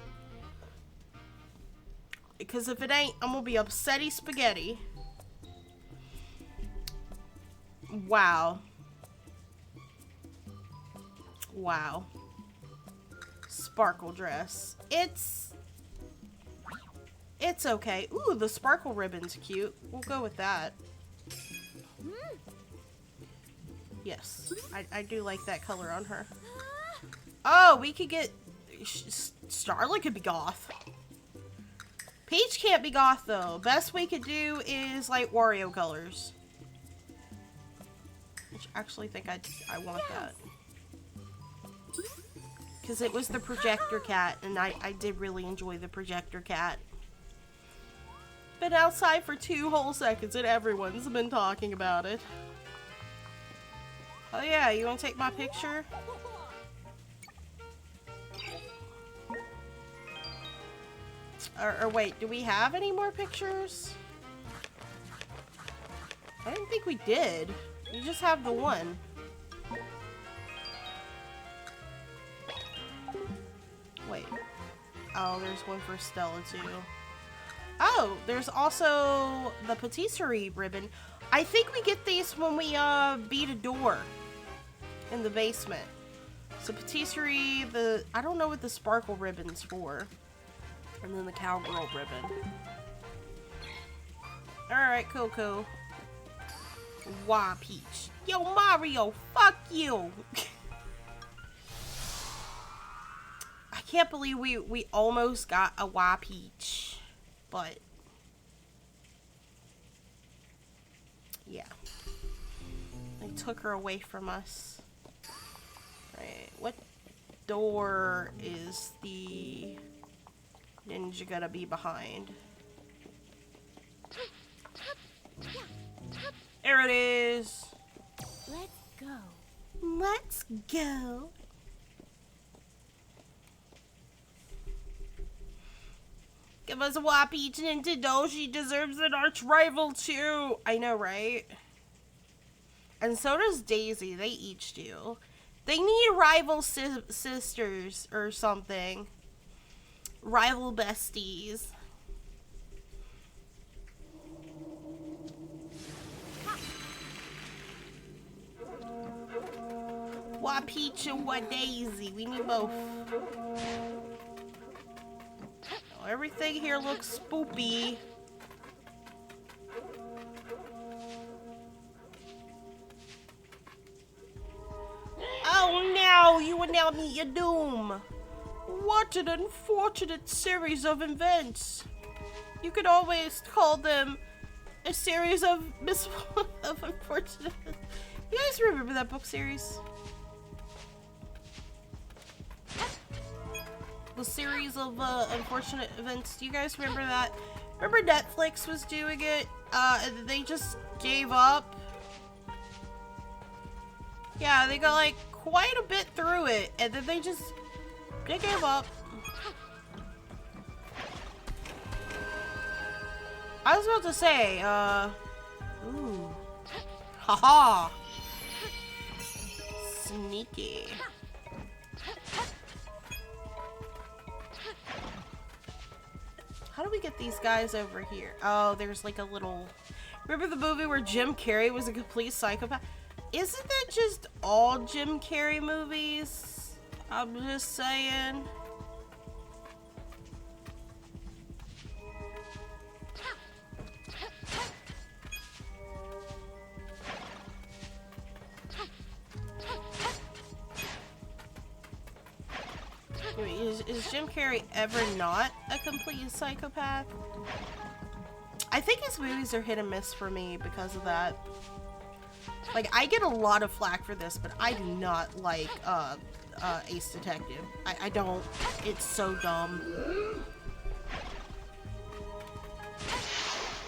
Because if it ain't, I'm gonna be upsetty spaghetti. Wow. Wow. Sparkle dress. It's okay. Ooh, the sparkle ribbon's cute. We'll go with that. Yes, I do like that color on her. Oh, we could get... Starlight could be goth. Peach can't be goth, though. Best we could do is, like, Wario colors. Which I actually think I want that. Because it was the projector cat, and I did really enjoy the projector cat. Been outside for 2 whole seconds, and everyone's been talking about it. Oh yeah, you want to take my picture? Or wait, do we have any more pictures? I didn't think we did. We just have the one. Wait. Oh, there's one for Stella too. Oh, there's also the patisserie ribbon. I think we get these when we beat a door in the basement. So patisserie, I don't know what the sparkle ribbon's for. And then the cowgirl ribbon. Alright, cool. Wah, Peach. Yo, Mario, fuck you! I can't believe we almost got a Wah Peach. But yeah. They took her away from us. Right, what door is the ninja gonna be behind? There it is! Let's go. Let's go! Give us a whop each Nintendo. She deserves an arch rival too. I know, right? And so does Daisy. They each do. They need rival sisters or something. Rival besties. What Peach and what Daisy? We need both. Oh, everything here looks spoopy. Oh no, you will now meet your doom. What an unfortunate series of events. You could always call them a series of unfortunate. You guys remember that book series? The series of unfortunate events. Do you guys remember that? Remember Netflix was doing it? And they just gave up. Yeah, they got like quite a bit through it, and then they gave up. I was about to say, ooh. Haha. Sneaky. How do we get these guys over here? Oh, there's like a little... Remember the movie where Jim Carrey was a complete psychopath? Isn't that just all Jim Carrey movies? I'm just saying. Wait, is Jim Carrey ever not a complete psychopath? I think his movies are hit and miss for me because of that. Like, I get a lot of flack for this, but I do not like Ace Detective. I don't. It's so dumb.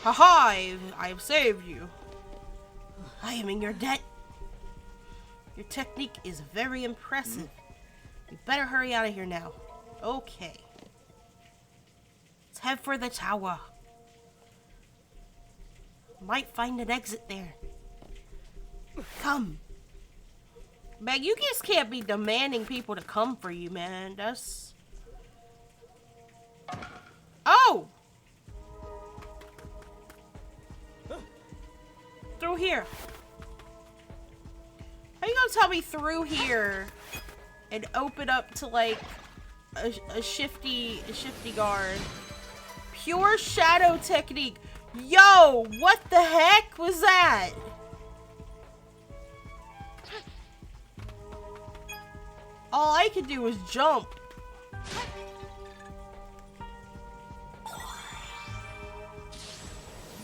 Haha, I've saved you. I am in your debt. Your technique is very impressive. You better hurry out of here now. Okay. Let's head for the tower. Might find an exit there. Come. Man, you just can't be demanding people to come for you, man. That's... Oh! Through here. How you gonna tell me through here and open up to like a shifty guard? Pure shadow technique. Yo, what the heck was that? All I could do was jump.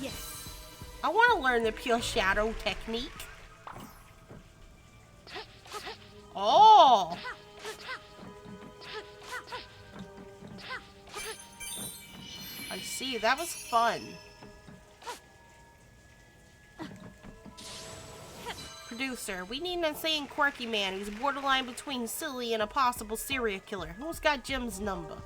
Yes. I want to learn the pure shadow technique. Oh. I see. That was fun. Producer, we need an insane quirky man who's borderline between silly and a possible serial killer. Who's got Jim's number?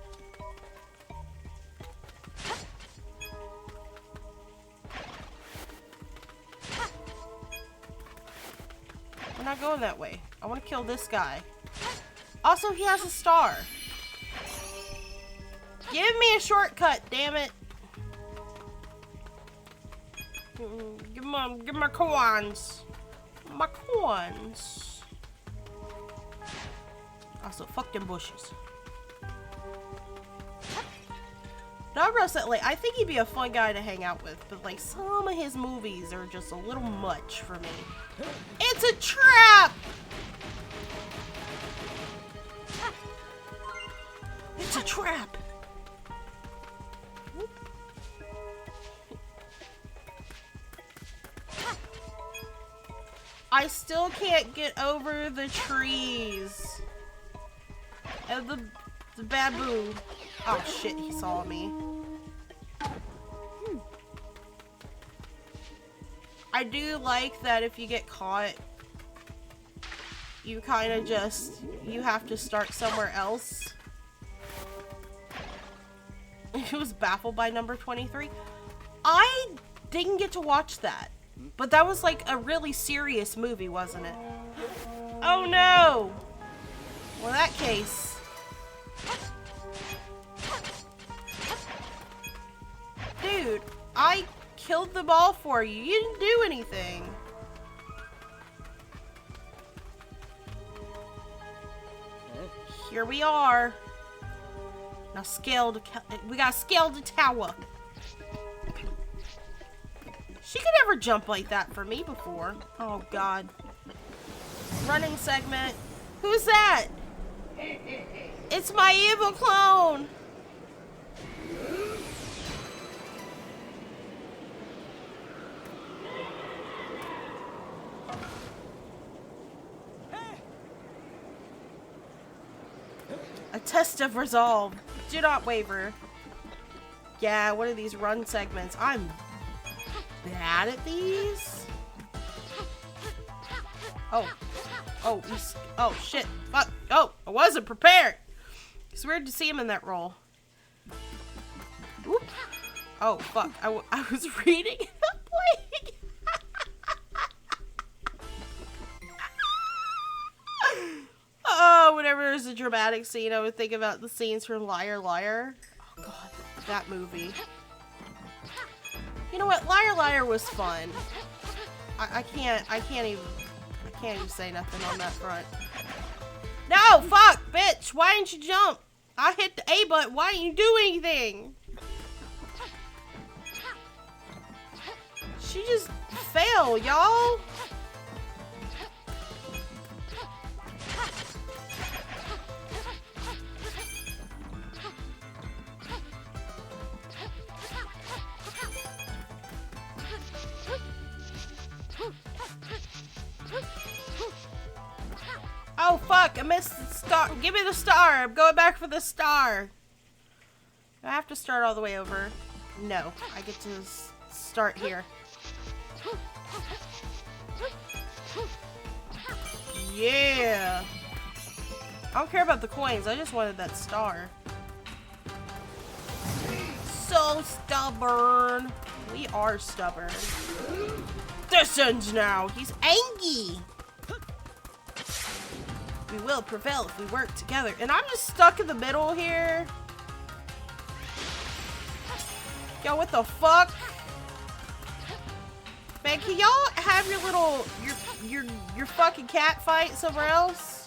We're not going that way. I want to kill this guy. Also, he has a star. Give me a shortcut, damn it. Give my coins. My coins. Also, fuck them bushes. Not Like, I think he'd be a fun guy to hang out with, but like some of his movies are just a little much for me. It's a trap! It's a trap! I still can't get over the trees. And the baboon. Oh shit, he saw me. I do like that if you get caught, you kind of just, you have to start somewhere else. He was baffled by number 23. I didn't get to watch that. But that was like a really serious movie, wasn't it? Oh no! Well, in that case... Dude, I killed them all for you. You didn't do anything. Here we are. Now we gotta scale the tower. She could never jump like that for me before. Oh god. Running segment. Who's that? It's my evil clone. A test of resolve. Do not waver. Yeah, what are these run segments? I'm bad at these. Oh shit. Fuck. Oh, I wasn't prepared. It's weird to see him in that role. Oop. Oh fuck. I was reading and not playing. Oh, whenever there's a dramatic scene, I would think about the scenes from Liar Liar. Oh god, that movie. You know what? Liar Liar was fun. I can't even say nothing on that front. No, fuck, bitch! Why didn't you jump? I hit the A button. Why didn't you do anything? She just fell, y'all. Oh fuck, I missed the star. Give me the star. I'm going back for the star. Do I have to start all the way over? No, I get to start here. Yeah. I don't care about the coins. I just wanted that star. So stubborn. We are stubborn. This ends now. He's angry. We will prevail if we work together. And I'm just stuck in the middle here. Yo, what the fuck? Man, can y'all have your little, your fucking cat fight somewhere else?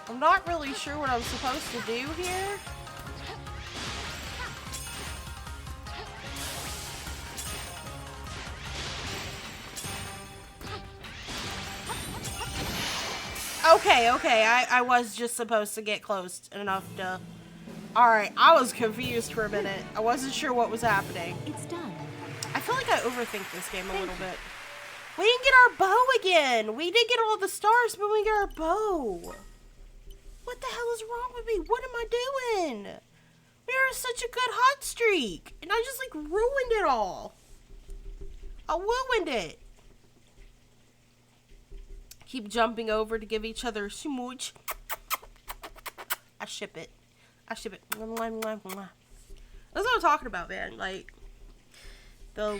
I'm not really sure what I'm supposed to do here. Okay, I was just supposed to get close enough to... Alright, I was confused for a minute. I wasn't sure what was happening. It's done. I feel like I overthink this game a little bit. We didn't get our bow again! We did get all the stars, but we got our bow! What the hell is wrong with me? What am I doing? We are such a good hot streak! And I just, like, ruined it all! I ruined it! Keep jumping over to give each other a smooch. I ship it. I ship it. That's what I'm talking about, man. Like, the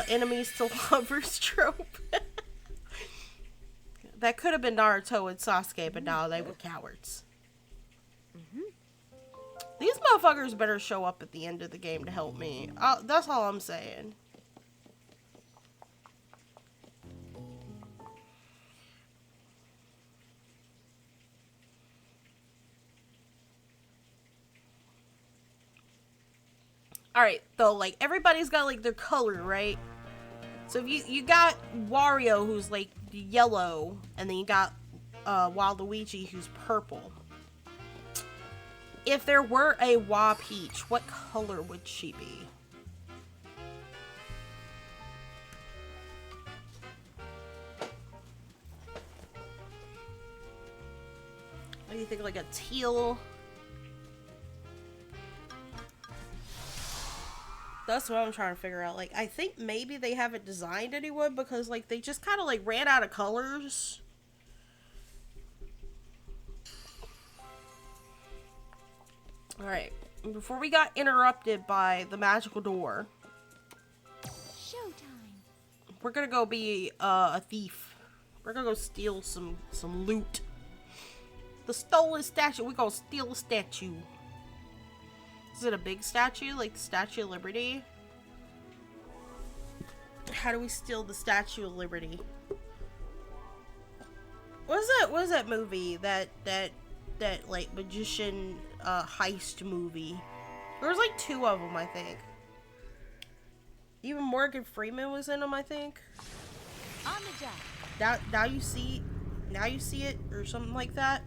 enemies to lovers trope. That could have been Naruto and Sasuke, but now they were cowards. These motherfuckers better show up at the end of the game to help me. That's all I'm saying. Alright, though, like, everybody's got, like, their color, right? So if you got Wario, who's, like, yellow, and then you got Waluigi, who's purple. If there were a Wa Peach, what color would she be? What do you think, like a teal? That's what I'm trying to figure out. Like, I think maybe they haven't designed anyone because, like, they just kind of, like, ran out of colors. Alright. Before we got interrupted by the magical door. Showtime. We're gonna go be, a thief. We're gonna go steal some loot. The stolen statue. We're gonna steal a statue. Is it a big statue, like the Statue of Liberty? How do we steal the Statue of Liberty? What is that movie? That like magician heist movie? There was like 2 of them, I think. Even Morgan Freeman was in them, I think. On the job. Now you see it, or something like that.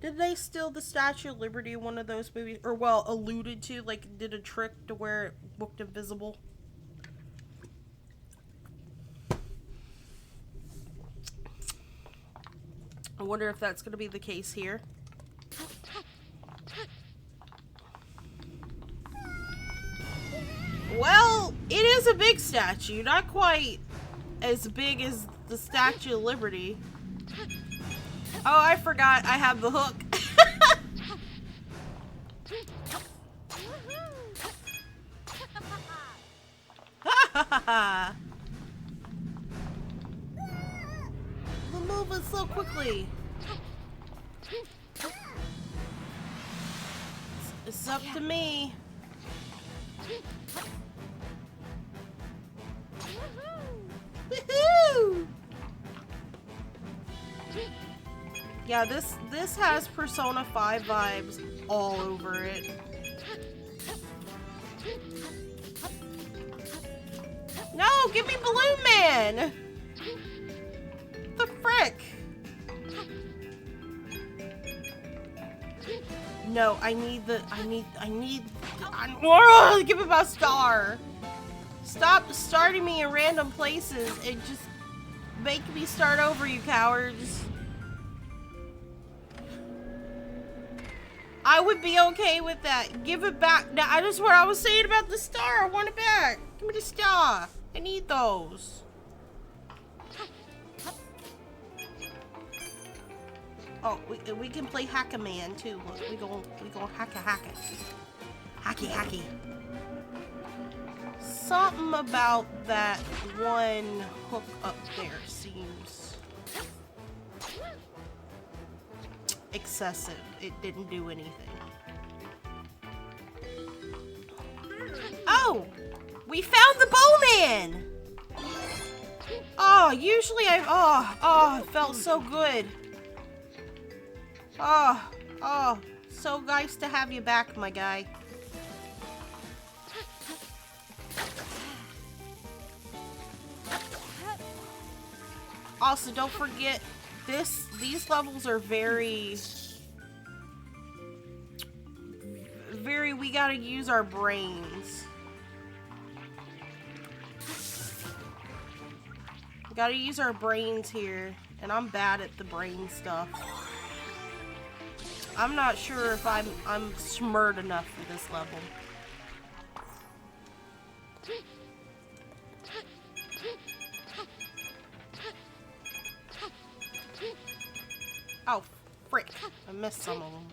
Did they steal the Statue of Liberty in one of those movies? Or, well, alluded to, like, did a trick to where it looked invisible? I wonder if that's going to be the case here. Well, it is a big statue. Not quite as big as the Statue of Liberty. Oh, I forgot I have the hook. We're moving so quickly. It's up to me. Woohoo! Yeah, this has Persona 5 vibes all over it. No, give me Balloon Man! The frick? No, give me my star. Stop starting me in random places and just make me start over, you cowards. I would be okay with that. Give it back. Now, I just what I was saying about the star. I want it back. Give me the star. I need those. Oh, we can play Hack-A-Man too. Look, we go hack-a-hack-a. Hacky-hacky. Something about that one hook up there seems excessive. It didn't do anything. Oh! We found the bowman! Oh, usually it felt so good. Oh, so nice to have you back, my guy. Also, don't forget, these levels are very, we gotta use our brains. We gotta use our brains here, and I'm bad at the brain stuff. I'm not sure if I'm smart enough for this level. Oh, frick. I missed some of them.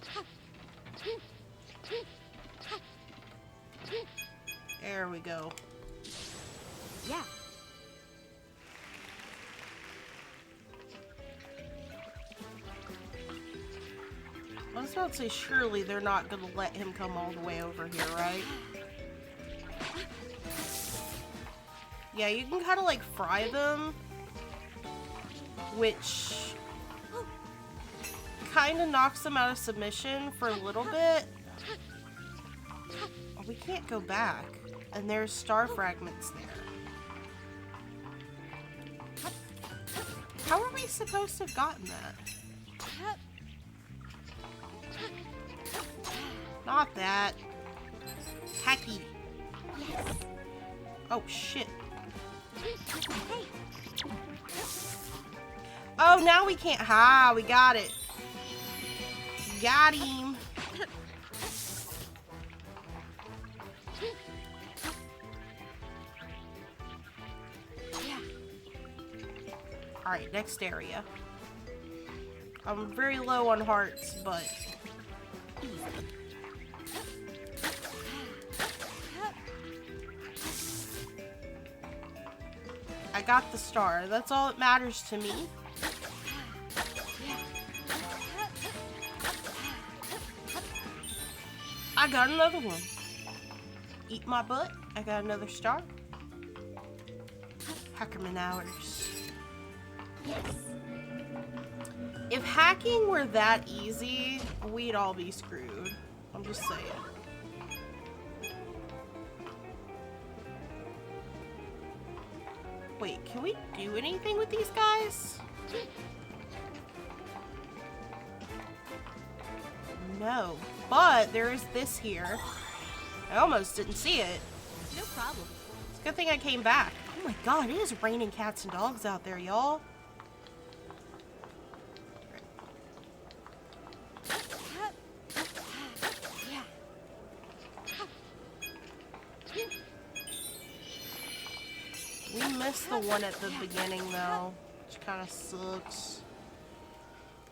There we go. Yeah. about to say, surely they're not gonna let him come all the way over here, right? Yeah, you can kind of like fry them, which kind of knocks them out of submission for a little bit. Oh, we can't go back, and there's star fragments there. How are we supposed to have gotten that? Not that. Hacky. Oh, shit. Oh, now we can't. Ha, we got it. Got him. Alright, next area. I'm very low on hearts, but... I got the star. That's all that matters to me. I got another one. Eat my butt. I got another star. Hackerman hours. If hacking were that easy, we'd all be screwed. I'm just saying. Wait, can we do anything with these guys? No, but there is this here. I almost didn't see it. No problem. It's a good thing I came back. Oh my god, it is raining cats and dogs out there, y'all. We missed the one at the beginning though, which kind of sucks.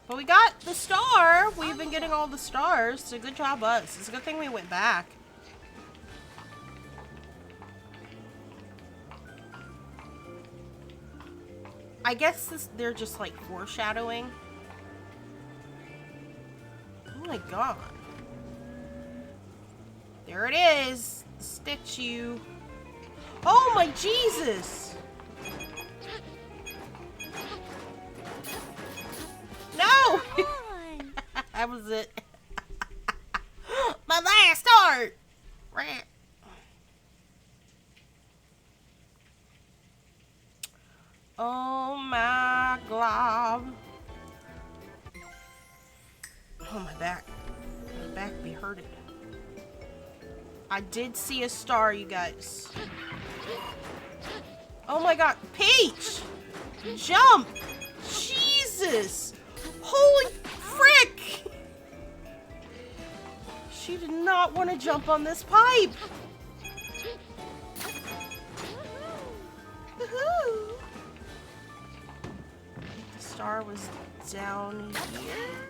But we got the star! We've been getting all the stars, so good job us. It's a good thing we went back. I guess they're just like foreshadowing. Oh my god. There it is! The statue. Oh my Jesus! No! That was it. My last heart! Right. Oh my glob. Oh, my back. My back be hurting. I did see a star, you guys. Oh my god. Peach! Jump! Jesus! Holy frick! She did not want to jump on this pipe. Woohoo! The star was down here.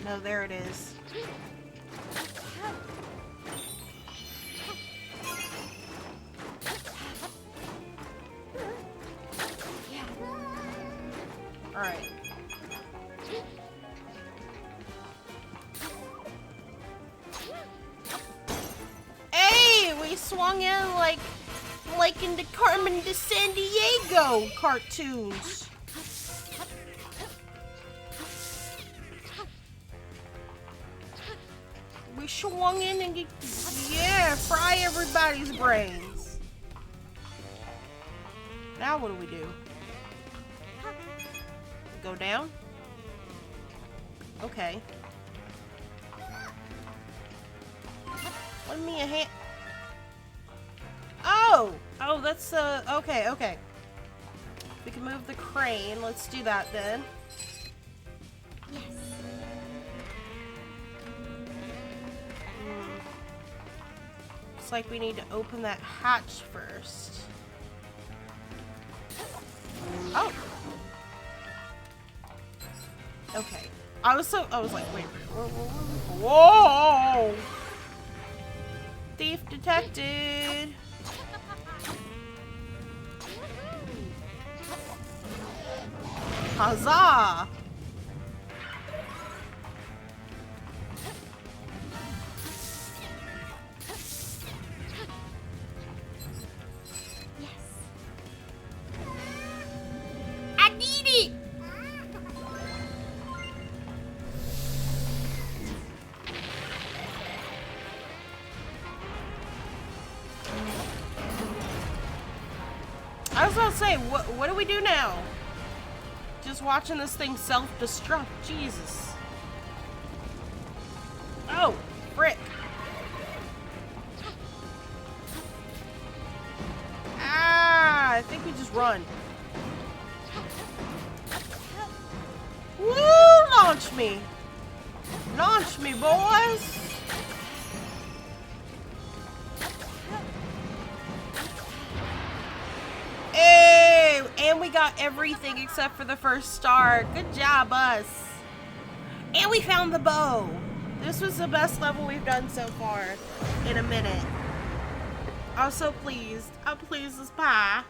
No, there it is. Alright. Hey, we swung in like in the Carmen de San Diego cartoons. We swung in and yeah, fry everybody's brains. Now what do we do? Go down? Okay. Lend me a hand. Oh! Oh, that's, okay, okay. We can move the crane. Let's do that then. Yes. Looks like we need to open that hatch first. Oh! Okay. I was like, wait. Whoa! Thief detected! Huzzah! I need it! I was about to say, what do we do now? Just watching this thing self-destruct. Jesus. Oh, frick. Ah, I think we just run. Woo! Launch me! Launch me, boys! Hey! And we got everything except for the first star. Good job, us. And we found the bow. This was the best level we've done so far in a minute. I was so pleased. I'm pleased as pie.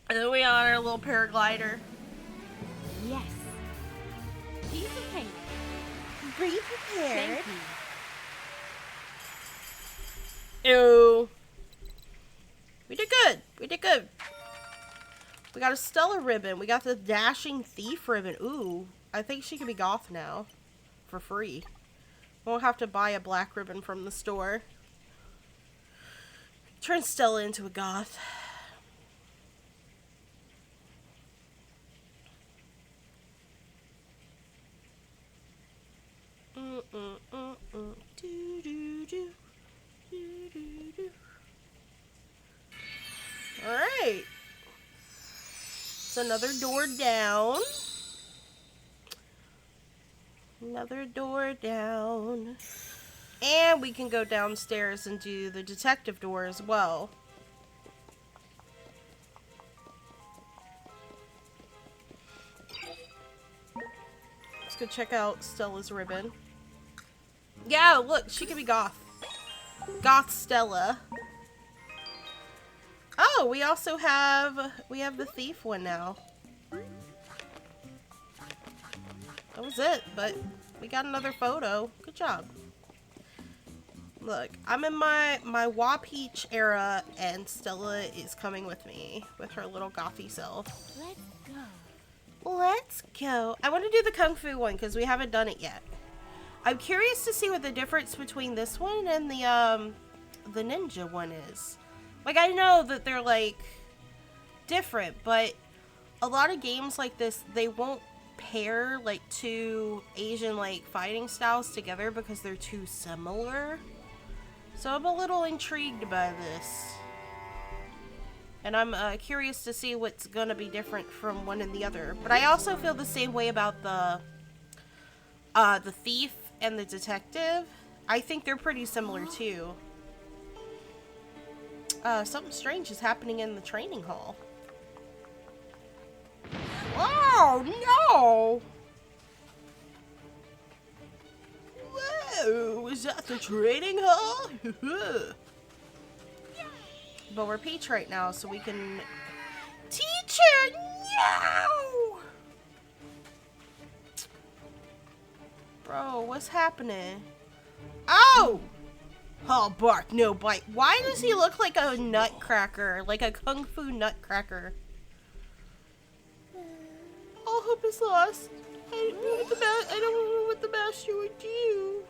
And then we on our little paraglider. Yes. Piece of cake. Be prepared. Thank you. Ew. We did good. We did good. We got a Stella ribbon. We got the Dashing Thief ribbon. Ooh. I think she can be goth now. For free. Won't have to buy a black ribbon from the store. Turn Stella into a goth. Alright. It's another door down. Another door down. And we can go downstairs and do the detective door as well. Let's go check out Stella's ribbon. Yeah, look, she can be goth. Goth Stella. Oh, we also have the thief one now. That was it, but we got another photo. Good job. Look, I'm in my Wa Peach era, and Stella is coming with me with her little gothy self. Let's go. Let's go. I want to do the Kung Fu one because we haven't done it yet. I'm curious to see what the difference between this one and the ninja one is. Like, I know that they're like different, but a lot of games like this, they won't pair like two Asian like fighting styles together because they're too similar. So I'm a little intrigued by this. And I'm curious to see what's gonna be different from one and the other. But I also feel the same way about the thief and the detective. I think they're pretty similar too. Something strange is happening in the training hall. Oh no! Whoa, is that the training hall? But we're Peach right now, so we can... Teacher, no! Bro, what's happening? Oh! Oh, bark, no bite. Why does he look like a nutcracker? Like a kung fu nutcracker? All hope is lost. I don't know what the master would do.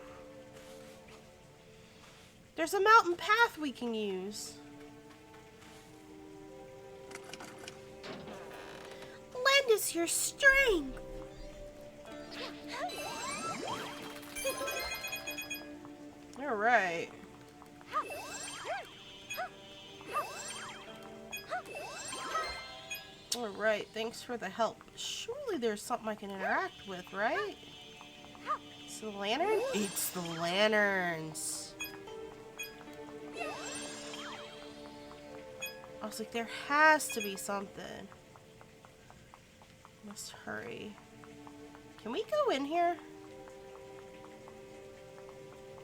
There's a mountain path we can use. Lend us your strength. All right. All right, thanks for the help. Surely there's something I can interact with, right? It's the lantern? It's the lanterns. I was like, there has to be something. Must hurry. Can we go in here?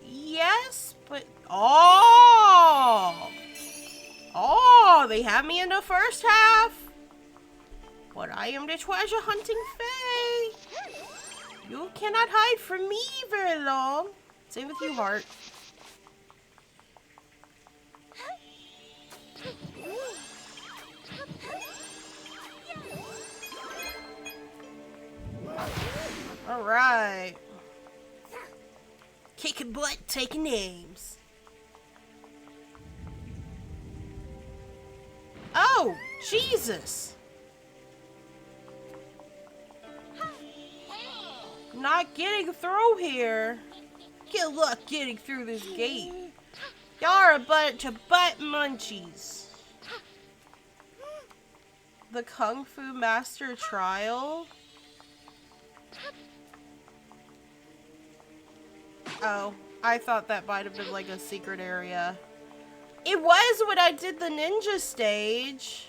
Yes, but... Oh! Oh, they have me in the first half? But I am the treasure hunting fae. You cannot hide from me very long. Same with you, Heart. All right. Kicking butt, taking names. Oh, Jesus. Not getting through here. Good luck getting through this gate. Y'all are a bunch of butt munchies. The Kung Fu Master Trial? Oh, I thought that might have been like a secret area. It was when I did the ninja stage.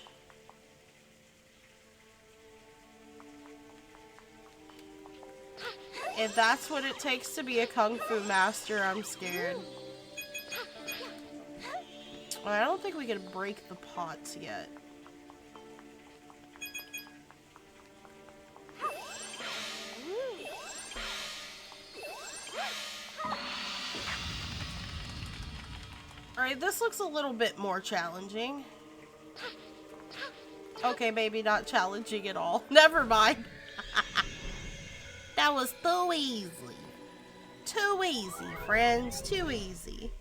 If that's what it takes to be a Kung Fu master, I'm scared. I don't think we can break the pots yet. Alright, this looks a little bit more challenging. Okay, maybe not challenging at all. Never mind. That was too easy. Too easy, friends. Too easy.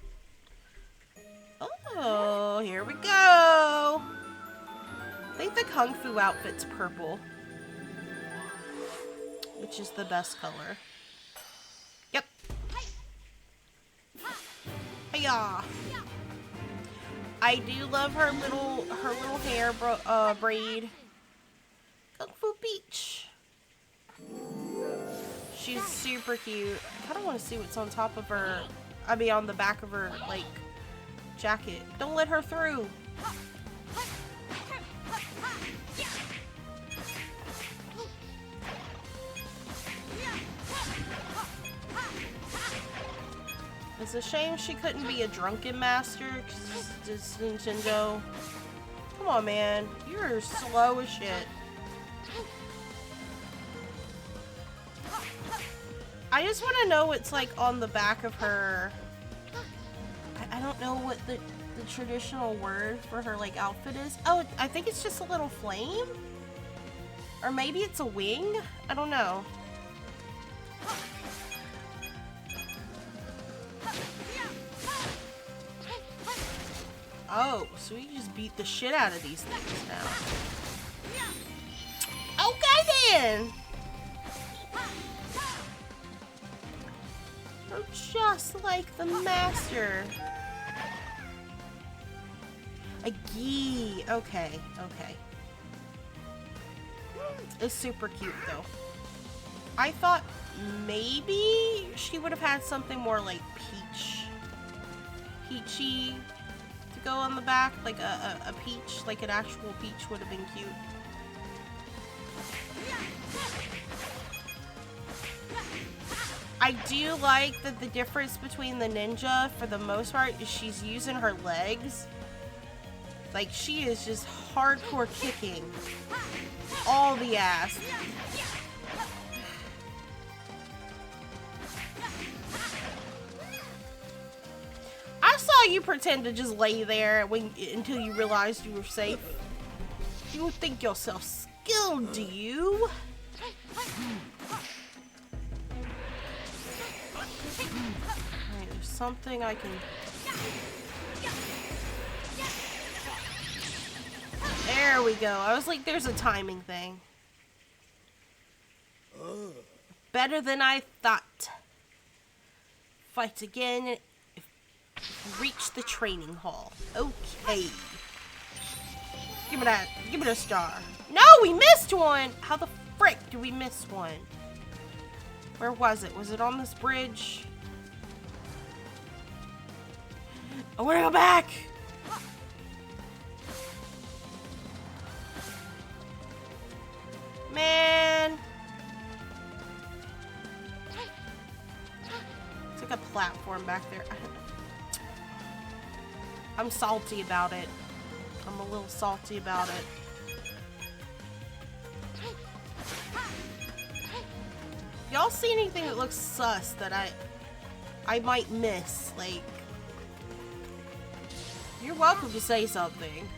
Oh, here we go. I think the Kung Fu outfit's purple, which is the best color. Yep. Hiya. I do love her little hair braid. Kung Fu Peach. She's super cute. I kind of want to see what's on top of her. I mean, on the back of her, like, jacket. Don't let her through. It's a shame she couldn't be a drunken master, 'cause this Nintendo. Come on, man. You're slow as shit. I just want to know what's like on the back of her. I don't know what the traditional word for her like outfit is. Oh, I think it's just a little flame? Or maybe it's a wing? I don't know. Oh, so we just beat the shit out of these things now. Okay then! You're just like the master. A gi. Okay, okay. It's super cute though. I thought maybe she would have had something more like peachy to go on the back, like a peach, like an actual peach would have been cute. I do like that the difference between the ninja, for the most part, is she's using her legs. Like, she is just hardcore kicking all the ass. I saw you pretend to just lay there until you realized you were safe. You think yourself skilled, do you? Alright, there's something I can... There we go. I was like, there's a timing thing. Better than I thought. Fight again. Reach the training hall. Okay. Give me that. Give me a star. No, we missed one. How the frick did we miss one? Where was it? Was it on this bridge? I want to go back. Man. It's like a platform back there. I'm salty about it. I'm a little salty about it. Y'all see anything that looks sus that I might miss? Like, you're welcome to say something.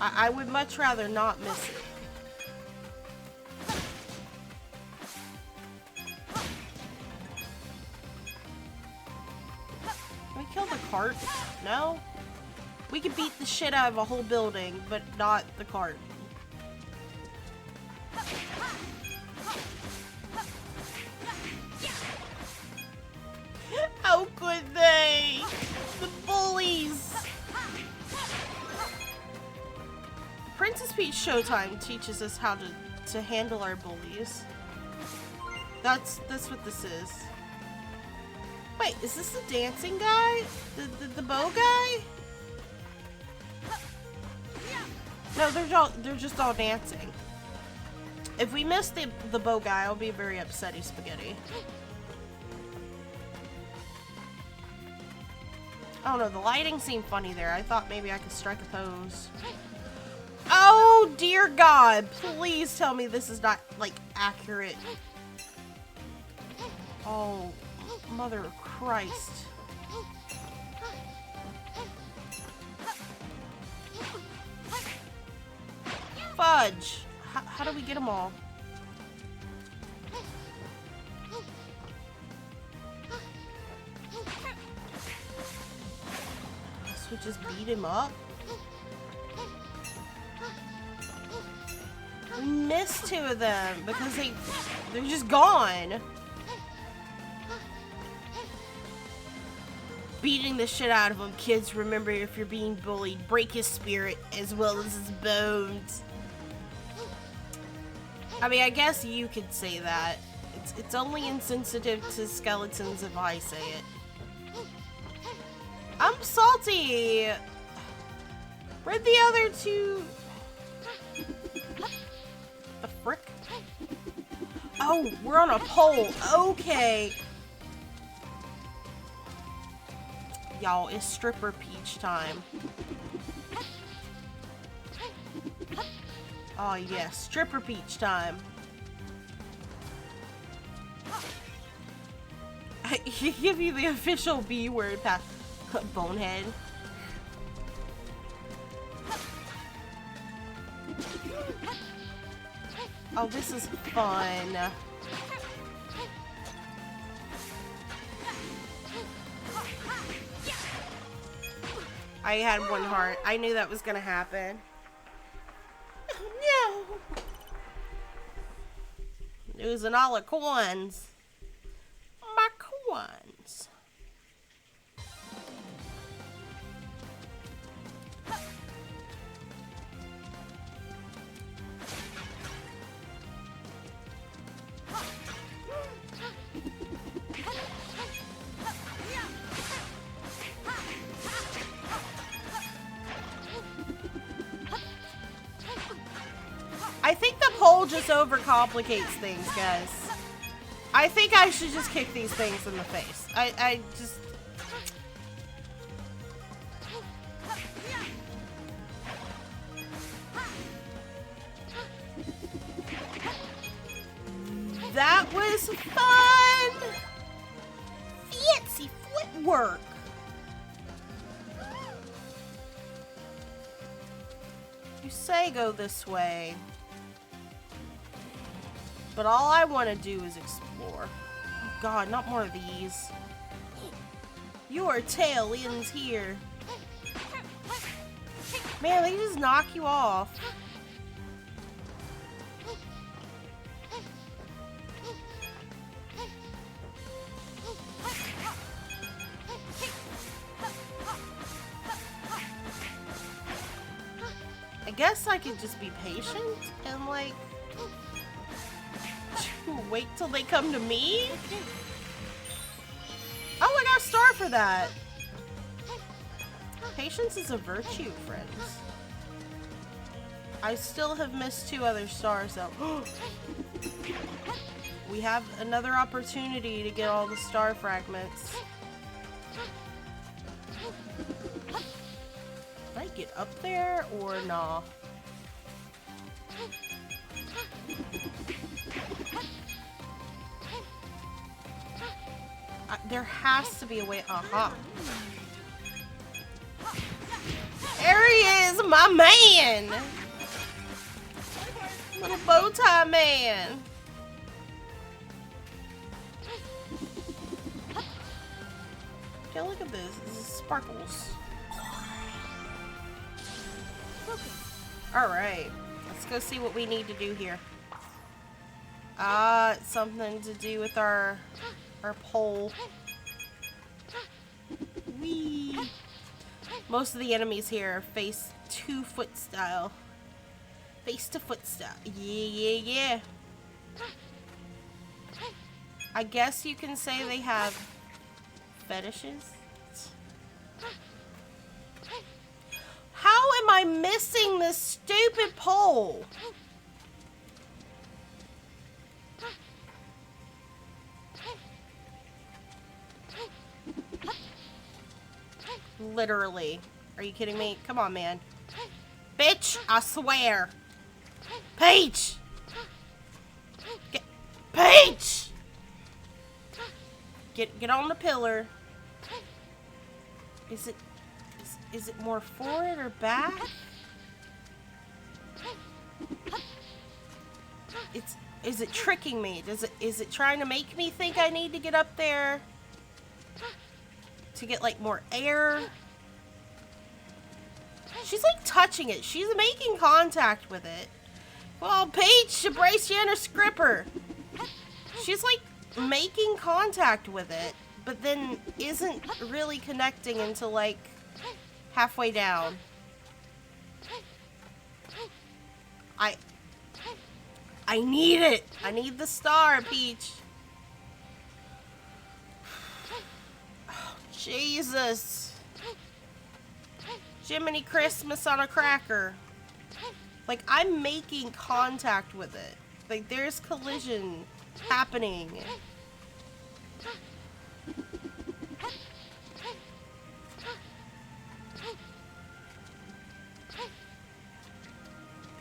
I would much rather not miss it. Can we kill the cart? No? We could beat the shit out of a whole building, but not the cart. How could they? The bullies! Princess Peach Showtime teaches us how to handle our bullies. That's what this is. Wait, is this the dancing guy? The bow guy? No, they're just all dancing. If we miss the bow guy, I'll be very upsetty spaghetti. Oh no, the lighting seemed funny there. I thought maybe I could strike a pose. Oh dear God, please tell me this is not like accurate. Oh, mother of Christ. Fudge. How do we get them all? Guess we just beat him up. We missed 2 of them because they're just gone. Beating the shit out of him. Kids, remember, if you're being bullied, break his spirit as well as his bones. I mean, I guess you could say that. It's only insensitive to skeletons if I say it. I'm salty. Where'd the other 2? The frick? Oh, we're on a pole. Okay. Y'all, it's stripper Peach time. Oh yes, stripper Peach time. I give you the official B word pass. Bonehead. Oh, this is fun. I had 1 heart. I knew that was gonna happen. Oh no! Losing all the coins. My coins. I think the pole just overcomplicates things, guys. I think I should just kick these things in the face. I just... That was fun! Fancy footwork! You say go this way. But all I want to do is explore. Oh God, not more of these. Your tail ends here. Man, they just knock you off. I guess I could just be patient and like wait till they come to me? Oh, I got a star for that. Patience is a virtue, friends. I still have missed 2 other stars though. We have another opportunity to get all the star fragments. Can I get up there or nah? There has to be a way. Aha. There he is, my man. Little bow tie man. Yeah, look at this. This is sparkles. Alright. Let's go see what we need to do here. It's something to do with our pole. Whee! Most of the enemies here are face to foot style. Face to foot style. Yeah. I guess you can say they have fetishes. How am I missing this stupid pole? Literally. Are you kidding me? Come on, man. Bitch, I swear. Peach! Peach! Get on the pillar. Is it more forward or back? Is it tricking me? Is it trying to make me think I need to get up there to get like more air? She's like touching it. She's making contact with it. Well, Peach, brace your inner scripper. She's like making contact with it, but then isn't really connecting until like halfway down. I need it. I need the star, Peach. Oh, Jesus. Jiminy Christmas on a cracker. Like, I'm making contact with it. Like, there's collision happening.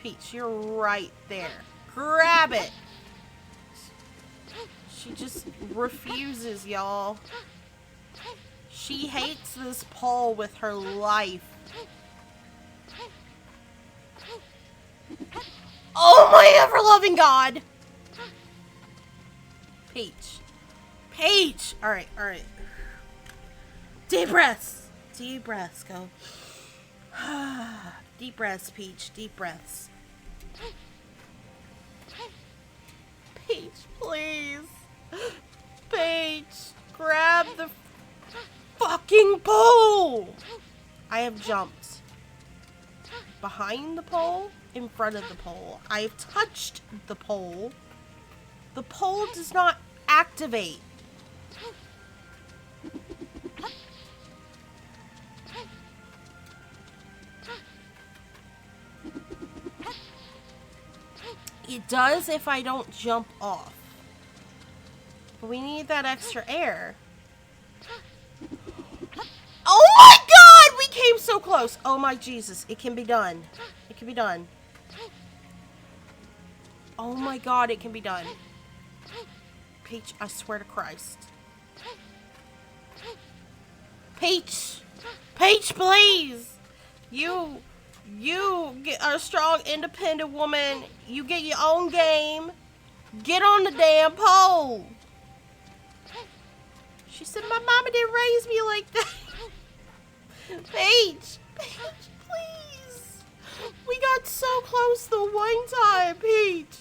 Peach, you're right there. Grab it! She just refuses, y'all. She hates this pole with her life. Oh my ever-loving God! Peach. Peach! Alright. Deep breaths. Deep breaths, go. Deep breaths, Peach. Deep breaths. Peach, please. Peach, grab the fucking pole! I have jumped behind the pole, in front of the pole. I have touched the pole. The pole does not activate. It does if I don't jump off. But we need that extra air. Oh my God! We came so close. Oh my Jesus. It can be done. It can be done. Oh my God, it can be done. Peach, I swear to Christ. Peach! Peach, please! You get a strong, independent woman. You get your own game. Get on the damn pole. She said, my mama didn't raise me like that. Peach, please. We got so close the one time, Peach.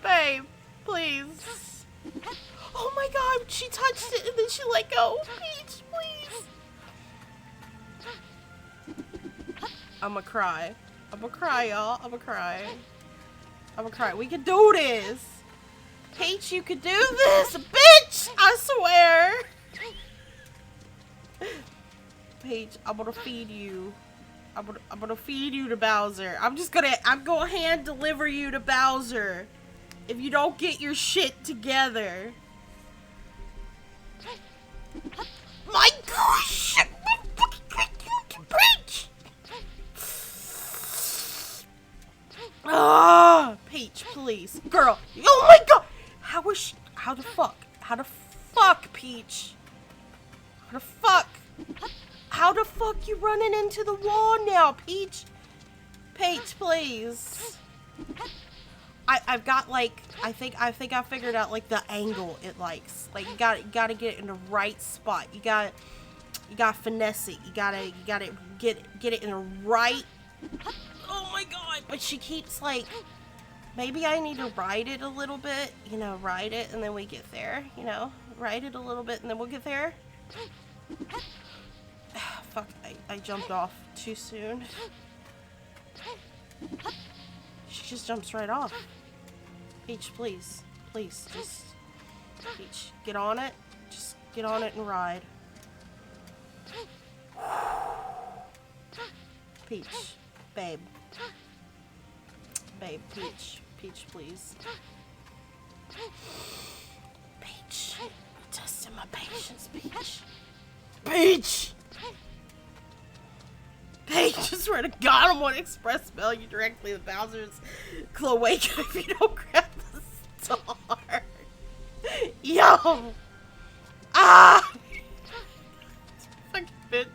Babe, please. Oh my God, she touched it and then she let go. Peach, please. I'ma cry. I'ma cry, y'all. I'ma cry. We can do this. Peach, you can do this. Bitch, I swear. Peach, I'm gonna feed you. I'm gonna feed you to Bowser. I'm gonna hand deliver you to Bowser if you don't get your shit together. My gosh! Peach! Ah, Peach, please. Girl. Oh my God! How the fuck, Peach? How the fuck? How the fuck you running into the wall now, Peach? Peach, please. I've got like I think I figured out like the angle it likes. Like you gotta get it in the right spot. You gotta finesse it. You gotta get it in the right. Oh my god! But she keeps like, maybe I need to ride it a little bit. You know, ride it and then we get there. You know, ride it a little bit and then we'll get there. Fuck! I jumped off too soon. She just jumps right off. Peach, please. Please, just... Peach, get on it. Just get on it and ride. Peach. Babe. Babe, Peach. Peach, please. Peach. You're testing my patience, Peach. Peach! Peach, I swear to God, I'm gonna express mail you directly to Bowser's cloaca if you don't grab the star. Yo! Ah! Fucking bitch.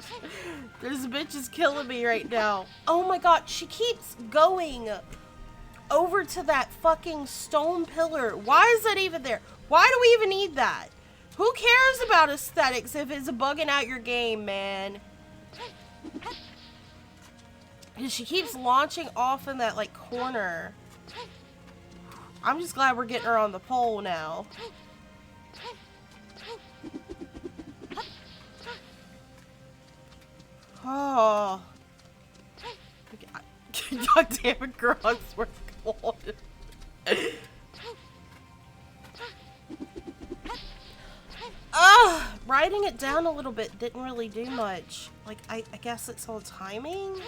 This bitch is killing me right now. Oh my god, she keeps going over to that fucking stone pillar. Why is that even there? Why do we even need that? Who cares about aesthetics if it's bugging out your game, man? And she keeps launching off in that, like, corner. I'm just glad we're getting her on the pole now. Oh. God damn it, girl, I swear to God. Writing it down a little bit didn't really do much. Like, I guess it's all timing?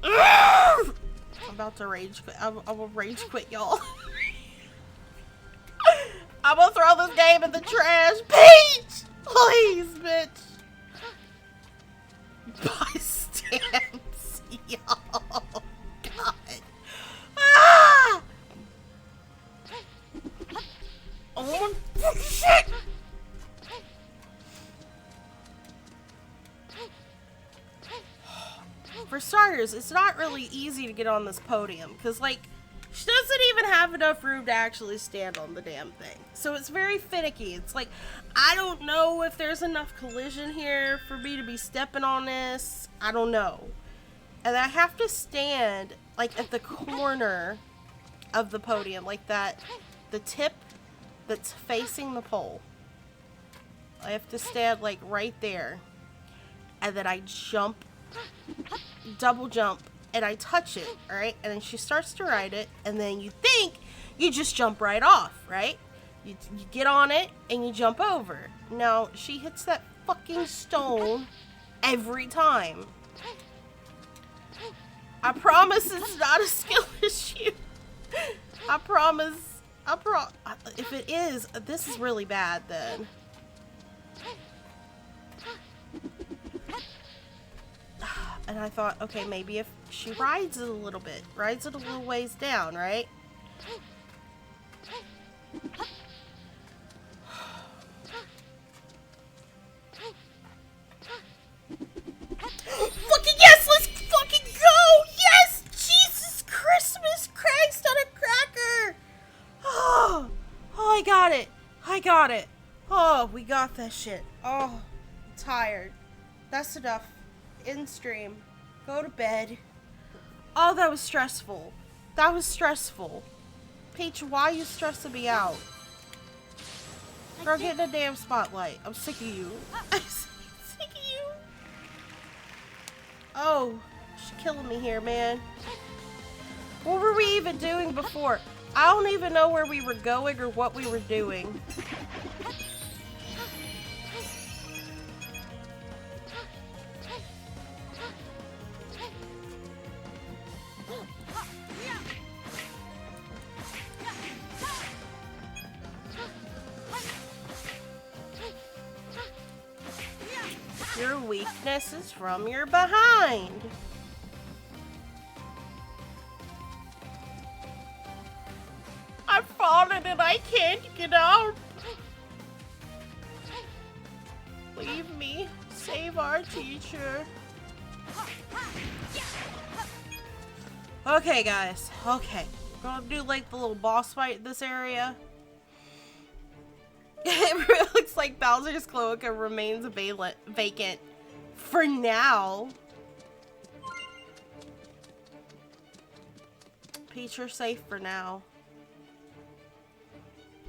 I'm about to rage quit. I will rage quit, y'all. I'm gonna throw this game in the trash. Peach! Please, bitch. Buy stamps, y'all. God. Ah! Oh, shit! For starters, it's not really easy to get on this podium because, like, she doesn't even have enough room to actually stand on the damn thing. So it's very finicky. It's like, I don't know if there's enough collision here for me to be stepping on this. I don't know. And I have to stand, like, at the corner of the podium, like that, the tip that's facing the pole. I have to stand, like, right there. And then I jump, double jump, and I touch it, alright? And then she starts to ride it, and then you think you just jump right off, right? You get on it, and you jump over. No, she hits that fucking stone every time. I promise it's not a skill issue. I promise. If it is, this is really bad then. And I thought, okay, maybe if she rides it a little bit, rides it a little ways down, right? Fucking yes, let's fucking go! Yes! Jesus Christmas Christ on a cracker! Oh, I got it. I got it. Oh, we got that shit. Oh, I'm tired. That's enough. In stream. Go to bed. Oh, that was stressful. That was stressful. Peach, why are you stressing me out? Girl, get in the damn spotlight. I'm sick of you. I'm sick of you. Oh, she's killing me here, man. What were we even doing before? I don't even know where we were going or what we were doing. Your weakness is from your behind. I've fallen and I can't get up. Save me. Save our teacher. Okay, guys. Okay. We're gonna do like the little boss fight in this area. It really looks like Bowser's Cloaca remains vacant for now. Peach, you're safe for now.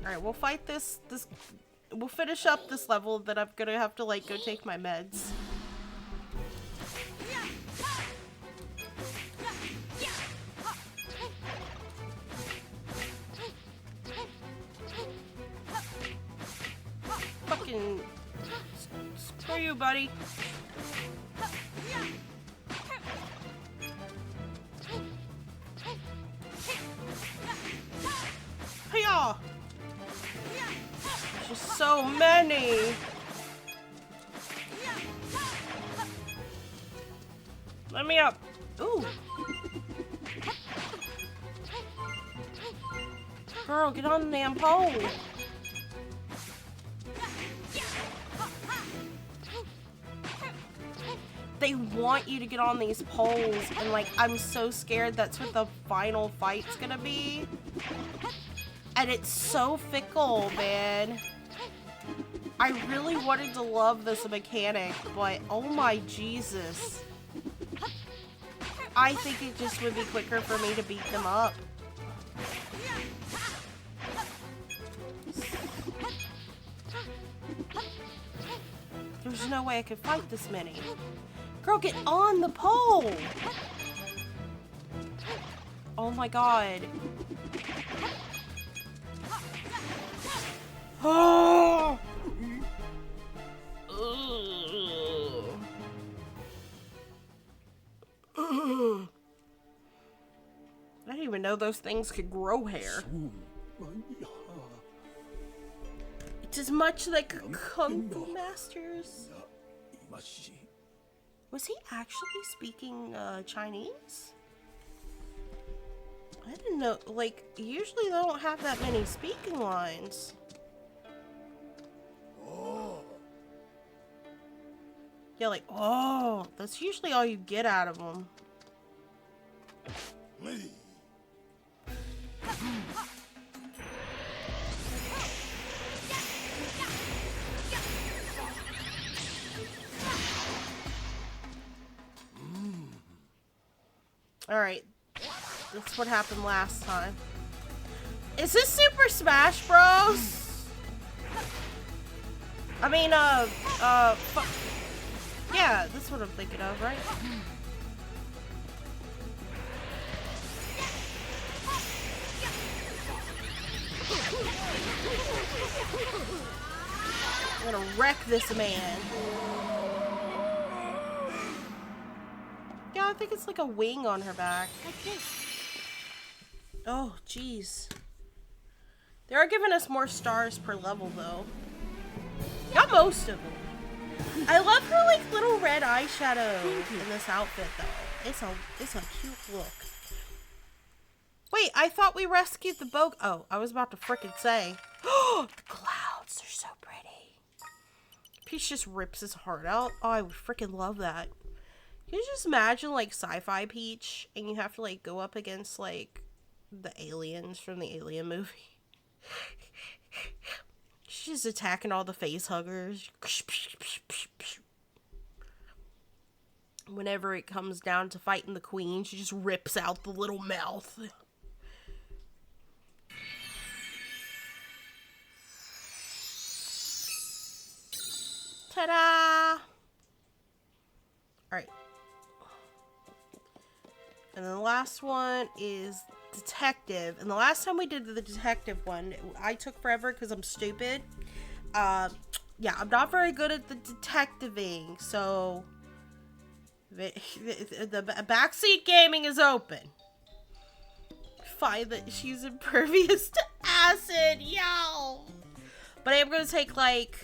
Alright, we'll fight this. We'll finish up this level, then I'm gonna have to like go take my meds. Fucking screw you, buddy. Hiya! There's just so many. Let me up. Ooh. Girl, get on the damn pole. They want you to get on these poles, and like, I'm so scared that's what the final fight's gonna be. And it's so fickle, man. I really wanted to love this mechanic, but oh my Jesus. I think it just would be quicker for me to beat them up. There's no way I could fight this many. Girl, get on the pole! Oh my god. Oh! I didn't even know those things could grow hair. It's as much like Kung Fu Masters. Was he actually speaking Chinese? I didn't know, like, usually they don't have that many speaking lines. Yeah, like, oh, that's usually all you get out of them. Alright, that's what happened last time. Is this Super Smash Bros? I mean, yeah, that's what I'm thinking of, right? I'm gonna wreck this man. Yeah, I think it's like a wing on her back. Oh, jeez. They are giving us more stars per level, though. Not most of them. I love her like little red eyeshadow in this outfit, though. It's a cute look. Wait, I thought we rescued the boat. Oh, I was about to frickin' say. Oh, the clouds, they're so pretty. Peach just rips his heart out. Oh, I would frickin' love that. Can you just imagine like sci-fi Peach and you have to like go up against like the aliens from the Alien movie? She's just attacking all the face huggers. Whenever it comes down to fighting the queen, she just rips out the little mouth. Ta-da! Alright. And then the last one is detective. And the last time we did the detective one, I took forever because I'm stupid. Yeah, I'm not very good at the detectiving, so the backseat gaming is open. Find that she's impervious to acid, yo! But I'm gonna take like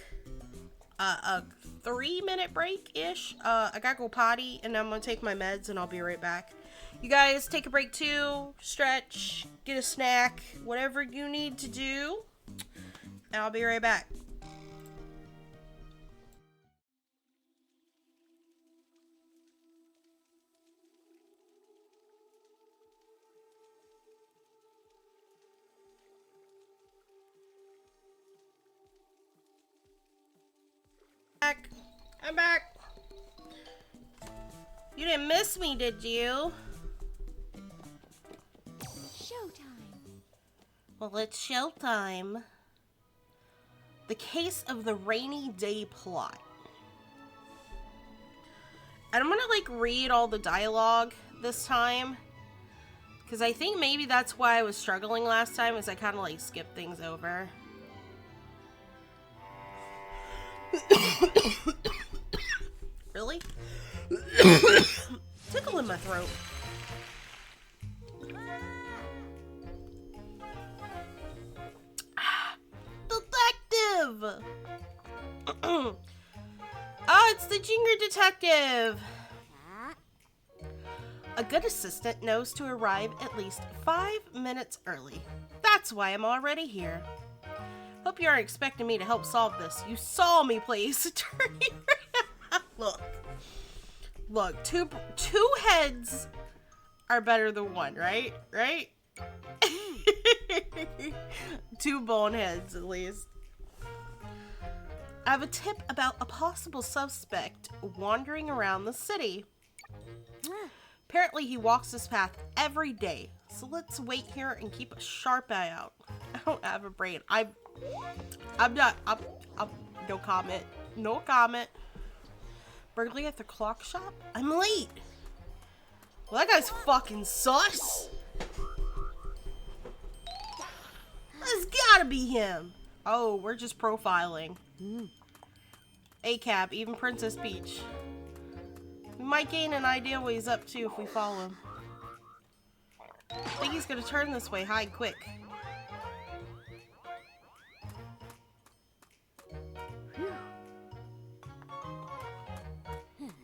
a 3-minute break-ish. I gotta go potty, and I'm gonna take my meds, and I'll be right back. You guys take a break too, stretch, get a snack, whatever you need to do, and I'll be right back. I'm back. You didn't miss me, did you? Showtime. Well, it's showtime. The Case of the Rainy Day Plot. And I'm gonna like read all the dialogue this time, because I think maybe that's why I was struggling last time, is I kind of like skipped things over. Really? Tickle in my throat. Detective! Oh, it's the Ginger Detective! A good assistant knows to arrive at least 5 minutes early. That's why I'm already here. Hope you aren't expecting me to help solve this. You saw me play Ace Attorney. Look, two heads are better than one, right? Right? 2 boneheads, at least. I have a tip about a possible suspect wandering around the city. Apparently he walks this path every day, so let's wait here and keep a sharp eye out. I don't have a brain. I'm no comment. No comment. Burglary at the clock shop? I'm late. Well, that guy's fucking sus. That's gotta be him. Oh, we're just profiling. ACAB, even Princess Peach. We might gain an idea what he's up to if we follow him. I think he's gonna turn this way. Hide quick.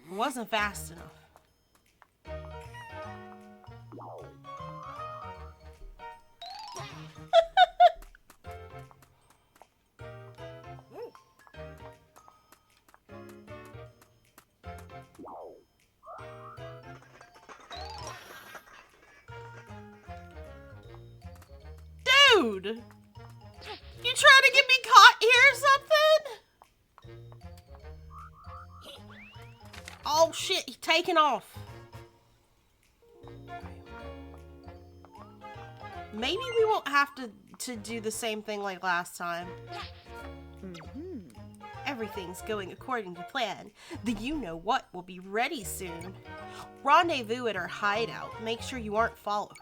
It wasn't fast enough. Dude! You trying to get me caught here or something? Oh shit, he's taking off. Maybe we won't have to do the same thing like last time. Everything's going according to plan. The you-know-what will be ready soon. Rendezvous at our hideout. Make sure you aren't followed.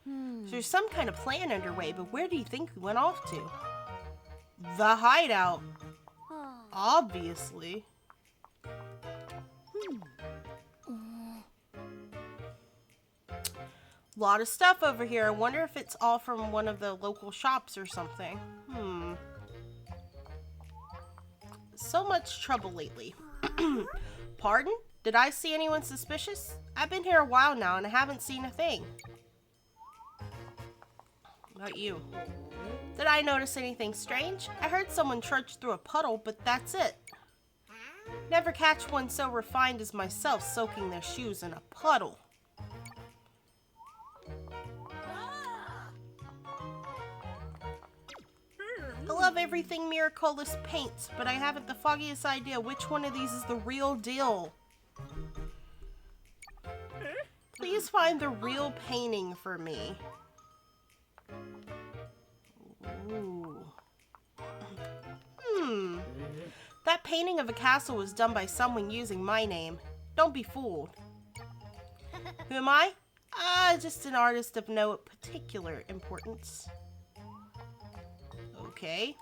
So there's some kind of plan underway, but where do you think we went off to? The hideout. Obviously. Lot of stuff over here. I wonder if it's all from one of the local shops or something. So much trouble lately. Pardon? Did I see anyone suspicious? I've been here a while now and I haven't seen a thing. About you. Did I notice anything strange? I heard someone trudge through a puddle, but that's it. Never catch one so refined as myself soaking their shoes in a puddle. I love everything Miraculous paints, but I haven't the foggiest idea which one of these is the real deal. Please find the real painting for me. Ooh. That painting of a castle was done by someone using my name. Don't be fooled. Who am I? Just an artist of no particular importance. Okay.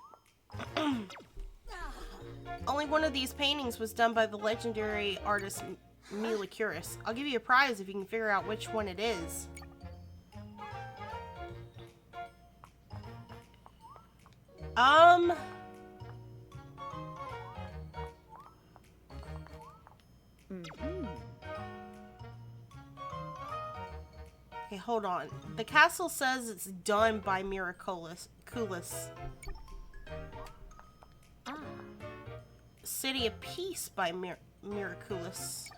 Only one of these paintings was done by the legendary artist Mila Kunis. I'll give you a prize if you can figure out which one it is. Okay, hold on. The castle says it's done by Miraculous. City of Peace by Miraculous.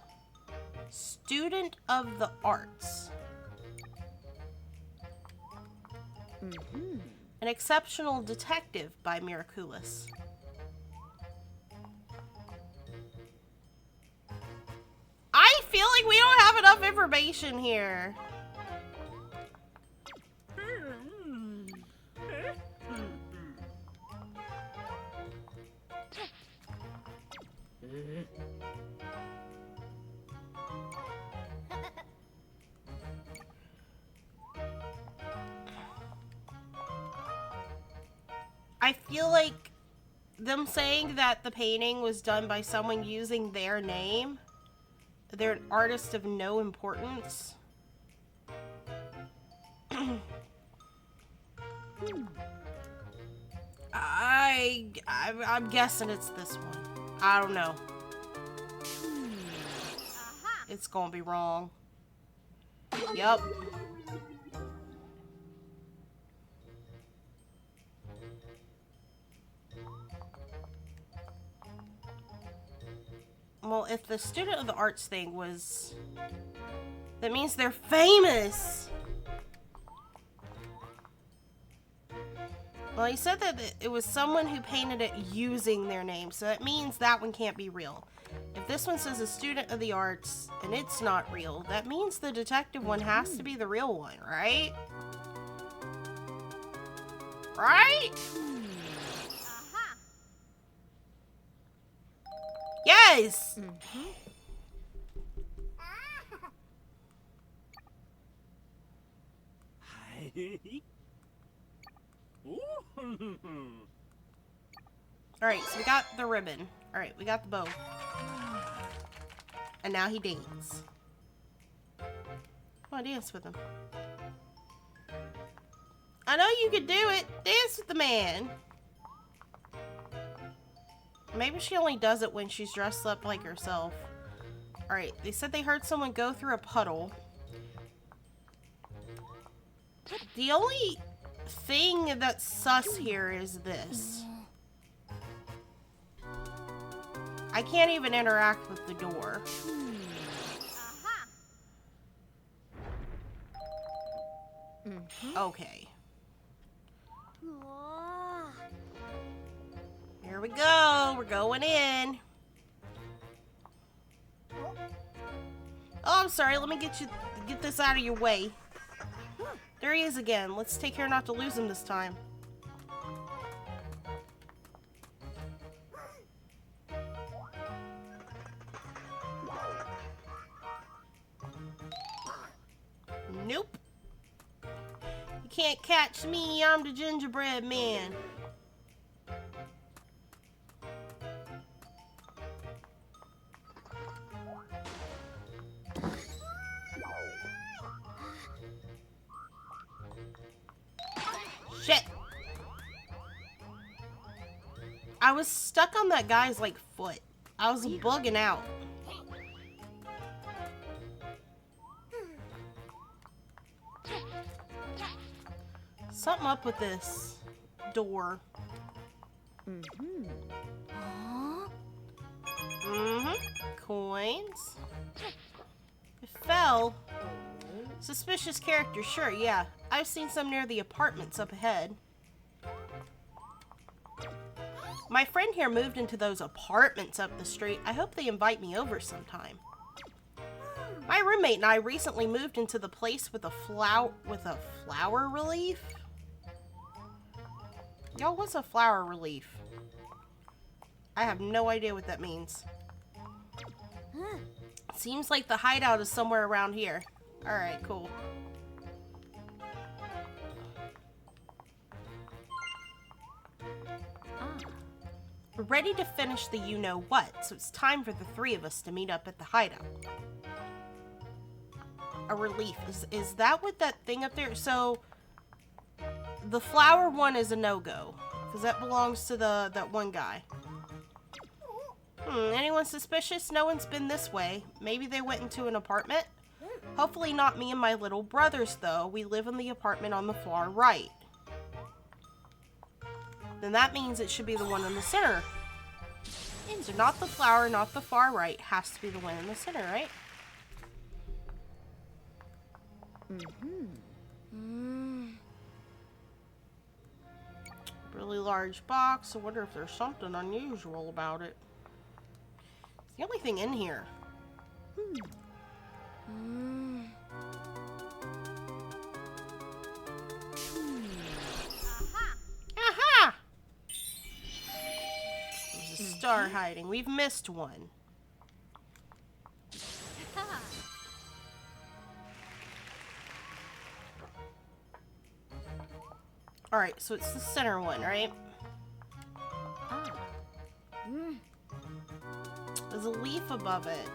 Student of the Arts. An Exceptional Detective by Miraculous. feel like we don't have enough information here. I feel like them saying that the painting was done by someone using their name. They're an artist of no importance. I'm guessing it's this one. I don't know. It's gonna be wrong. Yep. Well, if the student of the arts thing was... That means they're famous! Well, he said that it was someone who painted it using their name, so that means that one can't be real. If this one says a student of the arts, and it's not real, that means the detective one has to be the real one, right? Right? Yes! Alright, so we got the ribbon. Alright, we got the bow. And now he dances. Oh, dance with him. I know you could do it. Dance with the man. Maybe she only does it when she's dressed up like herself. Alright, they said they heard someone go through a puddle. The only thing that's sus here is this. I can't even interact with the door. Okay. Here we go. We're going in. Oh, I'm sorry. Let me get this out of your way. There he is again. Let's take care not to lose him this time. Nope. You can't catch me. I'm the gingerbread man. Shit. I was stuck on that guy's, like, foot. I was bugging out. Something up with this door. Coins. It fell. Suspicious character, sure, yeah. I've seen some near the apartments up ahead. My friend here moved into those apartments up the street. I hope they invite me over sometime. My roommate and I recently moved into the place with a flower relief. Yo, what's a flower relief? I have no idea what that means. Seems like the hideout is somewhere around here. Alright, cool. We're ready to finish the you-know-what, so it's time for the three of us to meet up at the hideout. A relief. Is that what that thing up there? So, the flower one is a no-go, because that belongs to that one guy. Anyone suspicious? No one's been this way. Maybe they went into an apartment? Hopefully not me and my little brothers, though. We live in the apartment on the far right. Then that means it should be the one in the center. So not the flower, not the far right. Has to be the one in the center, right? Really large box. I wonder if there's something unusual about it. It's the only thing in here. Aha! There's a star hiding. We've missed one. Alright, so it's the center one, right? There's a leaf above it.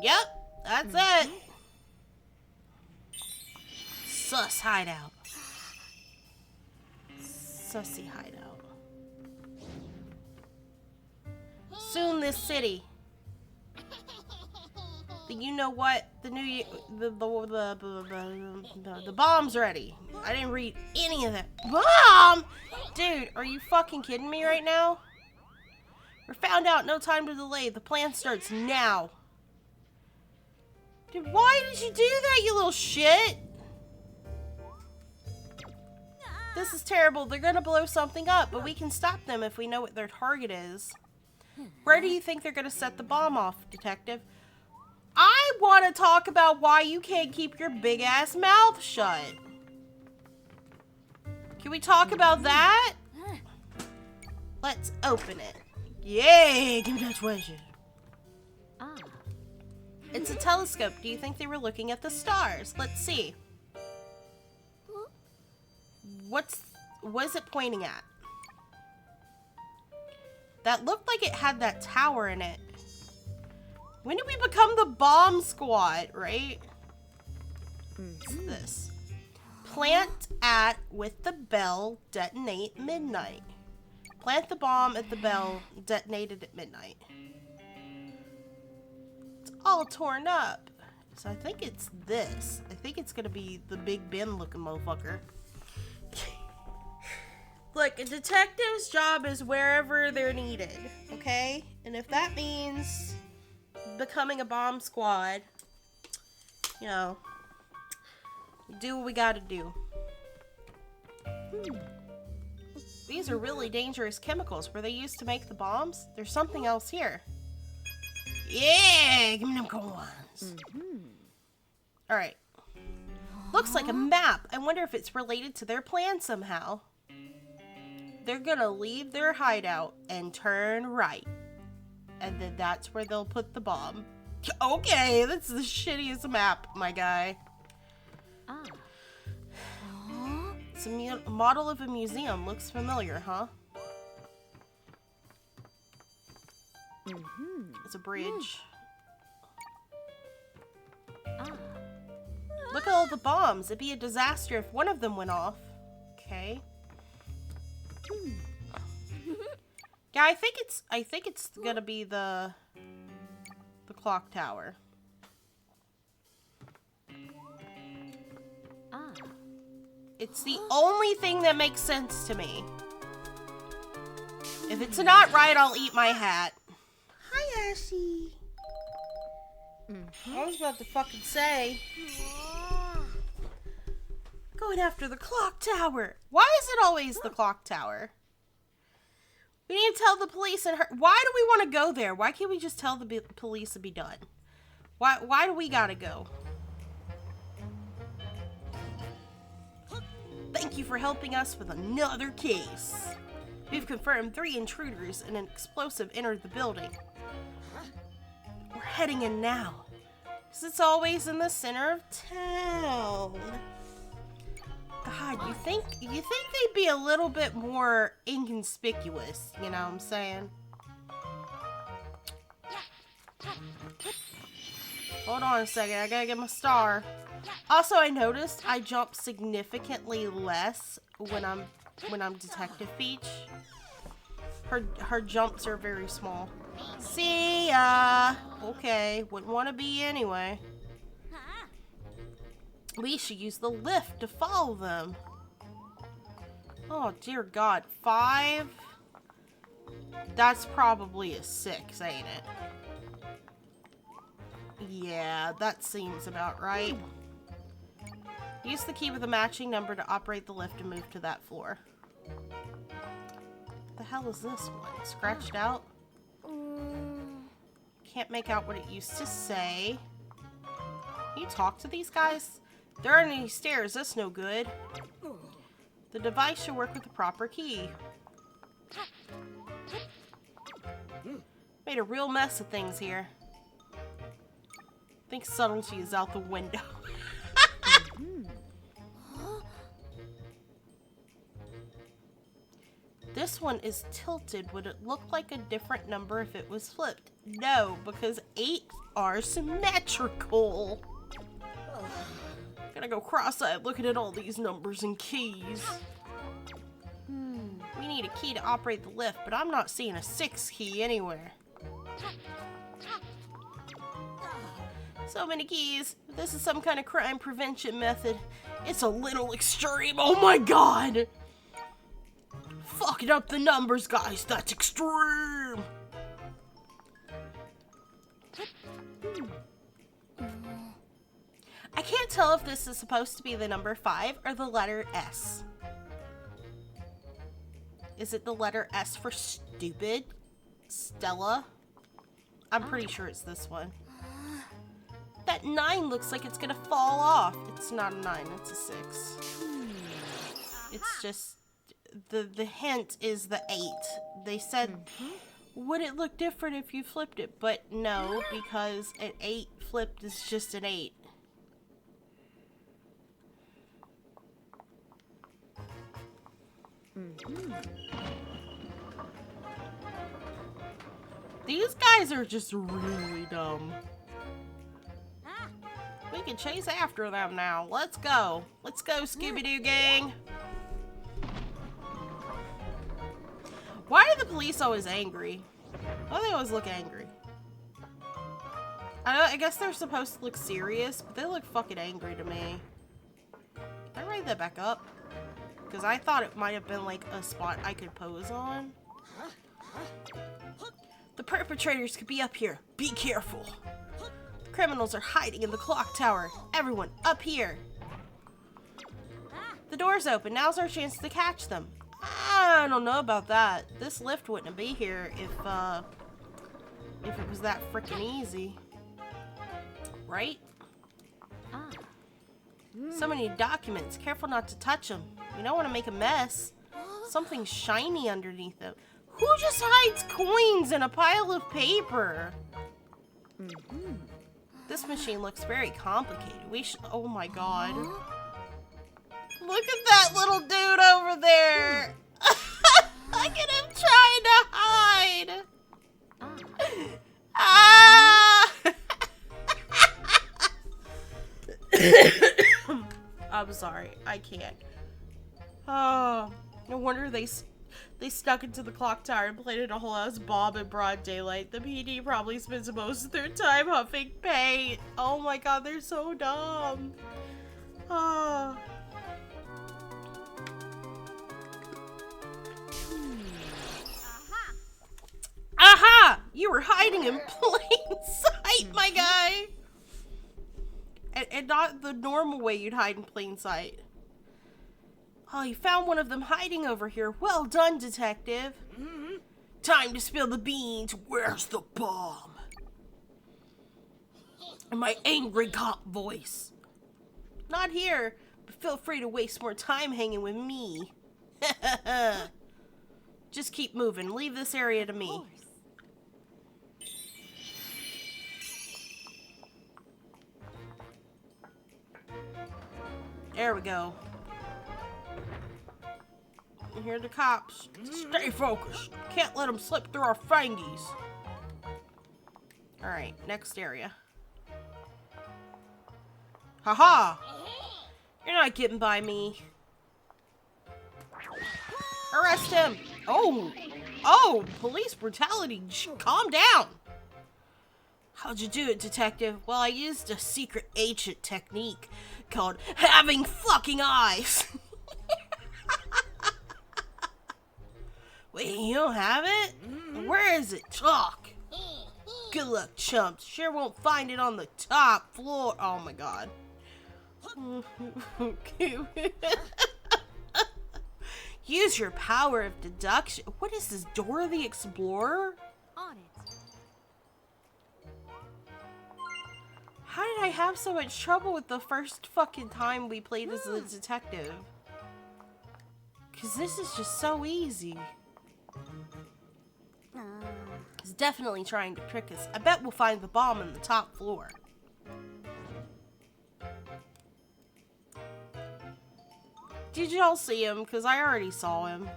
Yep, that's it. Sus hideout. Sussy hideout. Soon this city. You know what? The bomb's ready. I didn't read any of that. Bomb! Dude, are you fucking kidding me right now? We're found out. No time to delay. The plan starts now. Dude, why did you do that, you little shit? This is terrible. They're gonna blow something up, but we can stop them if we know what their target is. Where do you think they're gonna set the bomb off, Detective? I want to talk about why you can't keep your big ass mouth shut. Can we talk about that? Let's open it. Yay! Give me that treasure. It's a telescope. Do you think they were looking at the stars? Let's see. What is it pointing at? That looked like it had that tower in it. When did we become the bomb squad, right? What's this? Plant at with the bell, detonate midnight. Plant the bomb at the bell, detonated at midnight. It's all torn up. So I think it's this. I think it's gonna be the Big Ben looking motherfucker. Look, a detective's job is wherever they're needed, okay? And if that means becoming a bomb squad, you know, do what we gotta do. These are really dangerous chemicals. Were they used to make the bombs? There's something else here. Yeah, give me them coins. Alright. Looks like a map. I wonder if it's related to their plan somehow. They're gonna leave their hideout and turn right. And then that's where they'll put the bomb. Okay, that's the shittiest map, my guy. It's a model of a museum. Looks familiar, huh? It's a bridge. Look at all the bombs. It'd be a disaster if one of them went off. Okay. Yeah, I think it's gonna be the clock tower. It's the only thing that makes sense to me. If it's not right, I'll eat my hat. Hi, Ashy. I was about to fucking say. Going after the clock tower. Why is it always the clock tower? We need to tell the police and her. Why do we want to go there? Why can't we just tell the police to be done? Why do we gotta go? Thank you for helping us with another case. We've confirmed 3 intruders and an explosive entered the building. We're heading in now. Because it's always in the center of town. God, you think they'd be a little bit more inconspicuous, you know what I'm saying? Hold on a second, I gotta get my star. Also, I noticed I jump significantly less when I'm Detective Peach. Her jumps are very small. See ya! Okay, wouldn't want to be anyway. We should use the lift to follow them. Oh, dear God. 5? That's probably a 6, ain't it? Yeah, that seems about right. Use the key with a matching number to operate the lift and move to that floor. What the hell is this one? Scratched out? can't make out what it used to say. Can you talk to these guys? There aren't any stairs. That's no good. The device should work with the proper key. Made a real mess of things here. I think subtlety is out the window. This one is tilted. Would it look like a different number if it was flipped? No, because 8 are symmetrical. Gotta go cross-eyed looking at all these numbers and keys. We need a key to operate the lift, but I'm not seeing a 6 key anywhere. So many keys. This is some kind of crime prevention method. It's a little extreme. Oh my god! Fucking up the numbers, guys. That's extreme. I can't tell if this is supposed to be the number 5 or the letter S. Is it the letter S for stupid? Stella? I'm pretty sure it's this one. That 9 looks like it's gonna fall off. It's not a 9, it's a 6. It's just, the hint is the 8. They said, would it look different if you flipped it? But no, because an 8 flipped is just an 8. These guys are just really dumb. We can chase after them now. Let's go. Let's go, Scooby-Doo gang. Why are the police always angry? Why do they always look angry? I guess they're supposed to look serious, but they look fucking angry to me. Can I write that back up? Because I thought it might have been like a spot I could pose on. The perpetrators could be up here. Be careful. The criminals are hiding in the clock tower. Everyone, up here. The door's open. Now's our chance to catch them. I don't know about that. This lift wouldn't be here if it was that freaking easy. Right? So many documents. Careful not to touch them. You don't want to make a mess. Something shiny underneath them. Who just hides coins in a pile of paper? This machine looks very complicated. We should. Oh my god. Look at that little dude over there. Look at him trying to hide. Ah! I'm sorry. I can't. Oh, no wonder they stuck into the clock tower and planted a whole ass bomb in broad daylight. The PD probably spends most of their time huffing paint. Oh my god, they're so dumb. Oh. Aha! You were hiding in plain sight, my guy! And not the normal way you'd hide in plain sight. Oh, you found one of them hiding over here. Well done, detective. Time to spill the beans. Where's the bomb? In my angry cop voice. Not here, but feel free to waste more time hanging with me. Just keep moving. Leave this area to me. There we go. And here are the cops. Stay focused. Can't let them slip through our fingies. Alright, next area. Haha! You're not getting by me. Arrest him! Oh, police brutality. Calm down. How'd you do it, detective? Well, I used a secret ancient technique called having fucking eyes. Wait, you don't have it? Where is it? Talk. Good luck, chumps. Sure won't find it on the top floor. Oh my god. Use your power of deduction. What is this, Dora the Explorer? On it. have so much trouble with the first fucking time we played as a detective? Because this is just so easy. He's definitely trying to trick us. I bet we'll find the bomb on the top floor. Did y'all see him? Because I already saw him.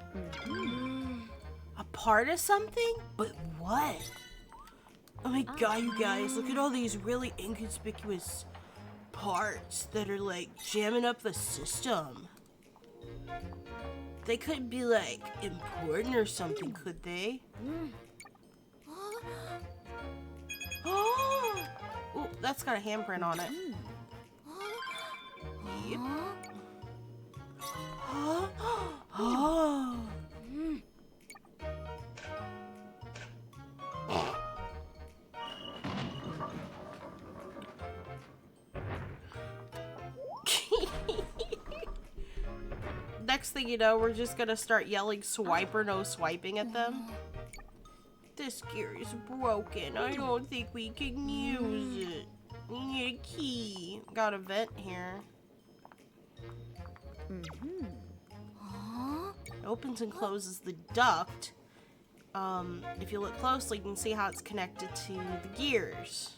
A part of something? But what? Oh my god, you guys, look at all these really inconspicuous parts that are like jamming up the system. They could be like important or something, could they? Oh, that's got a handprint on it. Yep. Oh. Next thing you know, we're just gonna start yelling swipe or no swiping at them. This gear is broken. I don't think we can use it. We need a key. Got a vent here. Opens and closes the duct. If you look closely, you can see how it's connected to the gears.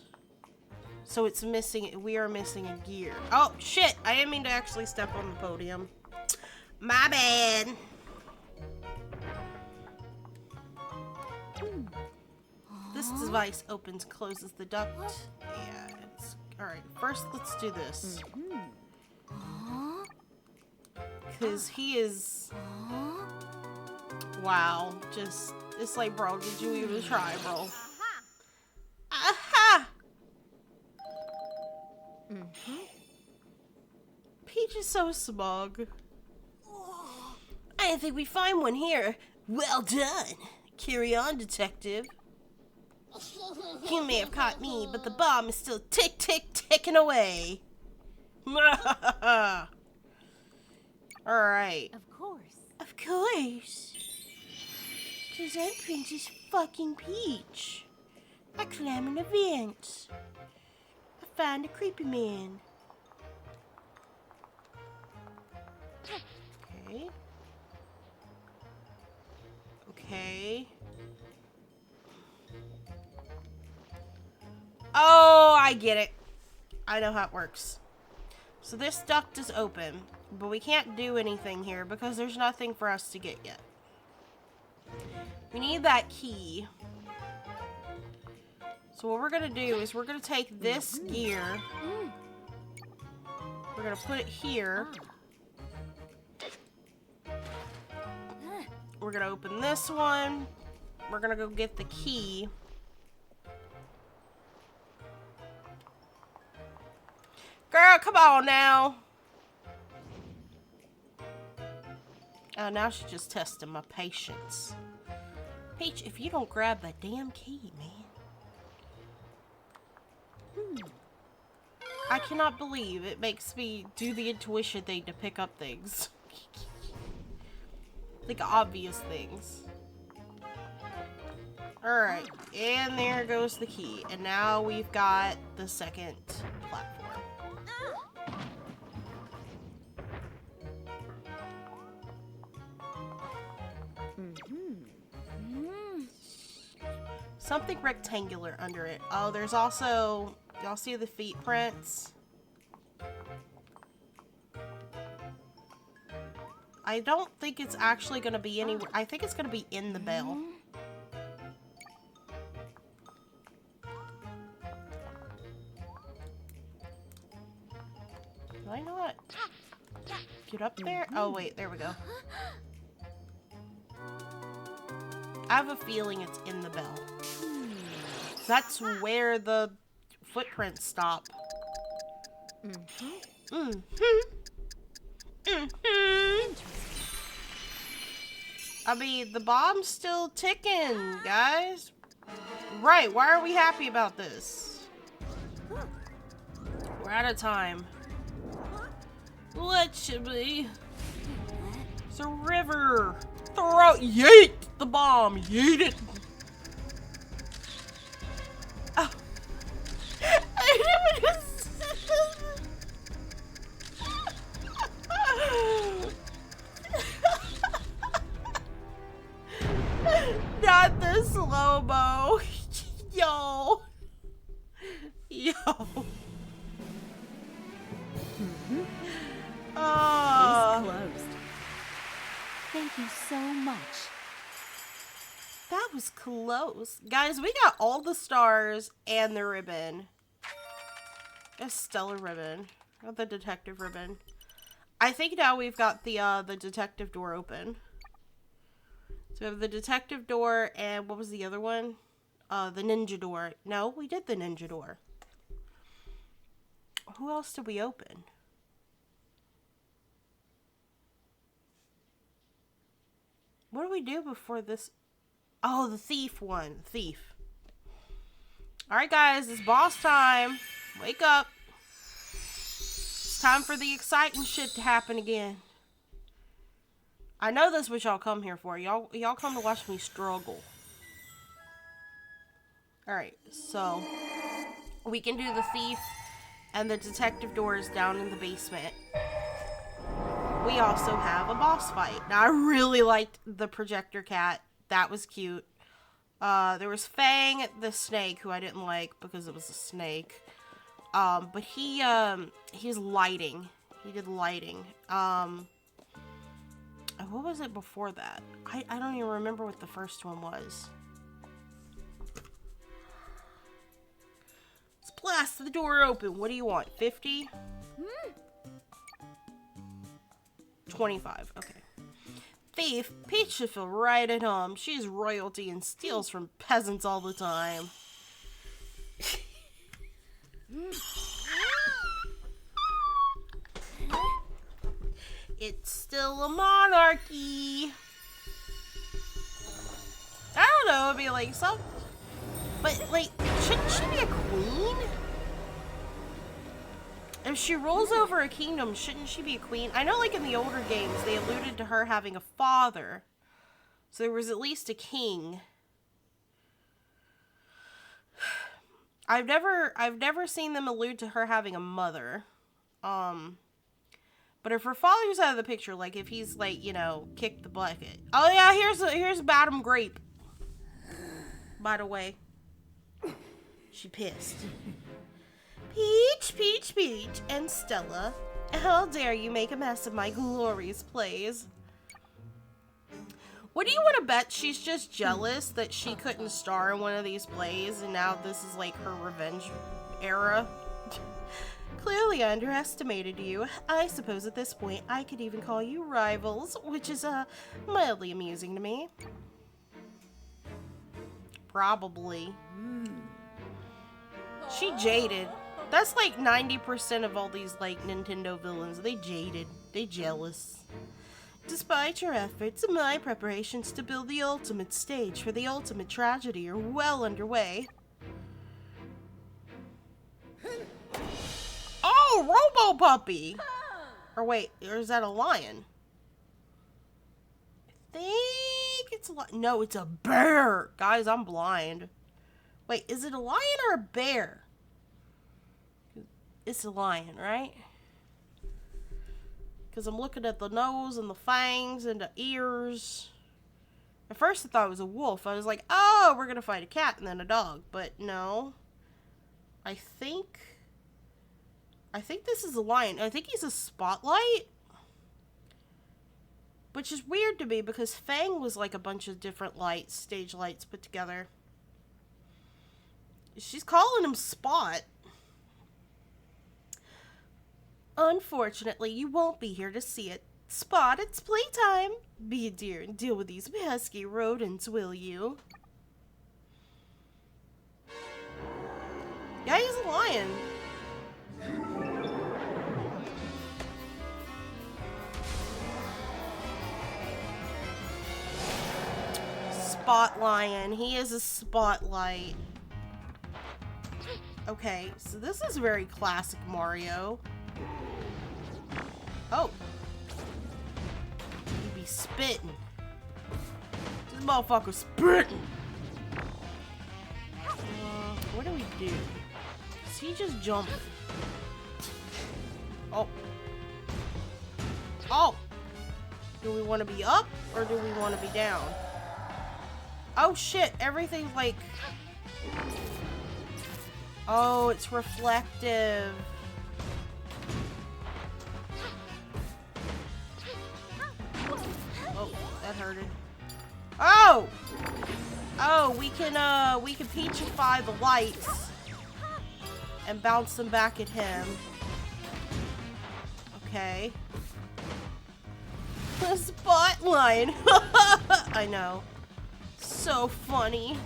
So it's missing, we are missing a gear. Oh, shit! I didn't mean to actually step on the podium. My bad. This device opens, closes the duct. Yeah, it's... Alright, first let's do this. Because he is... Wow, just... It's like, bro, did you even try, bro? Aha! Peach is so smug. I didn't think we'd find one here. Well done. Carry on, detective. You may have caught me, but the bomb is still ticking away. Alright. Of course. Of course. Cause I'm Princess fucking Peach. I climb an event. I find a creepy man. Okay. Okay. Oh, I get it. I know how it works. So this duct is open, but we can't do anything here because there's nothing for us to get yet. We need that key. So what we're gonna do is we're gonna take this gear. We're gonna put it here. We're gonna open this one. We're gonna go get the key. Girl, come on now. Oh, now she's just testing my patience. Peach, if you don't grab that damn key, man. I cannot believe it makes me do the intuition thing to pick up things. Like obvious things. Alright, and there goes the key. And now we've got the second platform. Something rectangular under it. Oh, there's also... Y'all see the feet prints? I don't think it's actually going to be anywhere. I think it's going to be in the bell. Can I not get up there? Oh, wait. There we go. I have a feeling it's in the bell. That's where the footprints stop. I mean, the bomb's still ticking, guys. Right, why are we happy about this? We're out of time. What should we? It's a river. Throw, yeet the bomb, yeet it. Oh. I didn't Oh. Case closed. Thank you so much. That was close. Guys, we got all the stars and the ribbon. A stellar ribbon. Not the detective ribbon. I think now we've got the detective door open. So we have the detective door and what was the other one? The ninja door. No, we did the ninja door. Who else did we open? What did we do before this? Oh, the thief one. Thief. Alright guys, it's boss time. Wake up. It's time for the exciting shit to happen again. I know that's what y'all come here for. Y'all come to watch me struggle. Alright, so we can do the thief and the detective doors down in the basement. We also have a boss fight. Now, I really liked the projector cat. That was cute. There was Fang, the snake, who I didn't like because it was a snake. But he's lighting. He did lighting. What was it before that? I don't even remember what the first one was. Let's blast the door open. What do you want? 50? 25. Okay. Thief, Peach should feel right at home. She's royalty and steals from peasants all the time. It's still a monarchy. I don't know, it'd be like some... But, like, shouldn't she be a queen? If she rules over a kingdom, shouldn't she be a queen? I know, like, in the older games, they alluded to her having a father. So there was at least a king. I've never seen them allude to her having a mother. But if her father's out of the picture, like, if he's, like, you know, kicked the bucket. Oh, yeah, here's Madam Grape. By the way. She pissed. Peach, Peach, Peach, and Stella, how dare you make a mess of my glorious plays? What do you want to bet she's just jealous that she couldn't star in one of these plays and now this is like her revenge era? Clearly I underestimated you. I suppose at this point I could even call you rivals, which is mildly amusing to me. Probably. She jaded. That's like 90% of all these like Nintendo villains. They jaded. They jealous. Despite your efforts, my preparations to build the ultimate stage for the ultimate tragedy are well underway. Oh, Robo Puppy! Or wait, or is that a lion? I think it's a lion. No, it's a bear! Guys, I'm blind. Wait, is it a lion or a bear? It's a lion, right? Because I'm looking at the nose and the fangs and the ears. At first I thought it was a wolf. I was like, oh, we're going to fight a cat and then a dog. But no. I think this is a lion. I think he's a spotlight. Which is weird to me because Fang was like a bunch of different lights, stage lights put together. She's calling him Spot. Unfortunately, you won't be here to see it. Spot, it's playtime. Be a dear and deal with these pesky rodents, will you? Yeah, he's a lion. Spot lion. He is a spotlight. Okay, so this is very classic Mario. Oh. You be spitting. This motherfucker's spitting. What do we do? Is he just jumping? Oh. Oh. Do we want to be up or do we want to be down? Oh shit, everything's like... Oh, it's reflective. Oh, that hurted. Oh! Oh, we can peachify the lights and bounce them back at him. Okay. The spotlight. I know. So funny.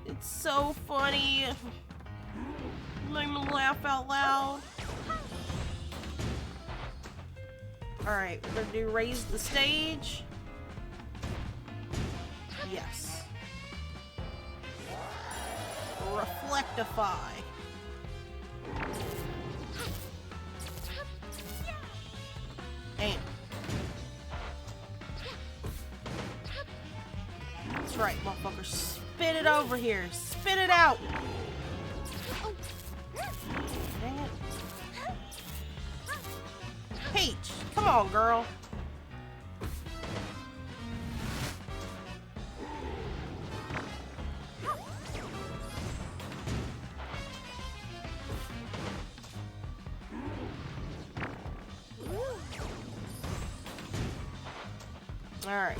It's so funny. Make me laugh out loud. Alright, we're gonna do raise the stage. Yes. Reflectify. Damn. That's right, motherfucker. Spit it over here. Spit it out. Dang it. Peach, come on, girl. Alright.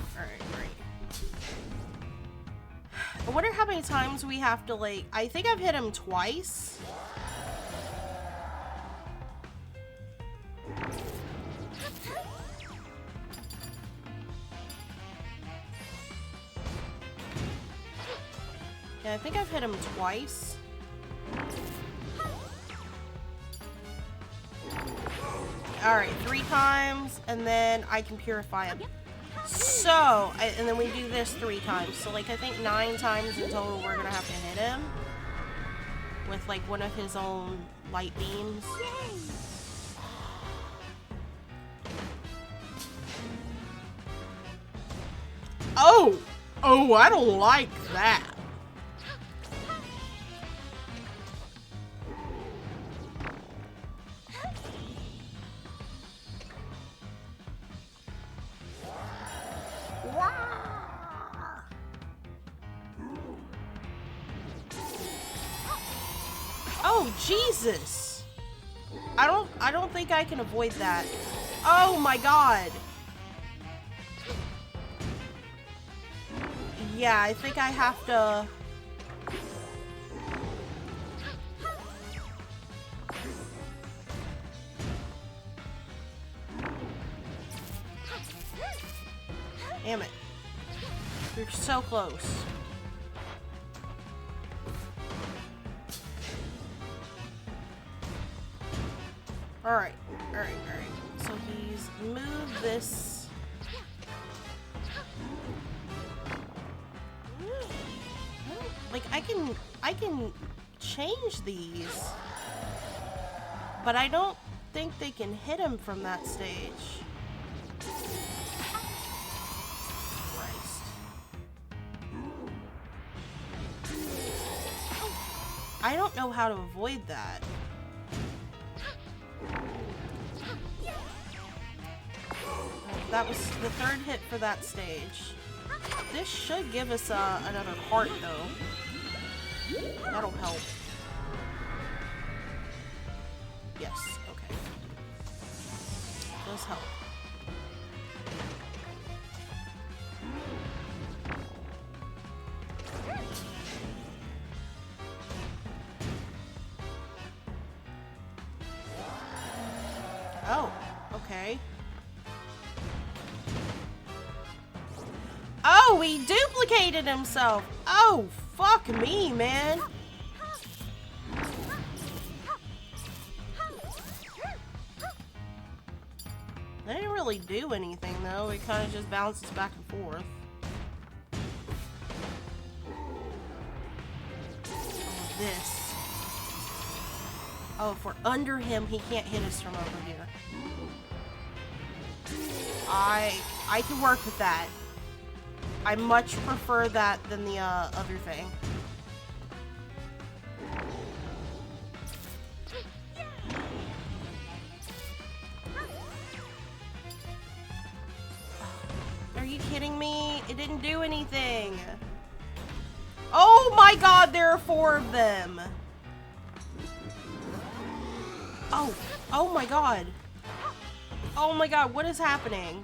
I wonder how many times we have to, like, I think I've hit him twice. Yeah, I think I've hit him twice. Alright, 3 times, and then I can purify him. So, and then we do this 3 times. So, like, I think 9 times in total we're gonna have to hit him. With, like, one of his own light beams. Oh! Oh, I don't like that. Oh, Jesus. I don't think I can avoid that. Oh my God. Yeah, I think I have to. Damn it. You're so close. Alright. So he's moved this. Like, I can change these. But I don't think they can hit him from that stage. Christ. I don't know how to avoid that. That was the 3rd hit for that stage. This should give us another heart, though. That'll help. Yes, okay. Does help. Oh, okay. Oh, he duplicated himself. Oh, fuck me, man. That didn't really do anything, though. It kind of just bounces back and forth. Oh, this. Oh, if we're under him, he can't hit us from over here. I can work with that. I much prefer that than the other thing. Are you kidding me? It didn't do anything. Oh my God, there are 4 of them. Oh, oh my god. Oh my god, what is happening?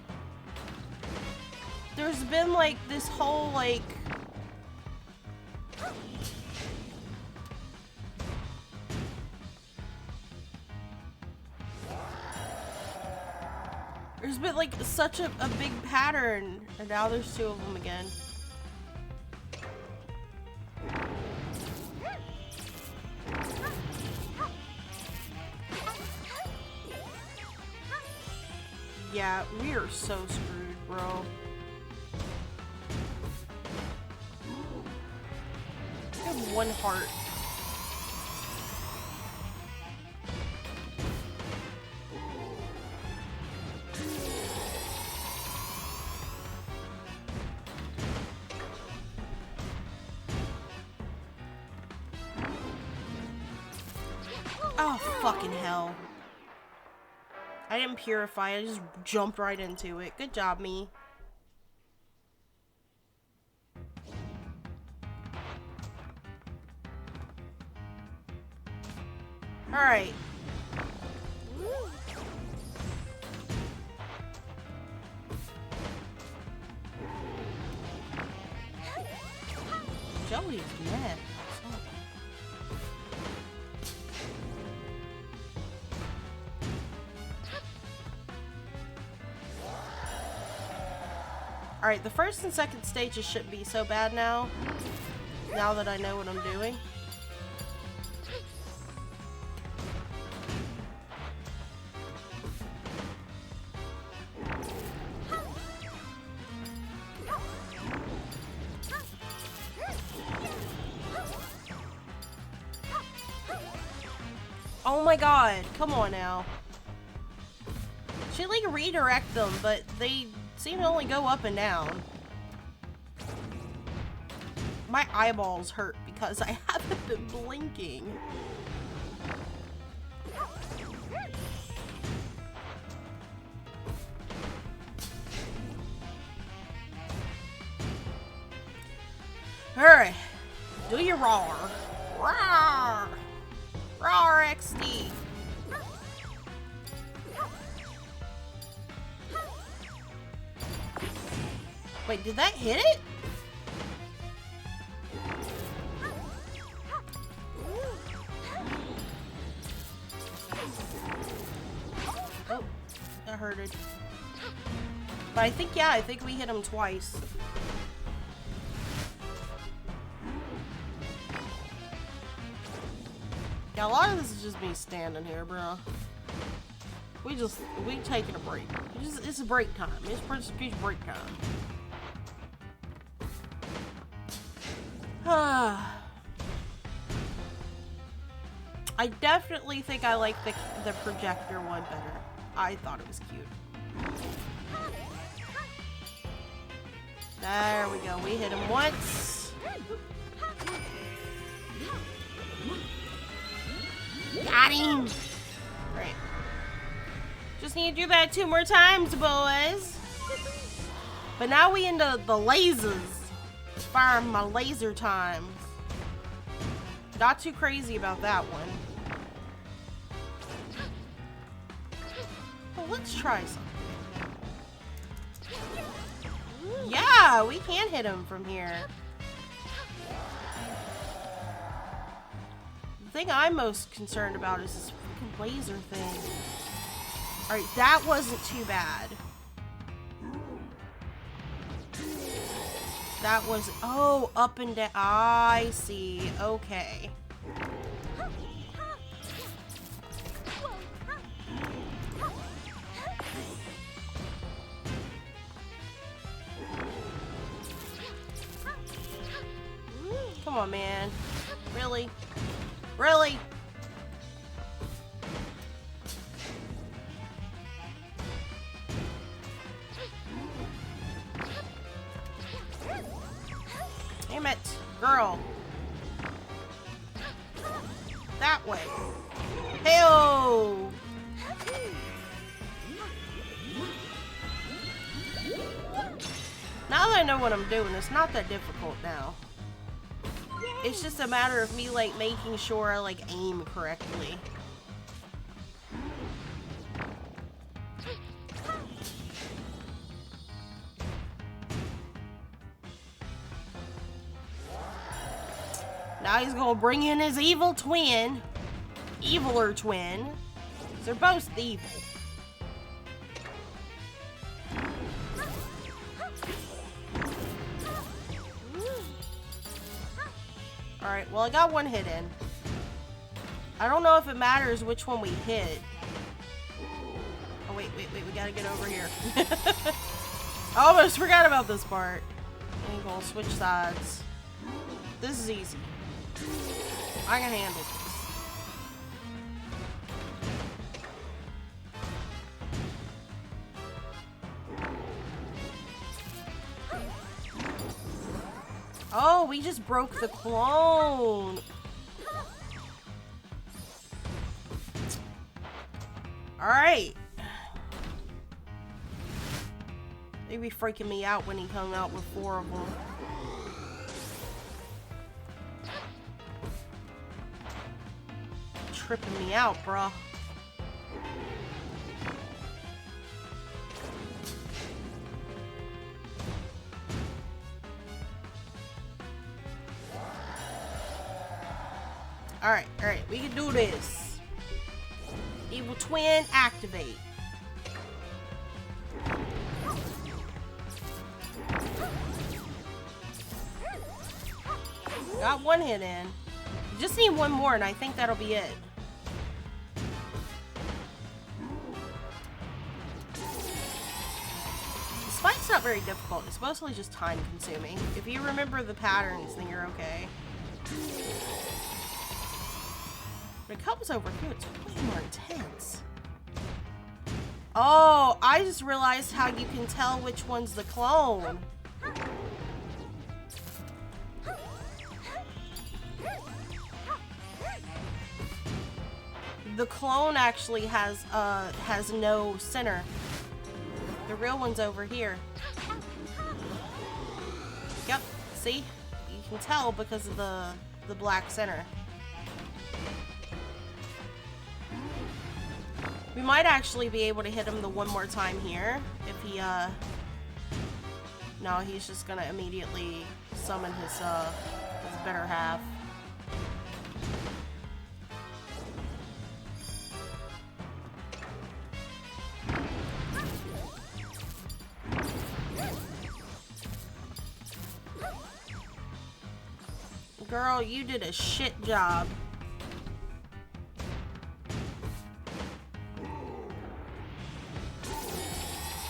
There's been like this whole like... There's been like such a big pattern, and now there's two of them again. Yeah, we are so screwed, bro. I have one heart. Oh, fucking hell. I didn't purify, I just jumped right into it. Good job, me. Alright. Joey's mad. Alright, the first and second stages shouldn't be so bad now. Now that I know what I'm doing. Oh my god, come on now. Should like redirect them, but they seem to only go up and down. My eyeballs hurt because I haven't been blinking. Alright. Do your roar. Roar! Roar XD. Wait, did that hit it? Oh, that hurted. But I think, yeah, I think we hit him twice. Yeah, a lot of this is just me standing here, bro. We taking a break. It's a break time. It's break time. I definitely think I like the projector one better. I thought it was cute. There we go. We hit him once. Got him! Great. Just need to do that 2 more times, boys. But now we into the lasers. Fire my laser times. Not too crazy about that one. Well, let's try something. Yeah, we can hit him from here. The thing I'm most concerned about is this freaking laser thing. Alright, that wasn't too bad. That was, oh, up and down. I see. Okay. Come on, man. Really? Really? Damn it, girl. That way. Hey-oh! Now that I know what I'm doing, it's not that difficult now. It's just a matter of me, like, making sure I, like, aim correctly. Now he's gonna bring in his evil twin. Eviler twin. They're both evil. Alright, well I got one hit in. I don't know if it matters which one we hit. Oh wait, we gotta get over here. I almost forgot about this part. I'm gonna switch sides. This is easy. I can handle this. Oh, we just broke the clone. Alright. They be freaking me out when he come out with 4 of them. Tripping me out, bruh. Alright, we can do this. Evil twin, activate. Got one hit in. Just need one more and I think that'll be it. This fight's not very difficult. It's mostly just time consuming. If you remember the patterns, then you're okay. When it comes over here, it's way more intense. Oh, I just realized how you can tell which one's the clone. The clone actually has no center. The real one's over here. Yep, see? You can tell because of the black center. We might actually be able to hit him the one more time here if he no, he's just gonna immediately summon his better half. Girl, you did a shit job.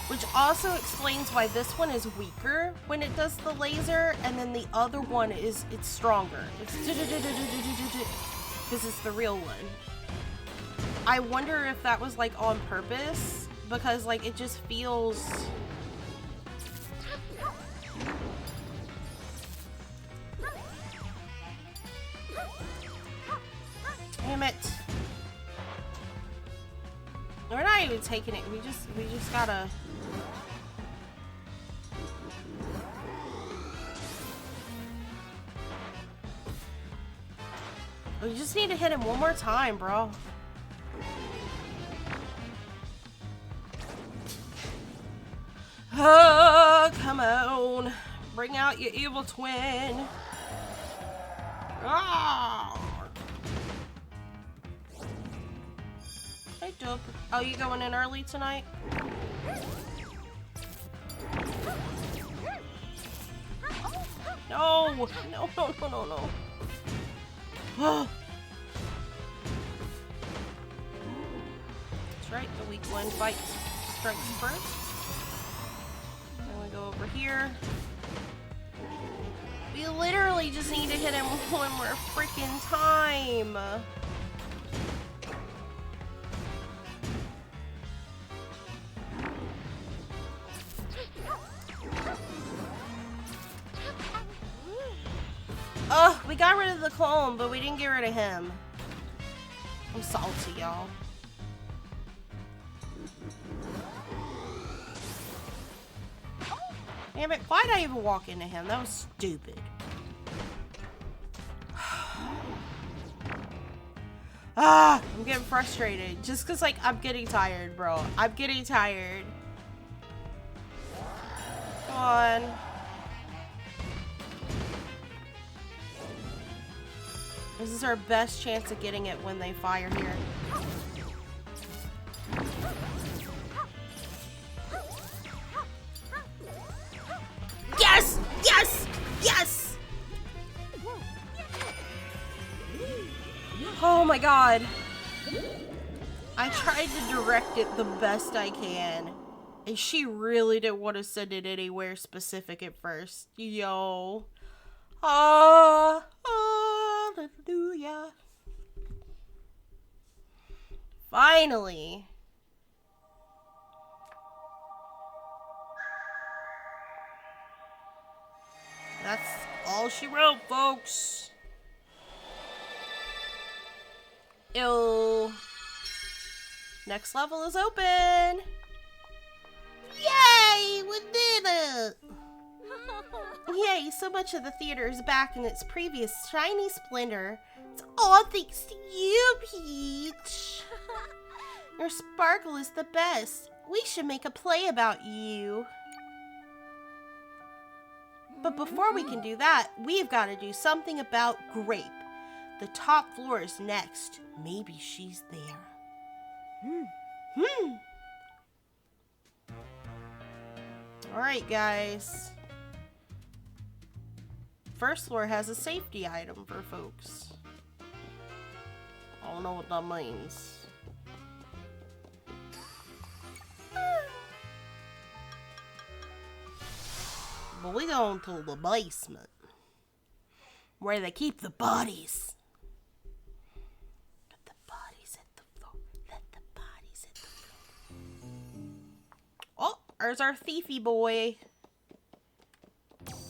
Which also explains why this one is weaker when it does the laser, and then the other one it's stronger. It's because it's the real one. I wonder if that was like on purpose, because like it just feels. Damn it. We're not even taking it. We just gotta. We just need to hit him one more time, bro. Oh, come on. Bring out your evil twin. Oh. Hey, Dope. Oh, you going in early tonight? No! No, no, no, no, no. That's right, the weak one fights strikes first. Then we go over here. We literally just need to hit him one more freaking time. Oh, we got rid of the clone, but we didn't get rid of him. I'm salty, y'all. Damn it, why'd I even walk into him? That was stupid. Ah, I'm getting frustrated. Just because, like, I'm getting tired, bro. I'm getting tired. Come on. This is our best chance of getting it when they fire here. Yes! Yes! Yes! Oh my god. I tried to direct it the best I can. And she really didn't want to send it anywhere specific at first. Yo. Hallelujah. Finally. That's all she wrote, folks. Ew. Next level is open. Yay! We did it! Yay, so much of the theater is back in its previous shiny splendor. It's all thanks to you, Peach. Your sparkle is the best. We should make a play about you. But before we can do that, we've got to do something about Grape. The top floor is next. Maybe she's there. Alright, guys. First floor has a safety item for folks. I don't know what that means. But we going to the basement, where they keep the bodies. Let the bodies hit the floor. Let the bodies hit the floor. Oh, there's our thiefy boy.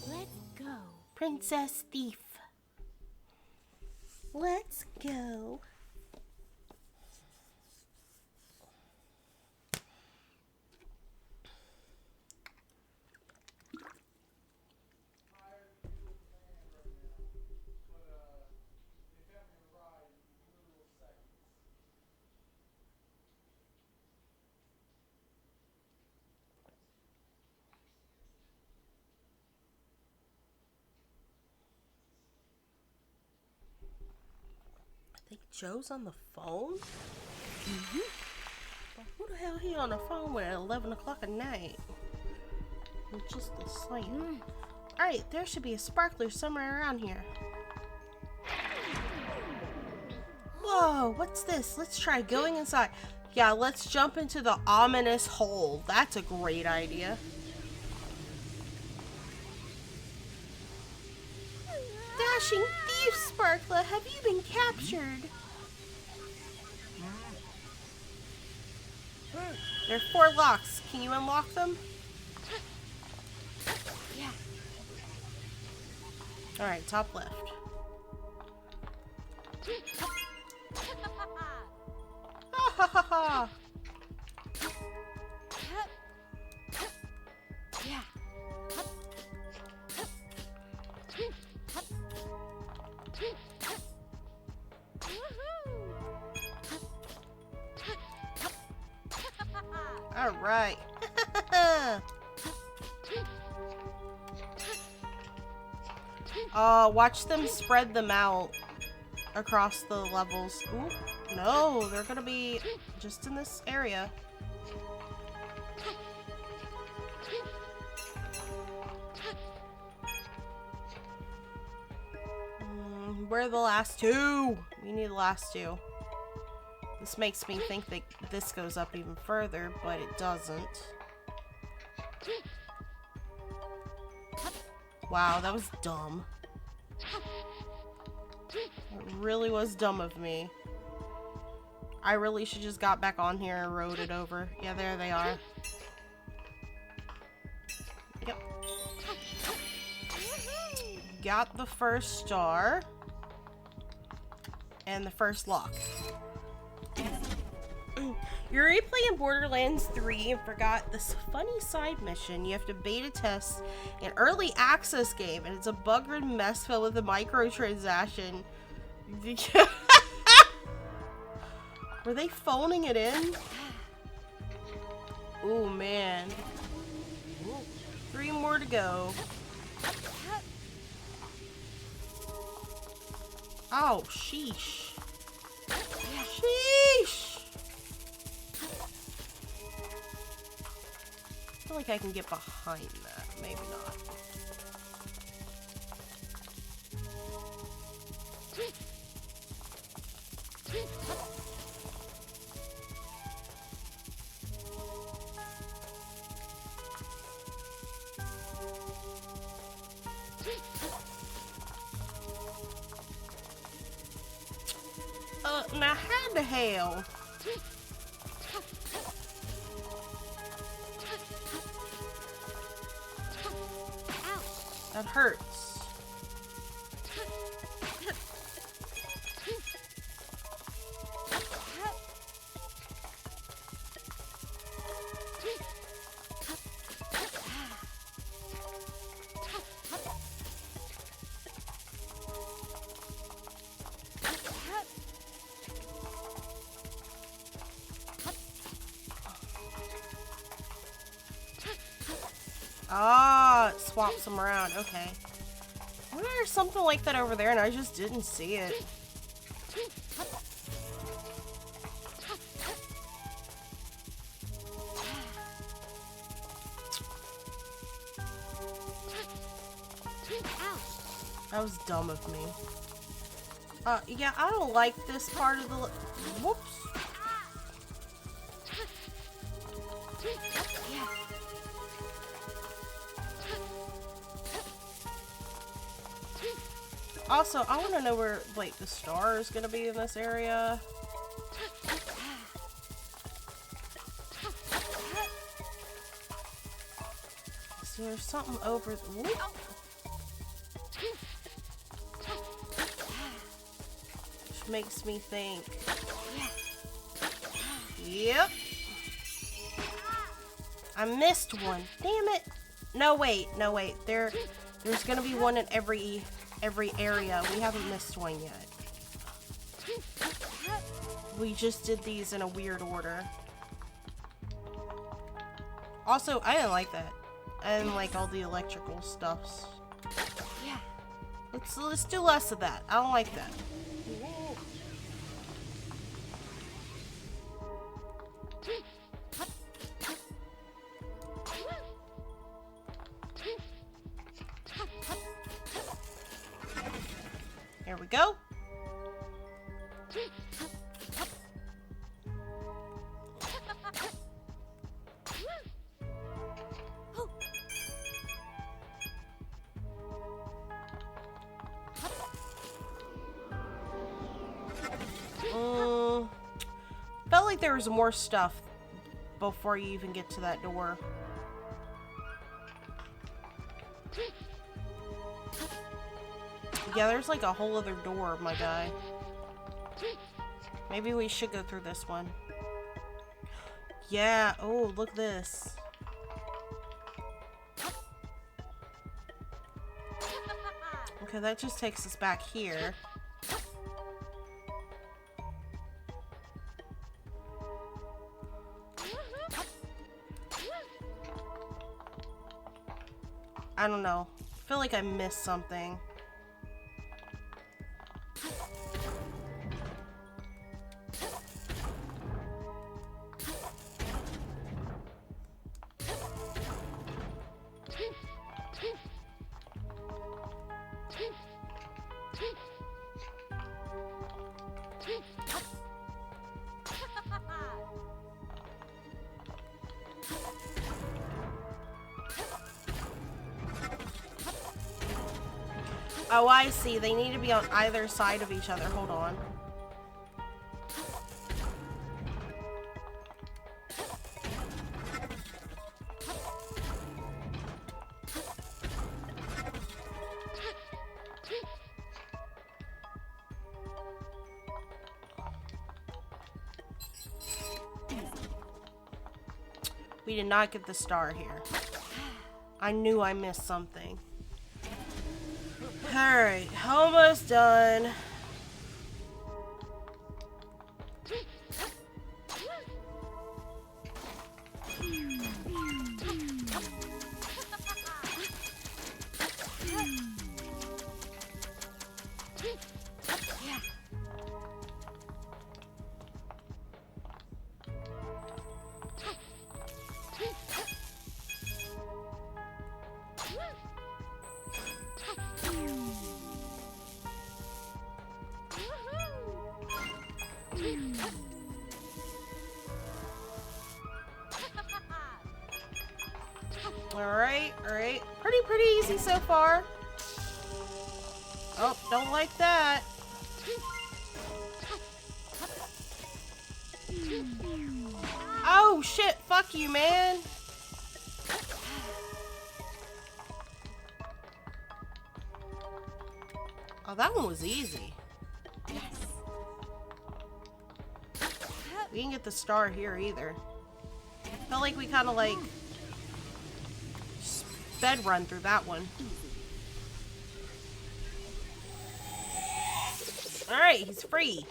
Let's go. Princess Thief. Let's go. I think Joe's on the phone? But who the hell he on the phone with at 11 o'clock at night? It's just the same. Alright, there should be a sparkler somewhere around here. Whoa, what's this? Let's try going inside. Yeah, let's jump into the ominous hole. That's a great idea. Dashing thief, Sparkler, have you been captured? There are 4 locks. Can you unlock them? Yeah. Alright, top left. Ha ha ha ha! Yeah. Alright. Watch them spread them out across the levels. Ooh, no, they're gonna be just in this area. Where are the last 2? We need the last 2. This makes me think that this goes up even further, but it doesn't. Wow, that was dumb. It really was dumb of me. I really should just got back on here and rode it over. Yeah, there they are. Yep. Got the first star. And the first lock. You're replaying Borderlands 3 and forgot this funny side mission. You have to beta test an early access game, and it's a bug-ridden mess filled with a microtransaction. Were they phoning it in? Oh man. 3 more to go. Oh, sheesh. Sheesh. I feel like I can get behind that. Maybe not. Now how the hell? That hurts. Ah, it swaps them around. Okay. I wonder there's something like that over there and I just didn't see it. That was dumb of me. Yeah, I don't like this part of the... Whoops. Also, I want to know where, like, the star is going to be in this area. So there's something over... Whoop. Which makes me think... Yep. I missed one. Damn it. No, wait. No, wait. There's going to be one in every area. We haven't missed one yet. We just did these in a weird order. Also, I didn't like that. I didn't like all the electrical stuffs. Yeah. Let's do less of that. I don't like that. Here we go. Felt like there was more stuff before you even get to that door. Yeah, there's like a whole other door, my guy. Maybe we should go through this one. Yeah, oh, look at this. Okay, that just takes us back here. I don't know. I feel like I missed something. Oh, I see. They need to be on either side of each other. Hold on. We did not get the star here. I knew I missed something. Alright, almost done. Alright, alright. Pretty easy so far. Oh, don't like that. Oh shit, fuck you, man. Oh, that one was easy. We didn't get the star here either. Felt like we kind of like sped run through that one. Alright, he's free.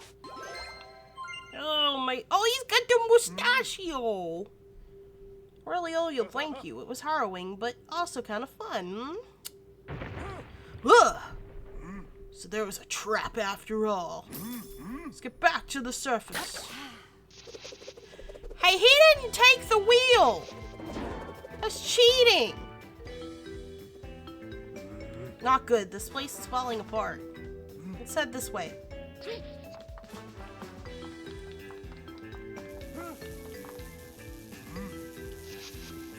Oh my, oh, he's got the mustachio. Really, oh, you'll thank you. It was harrowing, but also kind of fun. Ugh. So there was a trap after all. Let's get back to the surface. Hey, he didn't take the wheel. That's cheating. Not good. This place is falling apart. Let's head this way.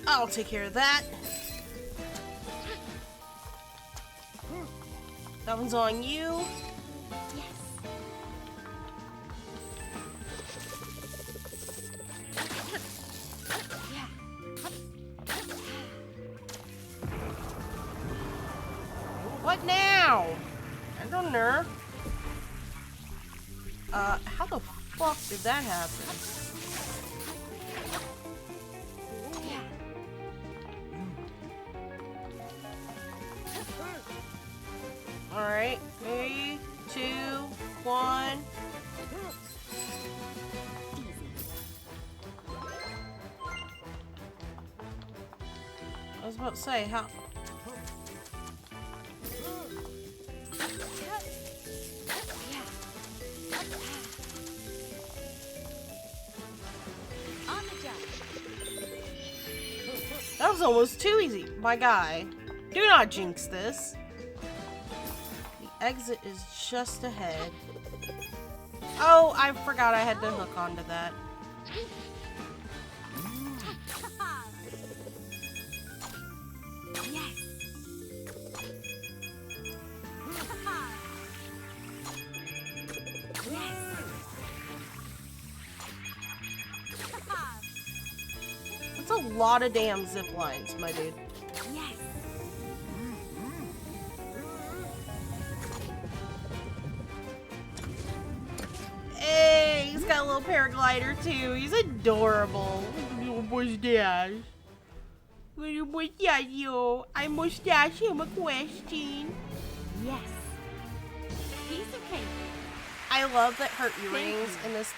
I'll take care of that. That one's on you. What now? I don't know. How the fuck did that happen? Alright, 3, 2, 1. I was about to say, how? That was almost too easy, my guy. Do not jinx this. The exit is just ahead. Oh, I forgot I had to hook onto that. That's a lot of damn zip lines, my dude. Hey, he's got a little paraglider too. He's adorable. Little mustache. Little mustachio. I mustache him a question. Yes. Piece of cake. I love that her earrings in this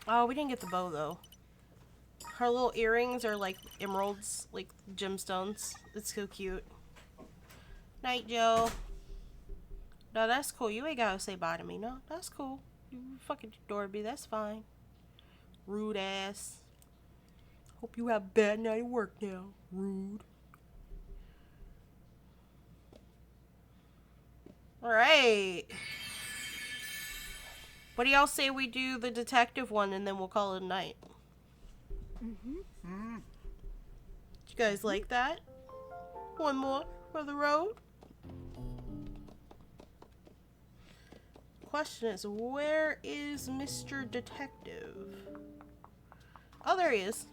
oh, we didn't get the bow though. Her little earrings are like emeralds, like gemstones. It's so cute. Night, Joe. No, that's cool. You ain't gotta say bye to me. No, that's cool. You fucking adore me. That's fine. Rude ass. Hope you have a bad night at work now. Rude. Alright. What do y'all say we do the detective one and then we'll call it a night? You guys like that? One more for the road? Question is, where is Mr. Detective? Oh, there he is.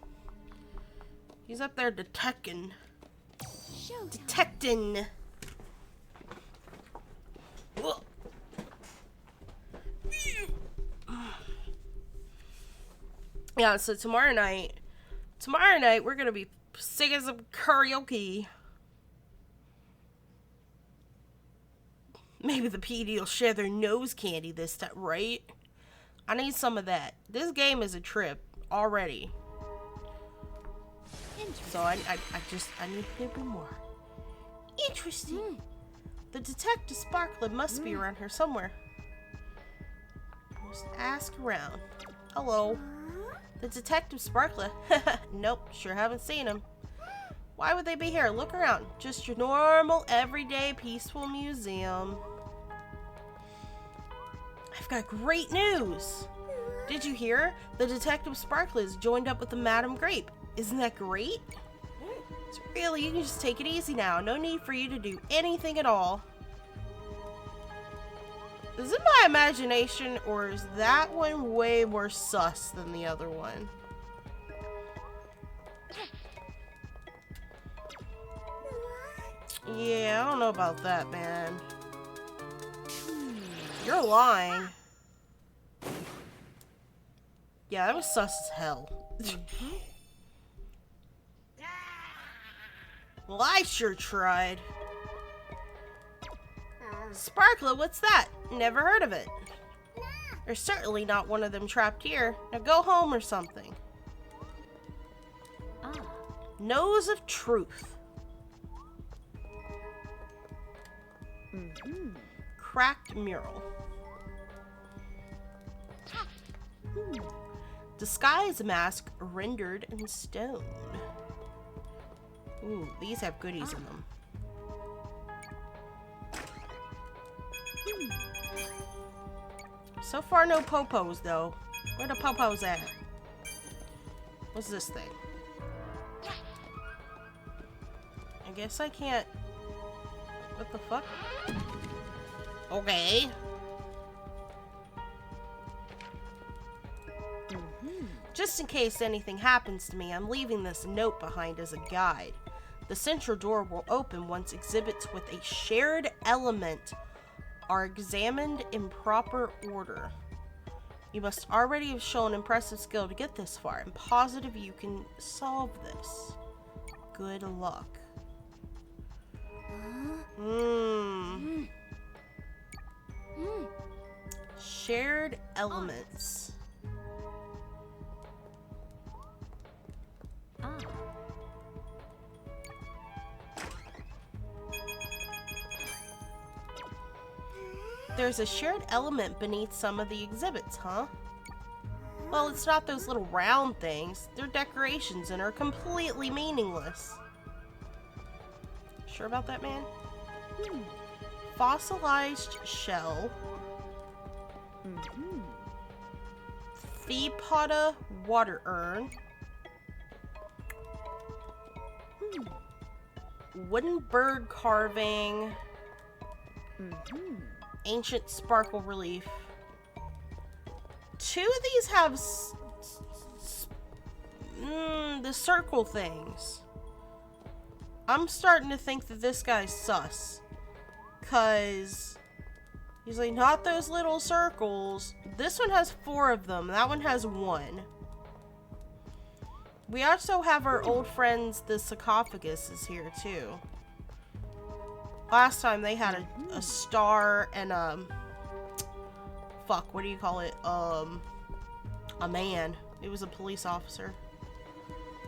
He's up there detecting. Showtime. Detecting. Ugh. Yeah, so tomorrow night we're gonna be singing some karaoke. Maybe the PD will share their nose candy this time, right? I need some of that. This game is a trip already. So I need a little bit more. Interesting. The detective Sparkler must be around here somewhere. Just ask around. Hello. The detective Sparkler. Nope, sure haven't seen him. Why would they be here? Look around. Just your normal, everyday, peaceful museum. I've got great news. Did you hear? The detective Sparkler has joined up with the Madam Grape. Isn't that great? So really, you can just take it easy now. No need for you to do anything at all. Is it my imagination, or is that one way more sus than the other one? Yeah, I don't know about that, man. You're lying. Yeah, that was sus as hell. Well, I sure tried. Sparkler, what's that? Never heard of it. There's certainly not one of them trapped here. Now go home or something. Nose of truth. Cracked mural. Disguise mask rendered in stone. Ooh, these have goodies in them. So far, no popos, though. Where the popos at? What's this thing? I guess I can't... What the fuck? Okay. Just in case anything happens to me, I'm leaving this note behind as a guide. The central door will open once exhibits with a shared element are examined in proper order. You must already have shown impressive skill to get this far. I'm positive you can solve this. Good luck. Shared elements. There's a shared element beneath some of the exhibits, huh? Well, it's not those little round things. They're decorations and are completely meaningless. Sure about that, man? Fossilized shell. Thepoda water urn. Wooden bird carving. Ancient sparkle relief. Two of these have the circle things. I'm starting to think that this guy's sus. 'Cause he's like, not those little circles. This one has 4 of them. That one has 1. We also have our old friends, the sarcophagus, is here too. Last time they had a star and fuck, what do you call it? A man. It was a police officer.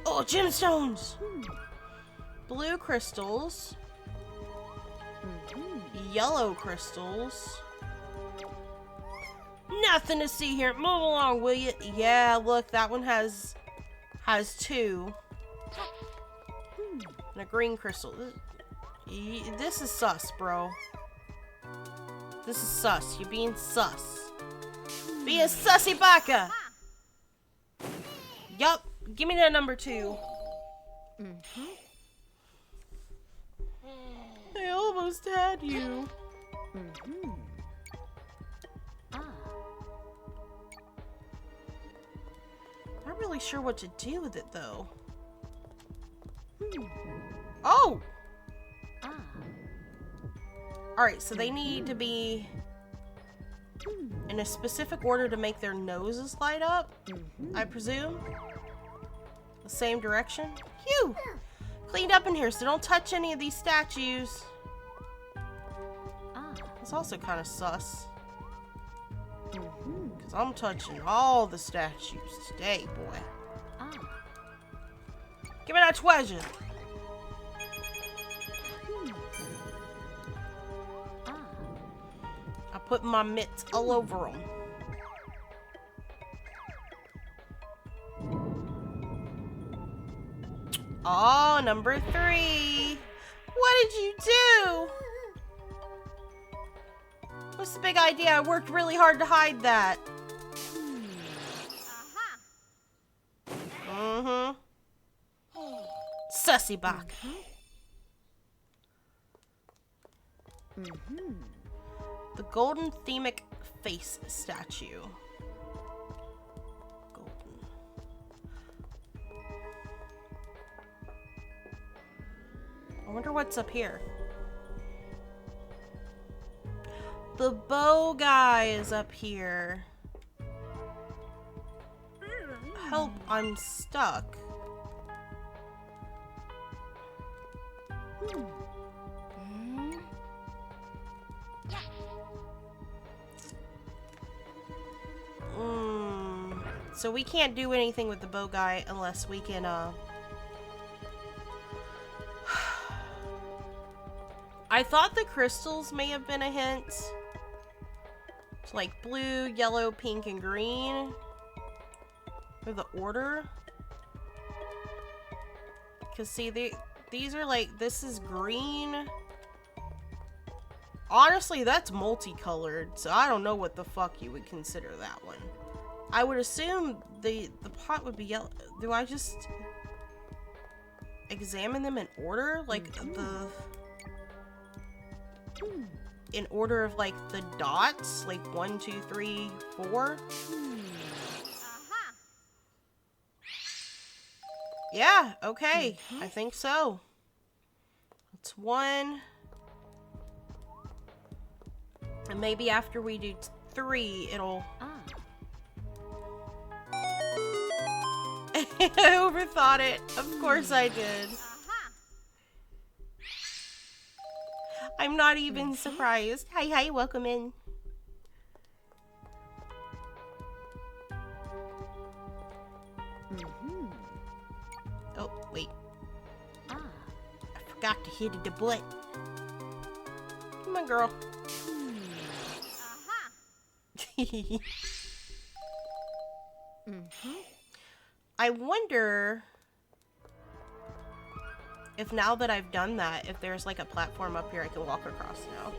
Oh, gemstones! Blue crystals. Yellow crystals. Nothing to see here. Move along, will you? Yeah, look, that one has 2. And a green crystal. This is sus, bro. This is sus. You're being sus. Be a sussy baka! Yup. Give me that number 2. I almost had you. Not really sure what to do with it, though. Oh! Alright, so they need to be in a specific order to make their noses light up, I presume. The same direction. Phew! Cleaned up in here, so don't touch any of these statues. It's also kind of sus. Because I'm touching all the statues today, boy. Give me that treasure. I put my mitts all over them. Oh, number 3. What did you do? What's the big idea? I worked really hard to hide that. sassy back. The golden themic face statue. Golden. I wonder what's up here. The bow guy is up here. Help, I'm stuck. So we can't do anything with the bow guy unless we can, I thought the crystals may have been a hint. It's like blue, yellow, pink, and green. For the order. Because see, these are like, this is green. Honestly, that's multicolored, so I don't know what the fuck you would consider that one. I would assume the pot would be yellow. Do I just examine them in order? Like in order of like the dots? Like 1, 2, 3, 4? Yeah, okay. I think so. It's 1. And maybe after we do 3, it'll... I overthought it. Of course I did. I'm not even surprised. Hi, welcome in. Oh, wait. I forgot to hit the butt. Come on, girl. I wonder if now that I've done that, if there's like a platform up here I can walk across now.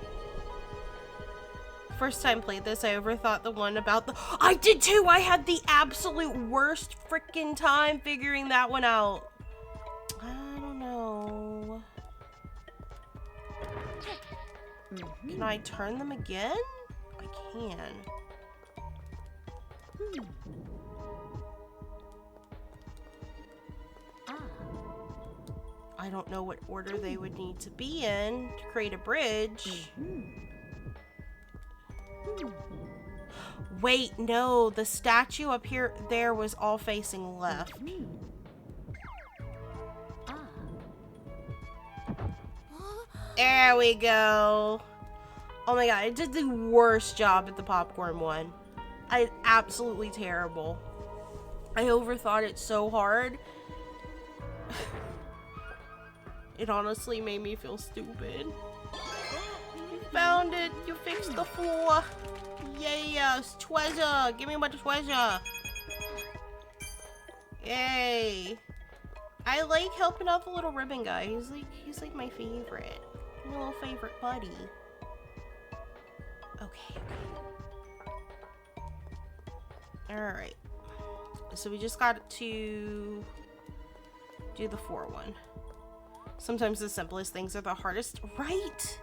First time played this, I overthought the one about the... I did too! I had the absolute worst freaking time figuring that one out. I don't know. Can I turn them again? I can. I don't know what order they would need to be in to create a bridge. Wait, no, the statue up here, there was all facing left. There we go. Oh my god, I did the worst job at the popcorn one. Absolutely terrible. I overthought it so hard. It honestly made me feel stupid. You found it! You fixed the floor! Yes! Treasure! Give me my treasure! Yay! I like helping out the little ribbon guy. He's like my favorite. My little favorite buddy. Okay. Alright. So we just got to do the 4 one. Sometimes the simplest things are the hardest. Right!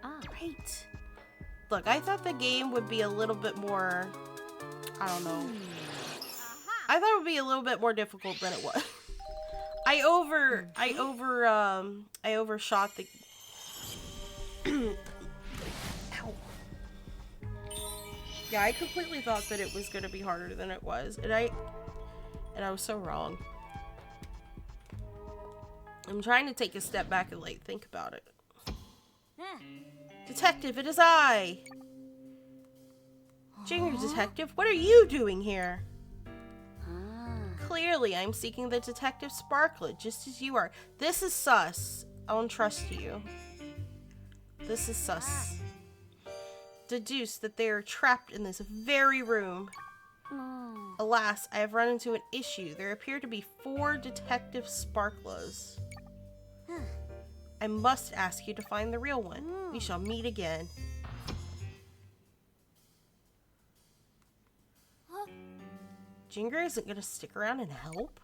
Right. Look, I thought the game would be a little bit more... I don't know. I thought it would be a little bit more difficult than it was. I overshot the... Ow. Yeah, I completely thought that it was going to be harder than it was. And I was so wrong. I'm trying to take a step back and like think about it. Detective, it is I! Junior Detective, what are you doing here? Clearly, I'm seeking the Detective Sparklet, just as you are. This is sus. I won't trust you. This is sus. Deduce that they are trapped in this very room. Alas, I have run into an issue. There appear to be 4 Detective Sparklets. I must ask you to find the real one. We shall meet again. Ginger isn't gonna stick around and help?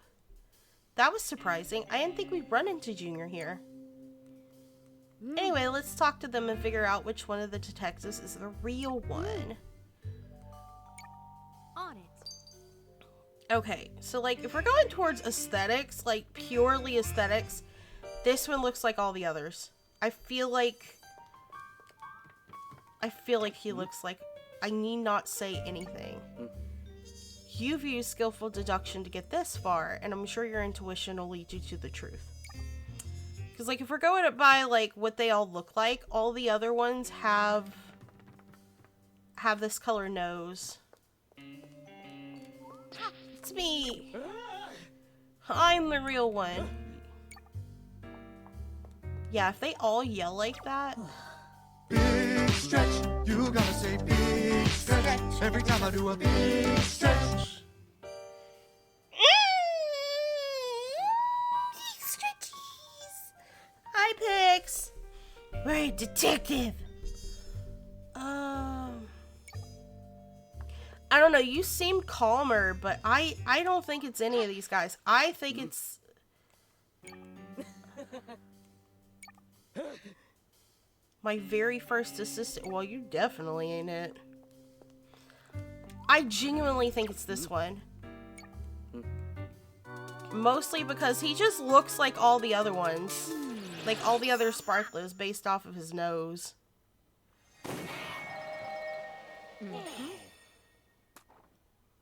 that was surprising. I didn't think we'd run into Junior here. Anyway, let's talk to them and figure out which one of the detectives is the real one. On it. Okay, so like if we're going towards aesthetics, like purely aesthetics, this one looks like all the others. I feel like he looks like, I need not say anything. You've used skillful deduction to get this far, and I'm sure your intuition will lead you to the truth. Because like if we're going by like what they all look like, all the other ones have this color nose. It's me. I'm the real one. Yeah, if they all yell like that. Big stretch, you gotta say big stretch. Every time I do a big stretch. Stretchies. Hi, Pix. We're a detective. I don't know, you seem calmer, but I don't think it's any of these guys. I think it's... my very first assistant. Well, you definitely ain't it. I genuinely think it's this one. Mostly because he just looks like all the other ones. Like all the other sparklers based off of his nose.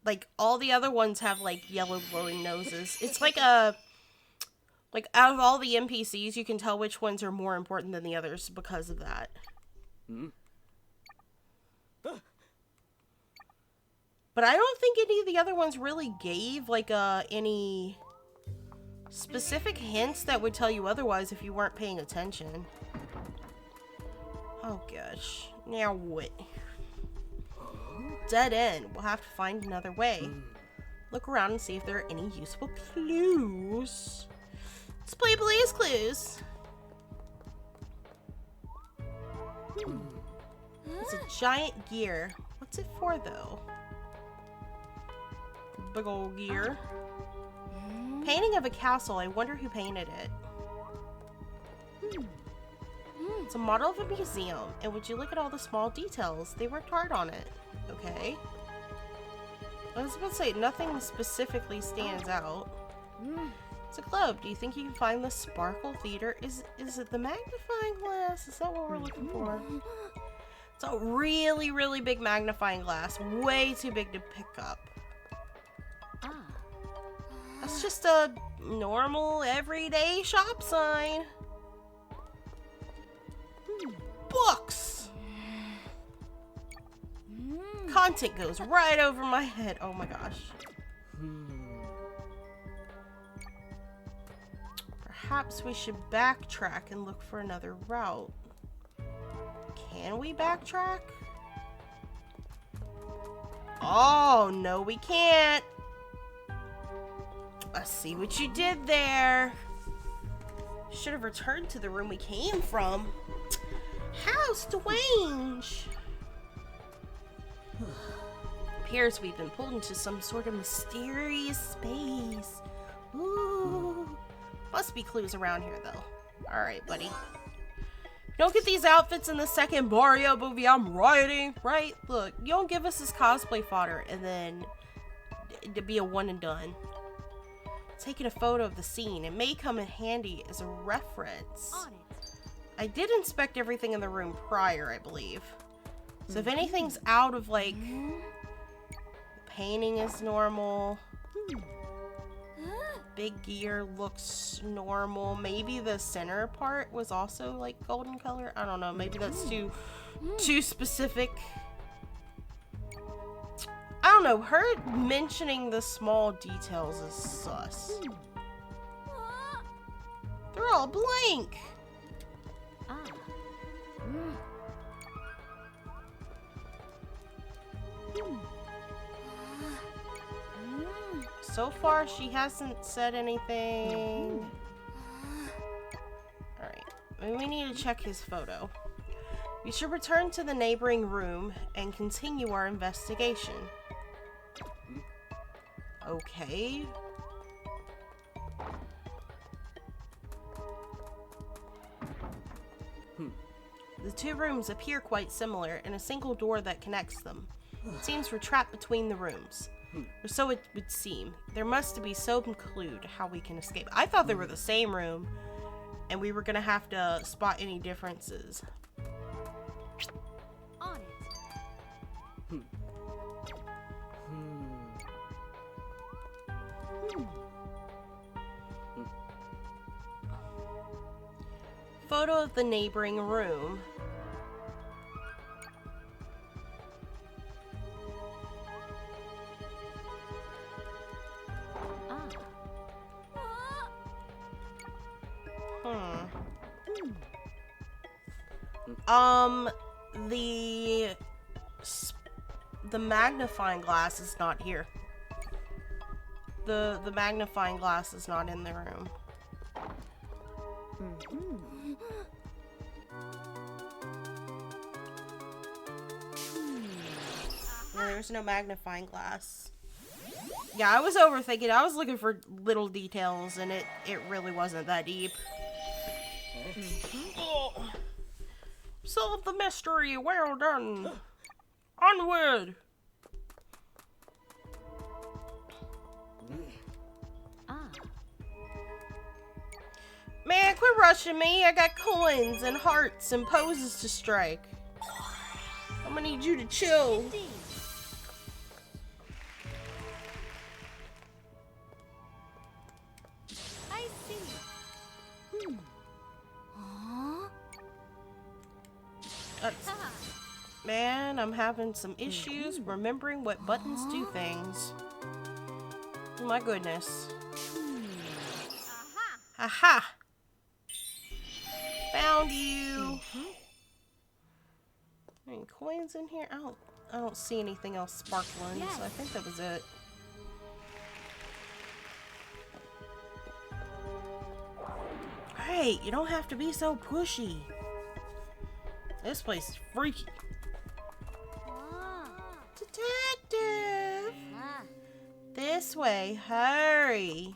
Like, all the other ones have, like, yellow glowing noses. It's like a... like, out of all the NPCs, you can tell which ones are more important than the others because of that. But I don't think any of the other ones really gave, like, any specific hints that would tell you otherwise if you weren't paying attention. Oh, gosh. Now what? Dead end. We'll have to find another way. Look around and see if there are any useful clues. Let's play Blue's Clues. It's a giant gear. What's it for, though? Big old gear. Painting of a castle. I wonder who painted it. It's a model of a museum, and would you look at all the small details? They worked hard on it. Okay. I was about to say, nothing specifically stands out. It's a globe. Do you think you can find the Sparkle Theater? Is it the magnifying glass? Is that what we're looking for? It's a really, really big magnifying glass. Way too big to pick up. That's just a normal, everyday shop sign. Books! Content goes right over my head. Oh my gosh. Perhaps we should backtrack and look for another route. Can we backtrack? Oh, no we can't. I see what you did there. Should have returned to the room we came from. How strange. Appears we've been pulled into some sort of mysterious space. Ooh. Must be clues around here, though. Alright, buddy. Don't get these outfits in the second Mario movie I'm writing, right? Look, you don't give us this cosplay fodder and then to be a one and done. Taking a photo of the scene. It may come in handy as a reference. On it. I did inspect everything in the room prior, I believe. So if anything's out of, like, the painting is normal. Big gear looks normal. Maybe the center part was also, like, golden color. I don't know. Maybe that's too specific. I don't know. Her mentioning the small details is sus. They're all blank. So far, she hasn't said anything. Alright, we need to check his photo. We should return to the neighboring room and continue our investigation. The two rooms appear quite similar, and a single door that connects them. It seems we're trapped between the rooms. Or so it would seem. There must be some clue to how we can escape. I thought they were the same room, and we were gonna have to spot any differences. On it. Photo of the neighboring room. The magnifying glass is not here. The magnifying glass is not in the room. Yeah, there's no magnifying glass. Yeah, I was overthinking. I was looking for little details, and it really wasn't that deep. Oh. Solve the mystery. Well done. Onward. Man, quit rushing me. I got coins and hearts and poses to strike. I'm gonna need you to chill. I see. Man, I'm having some issues remembering what buttons do things. Oh my goodness. Aha! Found you. Any coins in here? I don't see anything else sparkling, so I think that was it. Hey, you don't have to be so pushy. This place is freaky. Detective! This way, hurry.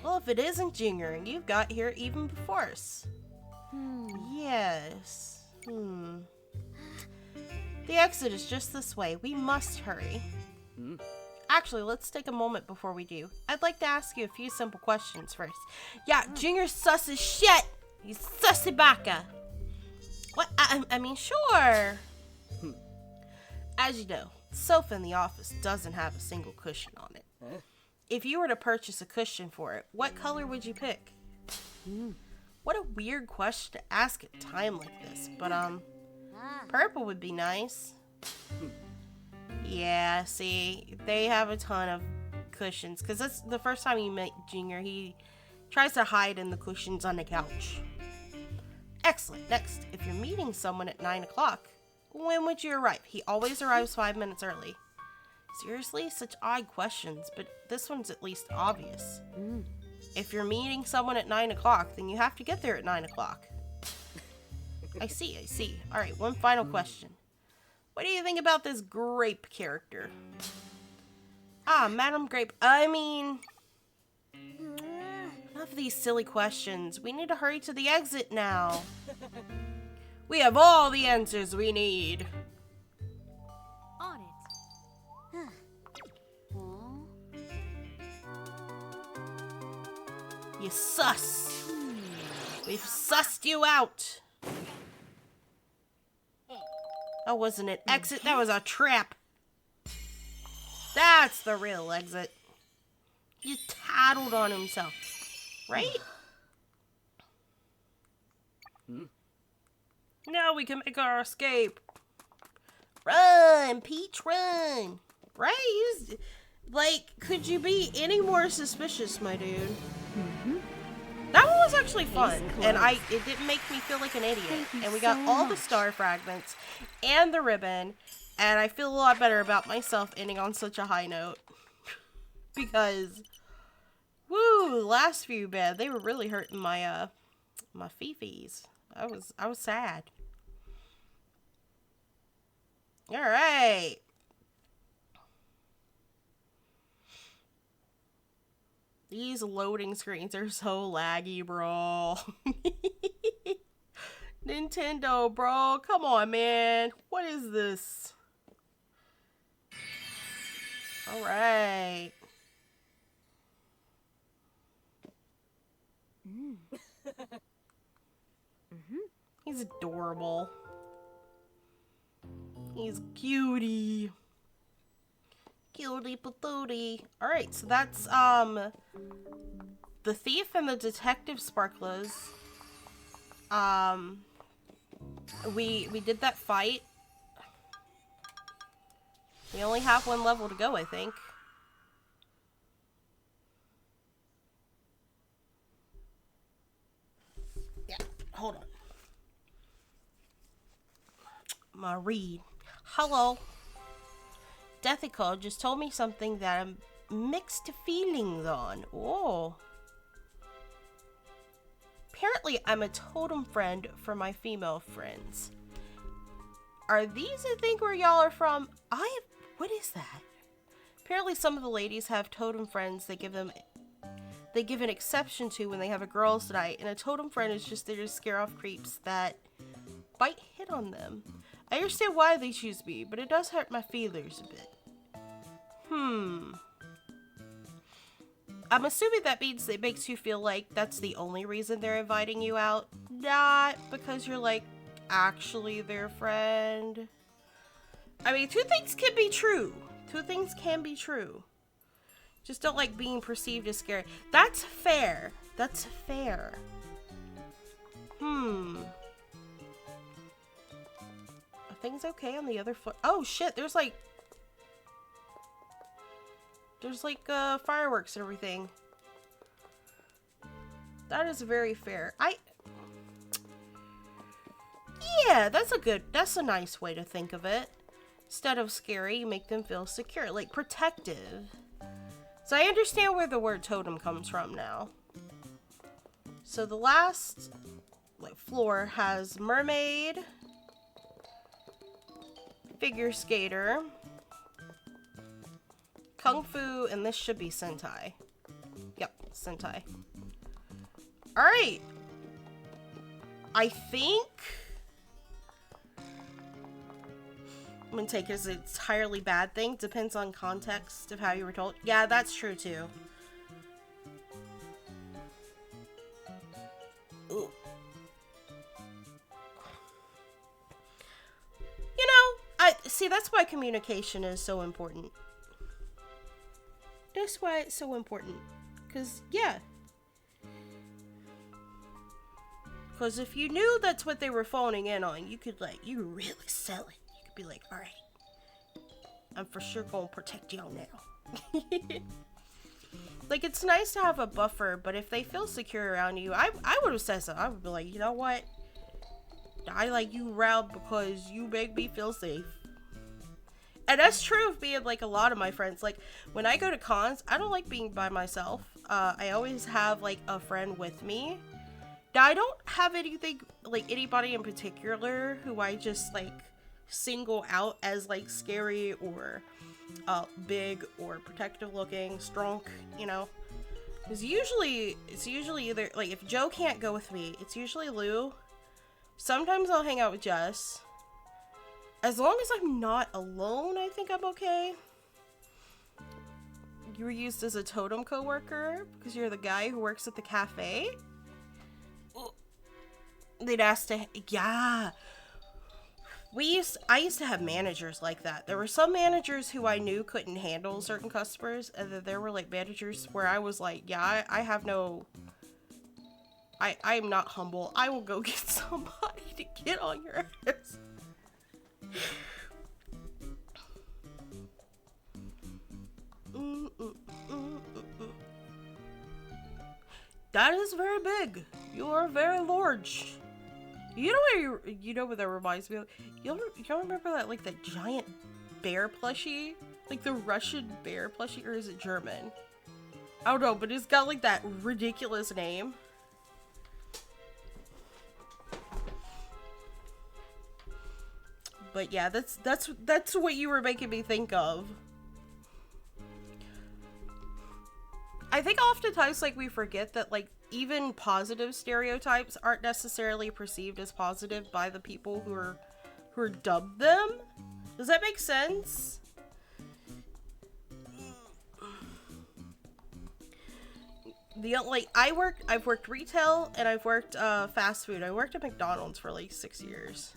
Well, if it isn't Junior, you've got here even before us. Yes. The exit is just this way. We must hurry. Actually, let's take a moment before we do. I'd like to ask you a few simple questions first. Yeah, Junior's sus as shit! He's sussy baka. What? I mean, sure. As you know, the sofa in the office doesn't have a single cushion on it. If you were to purchase a cushion for it, what color would you pick? What a weird question to ask at a time like this, but purple would be nice. Yeah, see, they have a ton of cushions, because that's the first time you met Junior, he tries to hide in the cushions on the couch. Excellent. Next, if you're meeting someone at 9 o'clock, when would you arrive? He always arrives 5 minutes early. Seriously? Such odd questions, but this one's at least obvious. If you're meeting someone at 9 o'clock, then you have to get there at 9 o'clock. I see. Alright, one final question. What do you think about this Grape character? Ah, Madam Grape. I mean... enough of these silly questions. We need to hurry to the exit now. We have all the answers we need. On it. You sus. We've sussed you out. That wasn't an exit, that was a trap. That's the real exit. He tattled on himself. Right? Now we can make our escape. Run, Peach, run. Right? Like, could you be any more suspicious, my dude? That one was actually fun, and it didn't make me feel like an idiot. And we got all the star fragments and the ribbon, and I feel a lot better about myself ending on such a high note. Because, woo, last few bad, they were really hurting my my fifis. I was sad. All right. These loading screens are so laggy, bro. Nintendo, bro. Come on, man. What is this? Alright. He's adorable. He's cutie. Cutie patootie. Alright, so that's, the thief and the detective sparklers. We did that fight. We only have one level to go, I think. Yeah, hold on. My read. Hello. Deathico just told me something that I'm mixed feelings on. Oh. Apparently, I'm a totem friend for my female friends. Are these a thing where y'all are from? What is that? Apparently, some of the ladies have totem friends they give an exception to when they have a girls' night, and a totem friend is just there to scare off creeps that might hit on them. I understand why they choose me, but it does hurt my feelers a bit. I'm assuming that means it makes you feel like that's the only reason they're inviting you out, not because you're like actually their friend. I mean, two things can be true. Two things can be true. Just don't like being perceived as scary. That's fair. That's fair. Are things okay on the other foot? Oh shit, there's like fireworks and everything. That is very fair. Yeah, that's a nice way to think of it. Instead of scary, you make them feel secure, like protective. So I understand where the word totem comes from now. So the last floor has mermaid, figure skater, kung fu, and this should be sentai. Yep, sentai. Alright. I think I'm gonna take it as an entirely bad thing. Depends on context of how you were told. Yeah, that's true too. Ooh. You know, see, that's why communication is so important. That's why it's so important. Because, yeah. Because if you knew that's what they were phoning in on, you could, you could really sell it. You could be like, alright, I'm for sure gonna protect y'all now. It's nice to have a buffer, but if they feel secure around you, I would have said so. I would be like, you know what? I like you around because you make me feel safe. And that's true of me and a lot of my friends. When I go to cons, I don't like being by myself. I always have a friend with me. Now I don't have anything anybody in particular who I just single out as scary or big or protective looking, strong, you know. Because it's usually either if Joe can't go with me, it's usually Lou. Sometimes I'll hang out with Jess. As long as I'm not alone, I think I'm okay. You were used as a totem coworker because you're the guy who works at the cafe. They'd ask to, yeah. I used to have managers like that. There were some managers who I knew couldn't handle certain customers, and then there were managers where I was yeah, I have no. I'm not humble. I will go get somebody to get on your ass. That is very big. You are very large. You know what that reminds me of? Y'all remember that that giant bear plushie? The Russian bear plushie, or is it German? I don't know, but it's got that ridiculous name. But yeah, that's what you were making me think of. I think oftentimes we forget that even positive stereotypes aren't necessarily perceived as positive by the people who are dubbed them. Does that make sense? I've worked retail and I've worked fast food. I worked at McDonald's for like 6 years.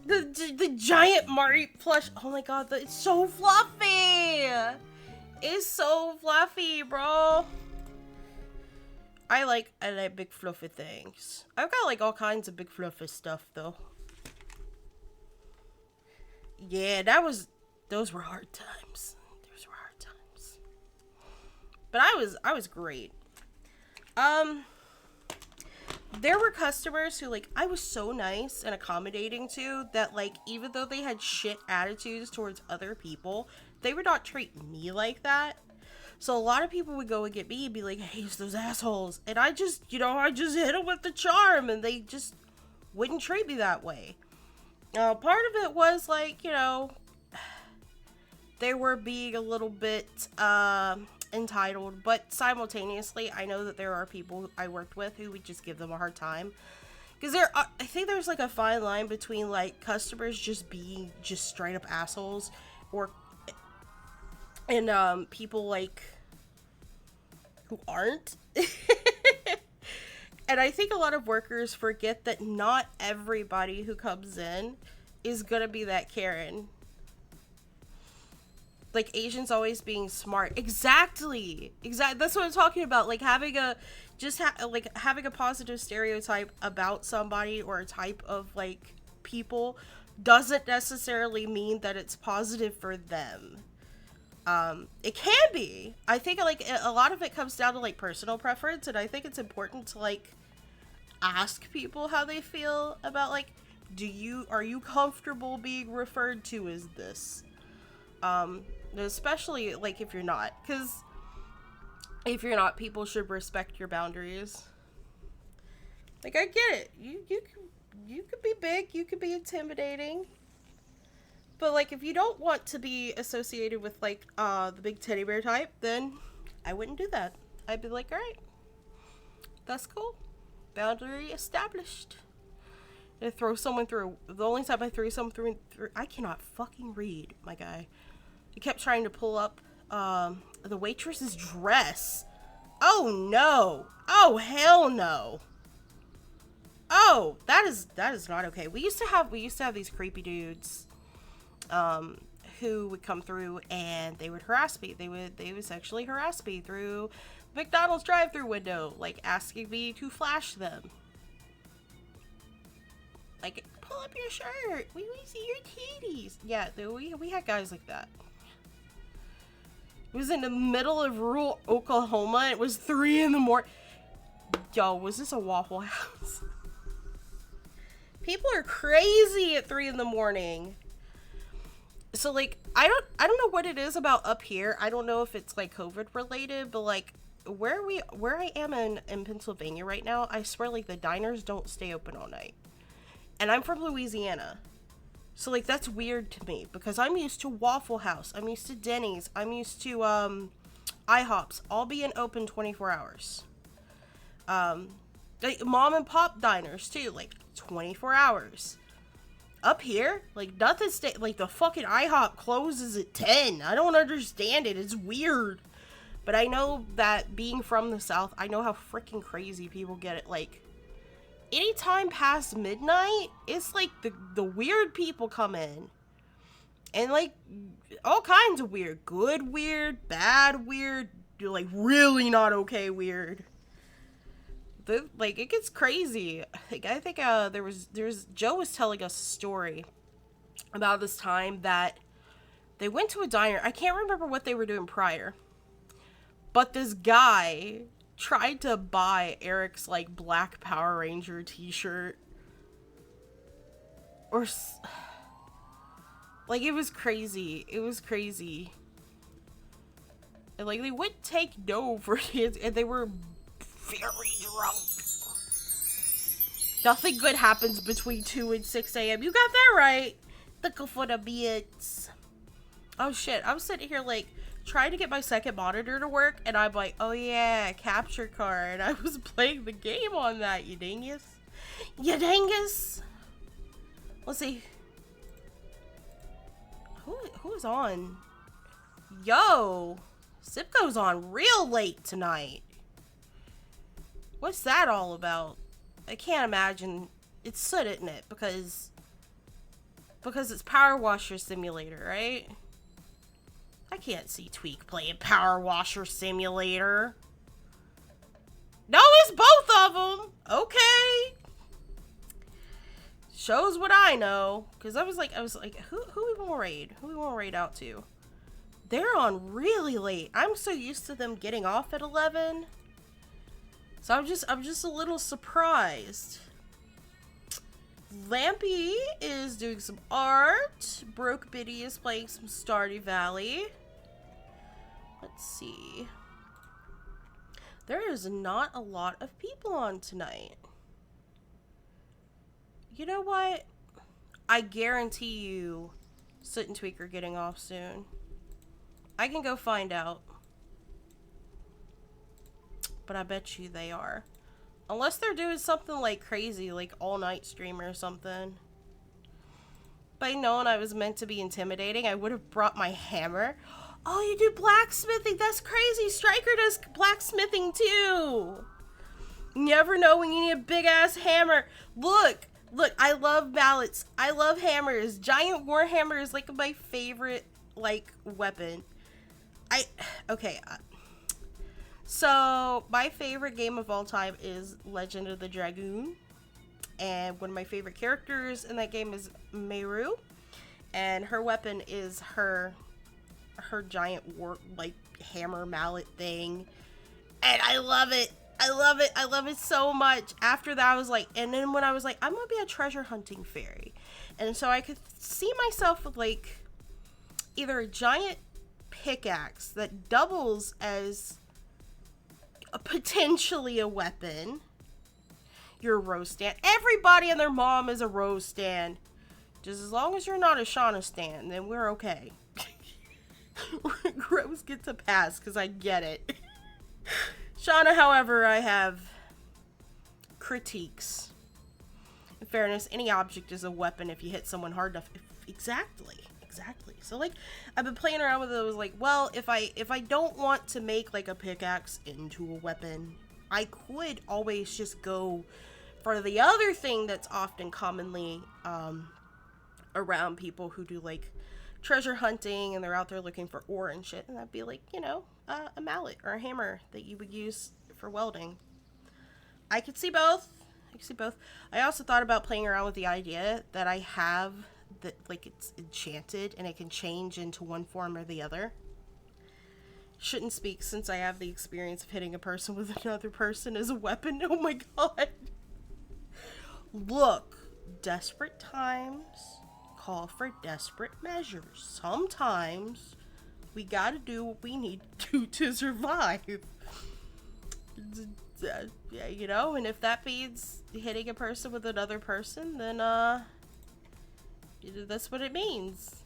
The giant Marty plush. Oh my god, it's so fluffy. It's so fluffy, bro. I like big fluffy things. I've got like all kinds of big fluffy stuff though. Yeah, those were hard times. Those were hard times. But I was great. There were customers who, like, I was so nice and accommodating to that, like, even though they had shit attitudes towards other people, they would not treat me like that. So a lot of people would go and get me and be like, hey, it's those assholes. And I just hit them with the charm and they just wouldn't treat me that way. Part of it was, like, they were being a little bit, entitled, but simultaneously I know that there are people I worked with who would just give them a hard time, because I think there's like a fine line between like customers just being just straight up assholes and people like who aren't. And I think a lot of workers forget that not everybody who comes in is gonna be that Karen. Like, Asians always being smart. Exactly. That's what I'm talking about. Like, having a positive stereotype about somebody or a type of, like, people doesn't necessarily mean that it's positive for them. It can be. I think, like, a lot of it comes down to, like, personal preference, and I think it's important to, like, ask people how they feel about, like, are you comfortable being referred to as this? Especially, like, if you're not, because if you're not, people should respect your boundaries. Like, I get it. You could be big, you could be intimidating, but, like, if you don't want to be associated with, like, the big teddy bear type, then I wouldn't do that. I'd be like, alright, that's cool. Boundary established. And throw someone through. The only time I threw someone through, I cannot fucking read, my guy. He kept trying to pull up the waitress's dress. Oh no! Oh hell no! Oh, that is not okay. We used to have these creepy dudes who would come through and they would harass me. They would sexually harass me through McDonald's drive-through window, like asking me to flash them. Like, pull up your shirt. We see your titties. Yeah, we had guys like that. It was in the middle of rural Oklahoma. It was 3 in the morning. Yo, was this a Waffle House? People are crazy at 3 in the morning. So, like, I don't know what it is about up here. I don't know if it's, like, COVID related, but, like, where I am in Pennsylvania right now, I swear, like, the diners don't stay open all night. And I'm from Louisiana. So, like, that's weird to me, because I'm used to Waffle House, I'm used to Denny's, I'm used to, IHOPs, all being open 24 hours. Like, mom and pop diners, too, like, 24 hours. Up here, like, nothing like, the fucking IHOP closes at 10. I don't understand it, it's weird. But I know that, being from the South, I know how freaking crazy people get it, like, anytime past midnight, it's like the weird people come in. And, like, all kinds of weird. Good weird, bad weird, like, really not okay weird. Like, it gets crazy. Like, I think, Joe was telling us a story about this time that they went to a diner. I can't remember what they were doing prior. But this guy tried to buy Eric's, like, Black Power Ranger t-shirt. Or, like, it was crazy. It was crazy. And, like, they wouldn't take no for it, and they were very drunk. Nothing good happens between 2 and 6 a.m. You got that right. Looking for the bits. Oh shit, I'm sitting here like trying to get my second monitor to work and I'm like, oh yeah, capture card. I was playing the game on that, you dingus. You dingus. Let's see. Who's on? Yo, Sipco's on real late tonight. What's that all about? I can't imagine. It's Soot, isn't it? Because it's Power Washer Simulator, right? I can't see Tweak playing Power Washer Simulator. No, it's both of them. Okay. Shows what I know. Because I was like, who we want to raid? Who we want to raid out to? They're on really late. I'm so used to them getting off at 11. So I'm just a little surprised. Lampy is doing some art. Broke Biddy is playing some Stardew Valley. Let's see. There is not a lot of people on tonight. You know what? I guarantee you Soot and Tweak are getting off soon. I can go find out. But I bet you they are. Unless they're doing something like crazy, like all-night stream or something. By knowing I was meant to be intimidating, I would have brought my hammer. Oh, you do blacksmithing? That's crazy. Striker does blacksmithing too. You never know when you need a big-ass hammer. Look, I love mallets. I love hammers. Giant warhammer is like my favorite, like, weapon. Okay, so, my favorite game of all time is Legend of the Dragoon. And one of my favorite characters in that game is Meru. And her weapon is her giant hammer mallet thing. And I love it. I love it. I love it so much. After that, I was like, and then when I was like, I'm gonna be a treasure hunting fairy. And so I could see myself with like either a giant pickaxe that doubles as potentially a weapon. You're a rose stand. Everybody and their mom is a rose stand. Just as long as you're not a Shauna stand, then we're okay. Rose gets a pass because I get it. Shauna, however, I have critiques. In fairness, any object is a weapon if you hit someone hard enough. Exactly. So like, I've been playing around with it. I was like, well, if I don't want to make like a pickaxe into a weapon, I could always just go for the other thing that's often commonly around people who do like treasure hunting and they're out there looking for ore and shit, and that'd be like, you know, a mallet or a hammer that you would use for welding. I could see both. I also thought about playing around with the idea that I have that like it's enchanted and it can change into one form or the other. Shouldn't speak since I have the experience of hitting a person with another person as a weapon. Oh my god. Look, desperate times call for desperate measures. Sometimes we gotta do what we need to survive. Yeah, you know, and if that means hitting a person with another person, then that's what it means.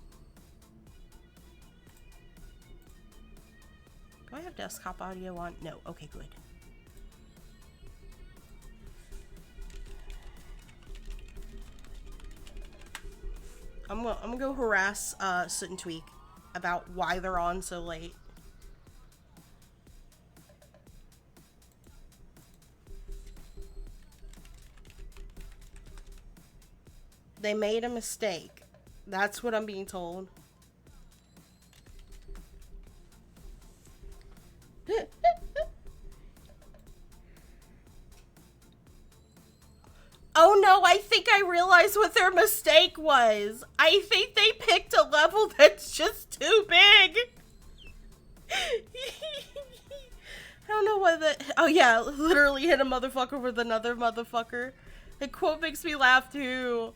Do I have desktop audio on? No. Okay, good. I'm gonna go harass Soot and Tweak about why they're on so late. They made a mistake. That's what I'm being told. Oh no, I think I realized what their mistake was. I think they picked a level that's just too big. I don't know why that... Oh yeah, literally hit a motherfucker with another motherfucker. The quote makes me laugh too.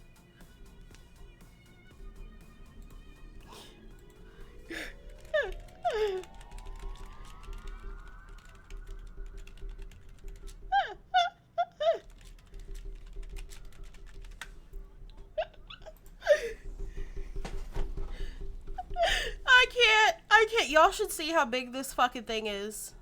I Y'all should see how big this fucking thing is.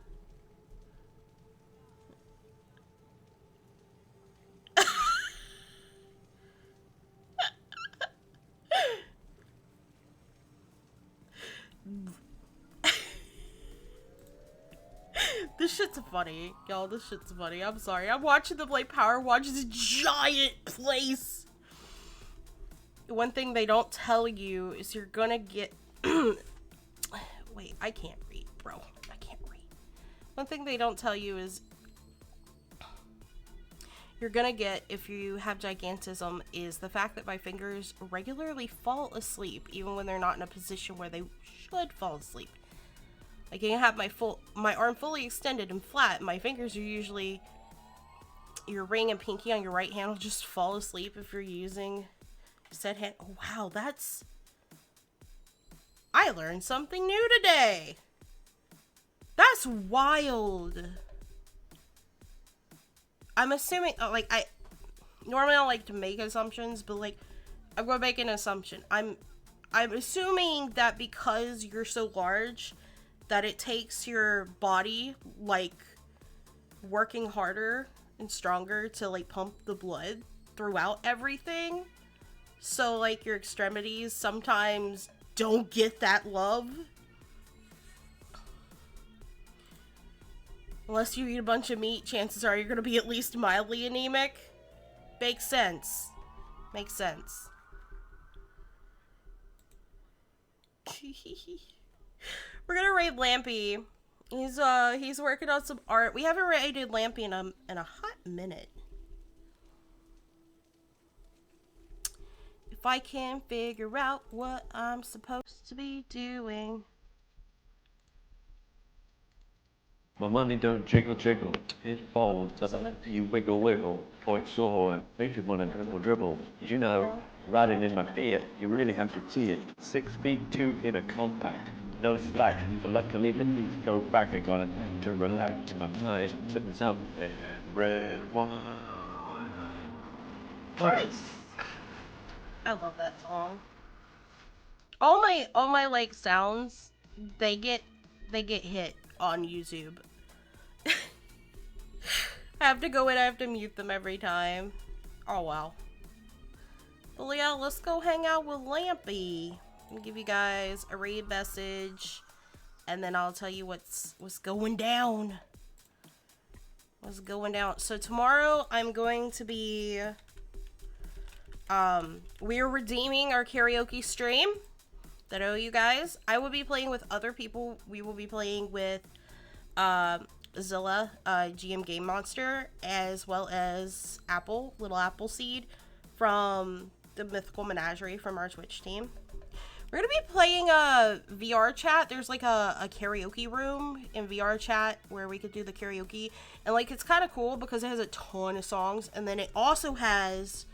This shit's funny. Y'all, this shit's funny. I'm sorry. I'm watching them play Power Watch this giant place. One thing they don't tell you is you're gonna get... Wait, I can't read, bro. I can't read. One thing they don't tell you is you're gonna get, if you have gigantism, is the fact that my fingers regularly fall asleep, even when they're not in a position where they should fall asleep. Like, you can have my arm fully extended and flat. My fingers are usually, your ring and pinky on your right hand will just fall asleep if you're using said hand. Oh, wow, that's... I learned something new today. That's wild. I'm assuming, like, normally I don't like to make assumptions, but, like, I'm gonna make an assumption. I'm assuming that because you're so large, that it takes your body, like, working harder and stronger to, like, pump the blood throughout everything. So, like, your extremities sometimes don't get that love. Unless you eat a bunch of meat, chances are you're gonna be at least mildly anemic. Makes sense. Makes sense. We're gonna raid Lampy. He's working on some art. We haven't raided Lampy in a hot minute. If I can figure out what I'm supposed to be doing. My money don't jiggle jiggle, it falls. You wiggle wiggle, for sure, and makes you wanna dribble dribble. You know, riding in my Fiat, you really have to see it. 6 feet 2 in a compact, no slack. But luckily, let me go back again to relax my mind. Putting some red wine. I love that song. All my like sounds, they get hit on YouTube. I have to go in, I have to mute them every time. Oh wow. Well, yeah, let's go hang out with Lampy. I'll give you guys a raid message, and then I'll tell you what's going down. What's going down. So tomorrow I'm going to be we're redeeming our karaoke stream that I owe you guys. I will be playing with other people. We will be playing with Zilla, GM Game Monster, as well as Apple, Little Appleseed from the Mythical Menagerie from our Twitch team. We're gonna be playing a VR chat. There's like a karaoke room in VR chat where we could do the karaoke, and like it's kind of cool because it has a ton of songs, and then it also has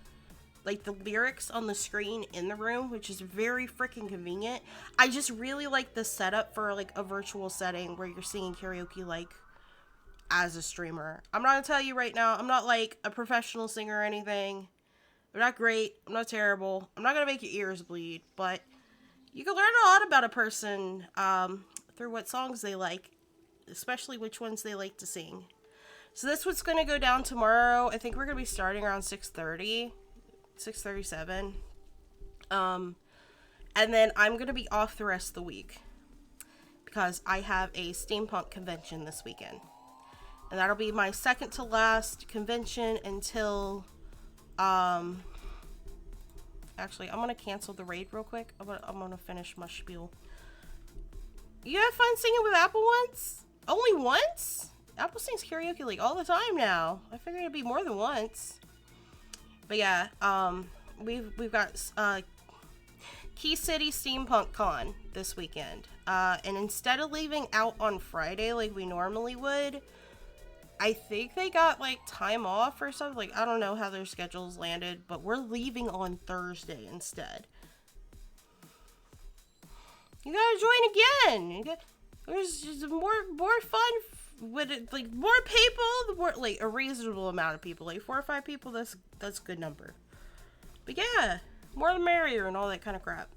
like the lyrics on the screen in the room, which is very freaking convenient. I just really like the setup for like a virtual setting where you're singing karaoke like as a streamer. I'm not gonna tell you right now, I'm not like a professional singer or anything. I'm not great, I'm not terrible. I'm not gonna make your ears bleed, but you can learn a lot about a person through what songs they like, especially which ones they like to sing. So this one's gonna go down tomorrow. I think we're gonna be starting around 6:30. 6:37. And then I'm gonna be off the rest of the week because I have a steampunk convention this weekend, and that'll be my second to last convention until actually I'm gonna cancel the raid real quick. I'm gonna finish my spiel. You have fun singing with Apple once? Only once? Apple sings karaoke like all the time now. I figured it'd be more than once. But yeah, we've got Key City Steampunk Con this weekend. And instead of leaving out on Friday like we normally would, I think they got like time off or something. Like, I don't know how their schedules landed, but we're leaving on Thursday instead. You gotta join again. There's just more fun with it, like more people, more like a reasonable amount of people, like 4 or 5 people. That's a good number. But yeah, more the merrier and all that kind of crap.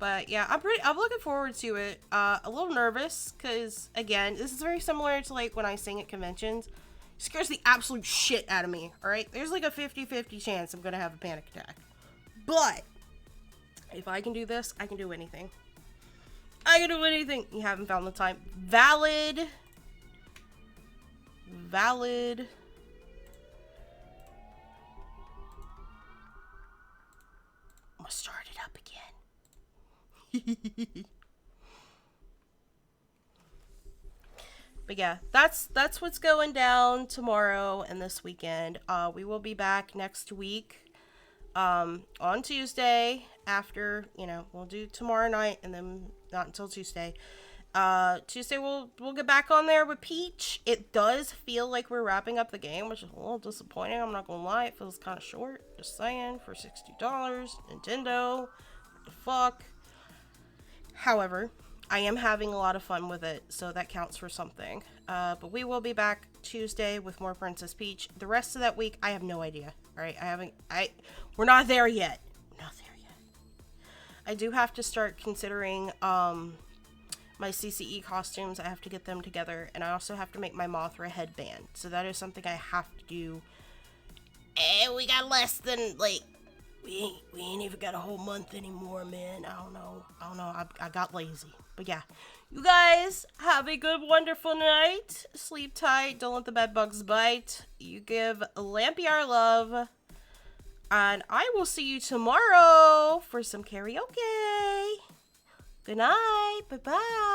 But yeah, I'm looking forward to it. A little nervous because again, this is very similar to like when I sing at conventions. It scares the absolute shit out of me. All right, there's like a 50-50 chance I'm gonna have a panic attack. But if I can do this, I can do anything. I can do anything. You haven't found the time. Valid. I'm gonna start it up again. But yeah, that's what's going down tomorrow and this weekend. We will be back next week on Tuesday after, we'll do tomorrow night and then not until Tuesday. Tuesday we'll get back on there with Peach. It does feel like we're wrapping up the game, which is a little disappointing. I'm not gonna lie, it feels kind of short. Just saying, for $60, Nintendo, what the fuck. However, I am having a lot of fun with it, so that counts for something. But we will be back Tuesday with more Princess Peach. The rest of that week, I have no idea. All right, we're not there yet. I do have to start considering my CCE costumes. I have to get them together, and I also have to make my Mothra headband. So that is something I have to do. And we got less than we ain't even got a whole month anymore, man. I don't know. I got lazy. But yeah, you guys have a good, wonderful night. Sleep tight. Don't let the bed bugs bite. You give Lampy our love. And I will see you tomorrow for some karaoke. Good night. Bye-bye.